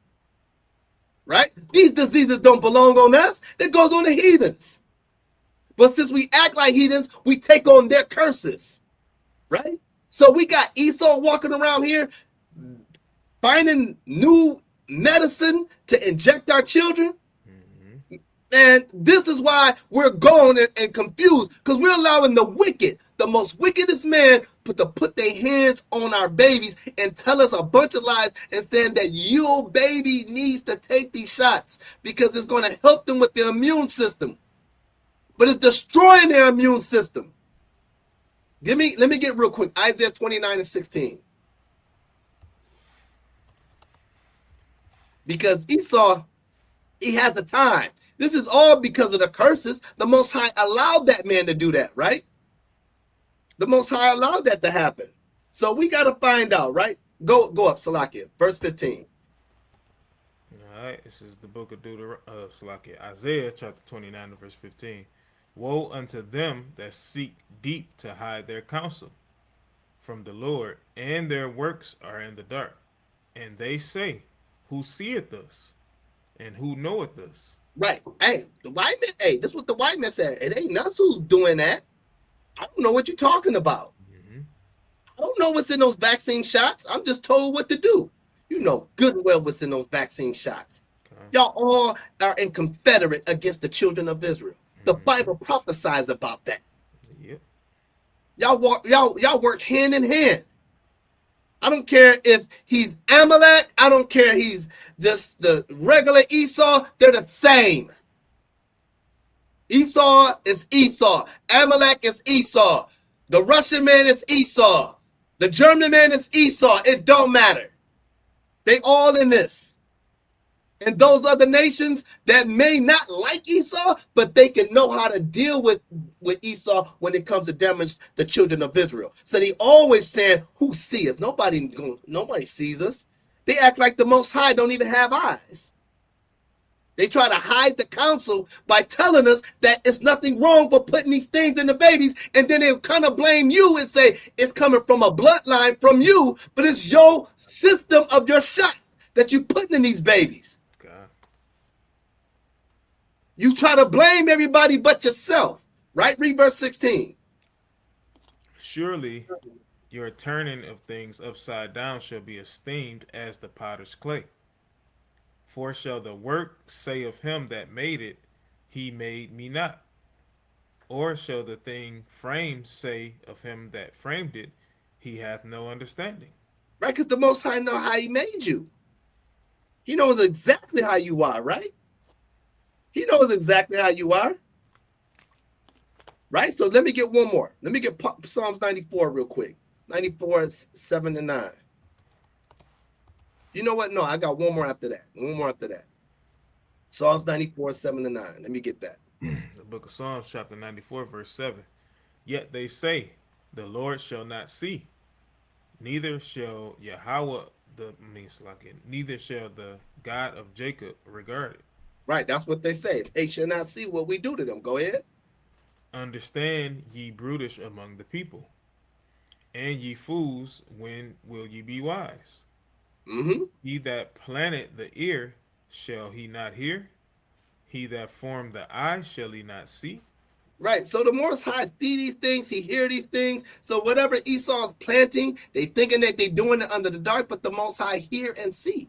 Right? These diseases don't belong on us. That goes on the heathens. But since we act like heathens, we take on their curses. Right? So we got Esau walking around here finding new medicine to inject our children. Mm-hmm. And this is why we're going and confused, because we're allowing the wicked, the most wickedest man, to put their hands on our babies and tell us a bunch of lies and saying that your baby needs to take these shots because it's going to help them with their immune system. But it's destroying their immune system. Let me get real quick. Isaiah 29:16. Because Esau, he has the time. This is all because of the curses. The Most High allowed that man to do that, right? The Most High allowed that to happen. So we got to find out, right? Go up, Salakia, verse 15. All right, this is the book of Isaiah chapter 29 verse 15. Woe unto them that seek deep to hide their counsel from the Lord, and their works are in the dark. And they say, who seeth us, and who knoweth us? Right. Hey, the white man, hey, this is what the white man said. It ain't us who's doing that. I don't know what you're talking about. I don't know what's in those vaccine shots. I'm just told what to do. You know good and well what's in those vaccine shots. Y'all all are in confederate against the children of Israel. The Bible prophesies about that. Yep. Y'all work hand in hand. I don't care if he's Amalek. I don't care he's just the regular Esau. They're the same. Esau is Esau. Amalek is Esau. The Russian man is Esau. The German man is Esau. It don't matter. They all in this. And those other nations that may not like Esau, but they can know how to deal with Esau when it comes to damage the children of Israel. So they always saying, who sees us? Nobody sees us. They act like the Most High don't even have eyes. They try to hide the counsel by telling us that it's nothing wrong for putting these things in the babies, and then they'll kind of blame you and say it's coming from a bloodline from you, but it's your system of your shot that you're putting in these babies. You try to blame everybody but yourself, right? Read verse 16. Surely your turning of things upside down shall be esteemed as the potter's clay. For shall the work say of him that made it, he made me not? Or shall the thing framed say of him that framed it, he hath no understanding? Right, because the Most High know how he made you. He knows exactly how you are, right? He knows exactly how you are. Right? So let me get one more. Let me get Psalms 94 real quick. 94, 7 to 9. You know what? No, I got one more after that. One more after that. Psalms 94, 7 to 9. Let me get that. The book of Psalms, chapter 94, verse 7. Yet they say, the Lord shall not see, neither shall Yahweh, neither shall the God of Jacob regard it. Right, that's what they say. They shall not see what we do to them. Go ahead. Understand, ye brutish among the people, and ye fools, when will ye be wise? He that planted the ear, shall he not hear? He that formed the eye, shall he not see? Right, so the Most High see these things, he hear these things. So whatever Esau's planting, they thinking that they're doing it under the dark, but the Most High hear and see.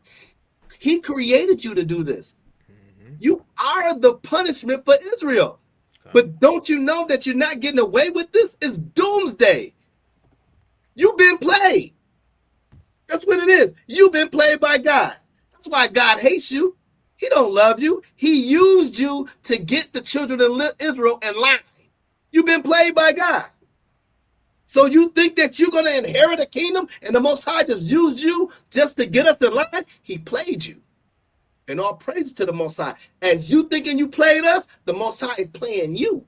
He created you to do this. You are the punishment for Israel. But don't you know that you're not getting away with this? It's doomsday. You've been played. That's what it is. You've been played by God. That's why God hates you. He don't love you. He used you to get the children of Israel in line. You've been played by God. So you think that you're going to inherit a kingdom and the Most High just used you just to get us in line? He played you. And all praise to the Most High. As you thinking you played us, the Most High is playing you.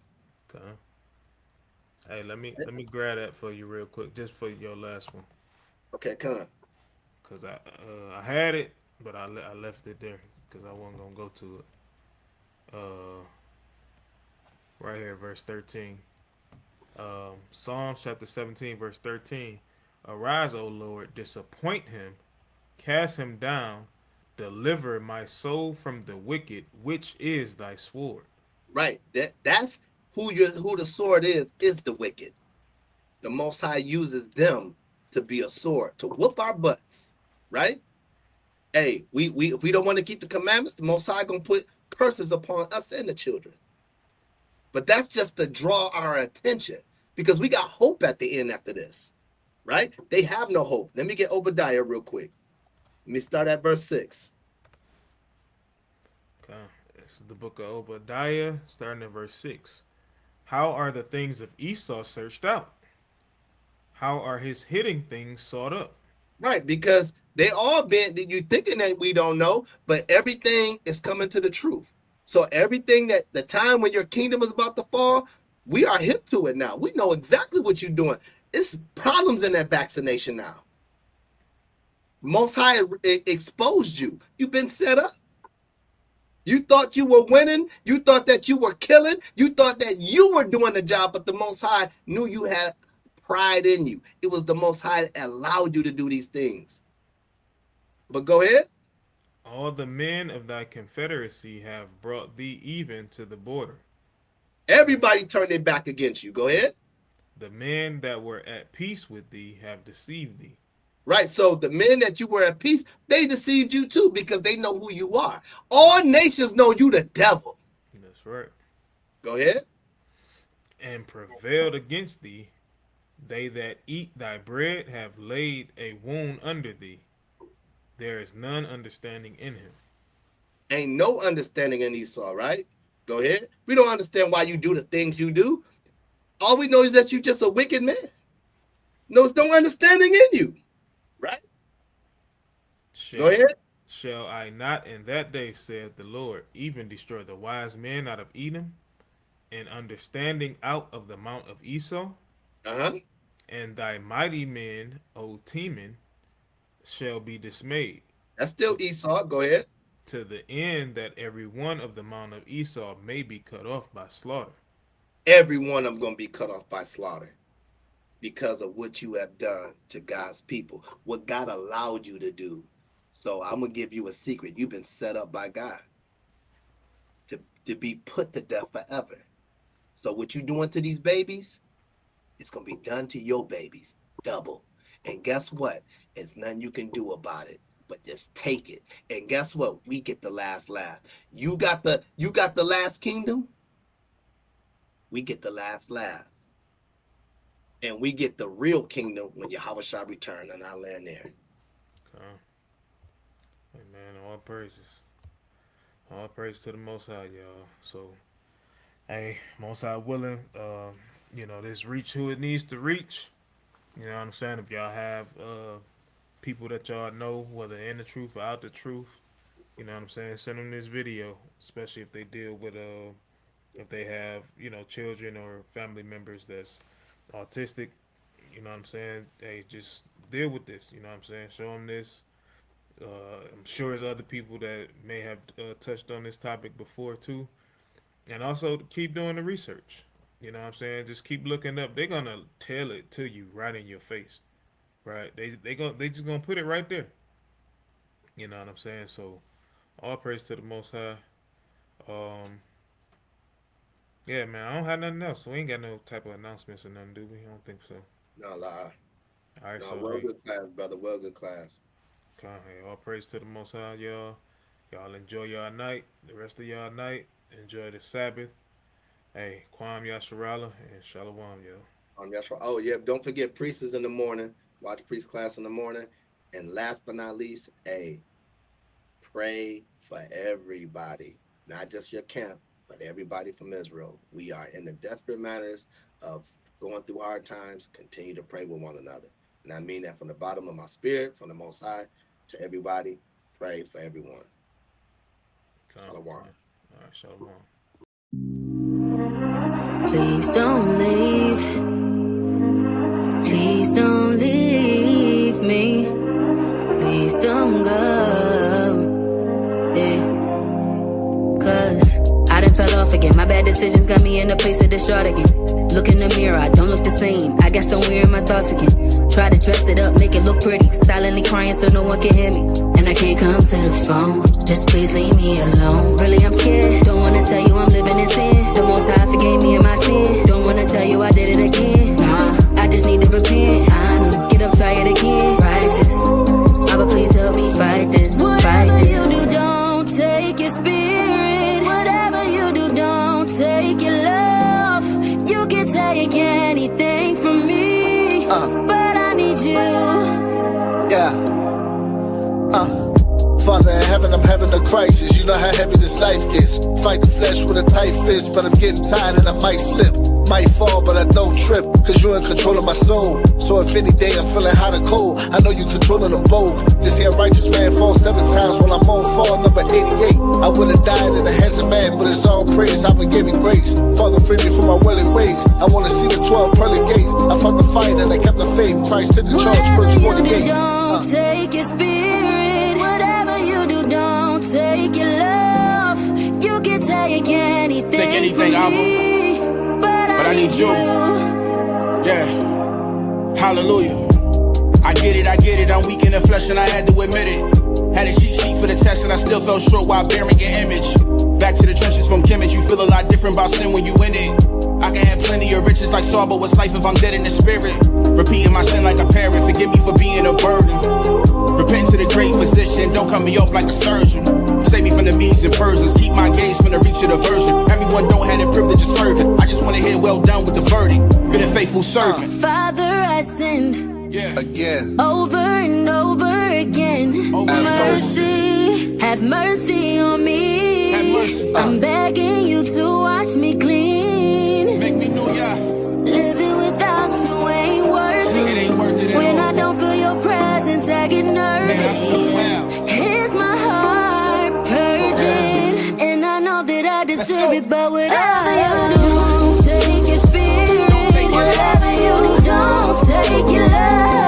Okay. Hey, let me grab that for you real quick, just for your last one. Okay, come on. Cause I had it, but I left it there because I wasn't gonna go to it. Right here, verse 13. Psalms chapter 17, verse 13. Arise, O Lord, disappoint him, cast him down. Deliver my soul from the wicked, which is thy sword. Right. That's who the sword is the wicked. The Most High uses them to be a sword, to whoop our butts. Right? Hey, if we don't want to keep the commandments, the Most High gonna put curses upon us and the children. But that's just to draw our attention, because we got hope at the end after this. Right? They have no hope. Let me get Obadiah real quick. Let me start at verse 6. Okay. This is the book of Obadiah, starting at verse 6. How are the things of Esau searched out? How are his hidden things sought up? Right, because they all been, you thinking that we don't know, but everything is coming to the truth. So everything that the time when your kingdom is about to fall, we are hip to it now. We know exactly what you're doing. It's problems in that vaccination now. Most High exposed you. You've been set up. You thought you were winning. You thought that you were killing. You thought that you were doing the job, but the Most High knew you had pride in you. It was the Most High that allowed you to do these things. But go ahead. All the men of thy confederacy have brought thee even to the border. Everybody turned their back against you. Go ahead. The men that were at peace with thee have deceived thee. Right. So the men that you were at peace, they deceived you too because they know who you are. All nations know you the devil. That's right. Go ahead. And prevailed against thee. They that eat thy bread have laid a wound under thee. There is none understanding in him. Ain't no understanding in Esau, right? Go ahead. We don't understand why you do the things you do. All we know is that you're just a wicked man. There's no understanding in you, right? Go ahead. Shall I not in that day, saith the Lord, even destroy the wise men out of Edom, and understanding out of the mount of Esau? And thy mighty men, O Teman, shall be dismayed. That's still Esau. Go ahead. To the end that every one of the mount of Esau may be cut off by slaughter. Every one of them going to be cut off by slaughter because of what you have done to God's people, what God allowed you to do. So I'm going to give you a secret. You've been set up by God to be put to death forever. So what you doing to these babies, it's going to be done to your babies double. And guess what? It's nothing you can do about it, but just take it. And guess what? We get the last laugh. You got the last kingdom. We get the last laugh. And we get the real kingdom when Yahweh shall return, and I land there. Okay. Amen. All praises. All praise to the Most High, y'all. So, hey, Most High willing, this reach who it needs to reach. You know what I'm saying? If y'all have people that y'all know, whether in the truth or out the truth, you know what I'm saying? Send them this video, especially if they deal with if they have, children or family members that's autistic, you know what I'm saying? Hey, just deal with this, you know what I'm saying? Show them this. I'm sure there's other people that may have touched on this topic before too. And also keep doing the research. You know what I'm saying? Just keep looking up. They're going to tell it to you right in your face. Right? They just going to put it right there. You know what I'm saying? So all praise to the Most High. Yeah, man, I don't have nothing else. So we ain't got no type of announcements or nothing, do we? I don't think so. No lie. All right, no, so well good class, brother. Well good class. Okay, all praise to the Most High, y'all. Y'all enjoy y'all night. The rest of y'all night. Enjoy the Sabbath. Hey, Kwam Yasharala and Shalom, yo. Oh, yeah, don't forget Priest is in the morning. Watch Priest class in the morning. And last but not least, hey, pray for everybody. Not just your camp, but everybody from Israel. We are in the desperate matters of going through hard times. Continue to pray with one another. And I mean that from the bottom of my spirit, from the Most High to everybody. Pray for everyone. Shalom. All right, Shalom. Please don't leave. Please don't leave me. Please don't go. Yeah. Cause I done fell off again. My bad decisions got me in a place of distraught again. Look in the mirror, I don't look the same. I got somewhere in my thoughts again. Try to dress it up, make it look pretty. Silently crying so no one can hear me. And I can't come to the phone. Just please leave me alone. Really, I'm scared. Don't wanna tell you I'm living in sin. The Most High forgave me of my sin. Don't wanna tell you I did it again. Nah, I just need to repent. I know, get up, try it again. Righteous, Abba, please help me fight this. Whatever you do, don't take your spirit. Whatever you do, don't take your love. You can take anything from me, but I need you. Yeah. Father in heaven, I'm having a crisis. You know how heavy this life gets. Fight the flesh with a tight fist, but I'm getting tired and I might slip. Might fall, but I don't trip, cause you're in control of my soul. So if any day I'm feeling hot or cold, I know you controlling them both. Just see a righteous man fall 7 times when I'm on fall number 88. I would've died in the hands of man, but it's all praise. I would give me grace. Father, free me from my willing ways. I wanna see the 12 pearly gates. I fought the fight and I kept the faith. Christ took the charge, first 48. Don't take your spirit. Whatever you do, don't take your love. You can take anything. Take anything, from me, but I need you. Yeah. Hallelujah. I get it, I'm weak in the flesh and I had to admit it. Had a cheat sheet for the test and I still fell short while bearing your image. Back to the trenches from chemistry, you feel a lot different about sin when you in it. I can have plenty of riches like Saul, but what's life if I'm dead in the spirit? Repeating my sin like a parent, forgive me for being a burden. Repent to the great physician, don't cut me off like a surgeon. Save me from the Medes and Persians, keep my gaze from the reach of the virgin. Everyone don't have the privilege of serving, I just wanna hear well done with the verdict. Good and faithful servant. Father, I sinned again, over and over again. Have mercy on me. Have mercy. I'm begging you to wash me clean. Make me know living without you ain't worth it. It ain't worth it when I don't feel your presence, I get nervous. Here's my heart purging, and I know that I deserve it. But whatever you do, don't take your spirit. Whatever you do, don't take your love.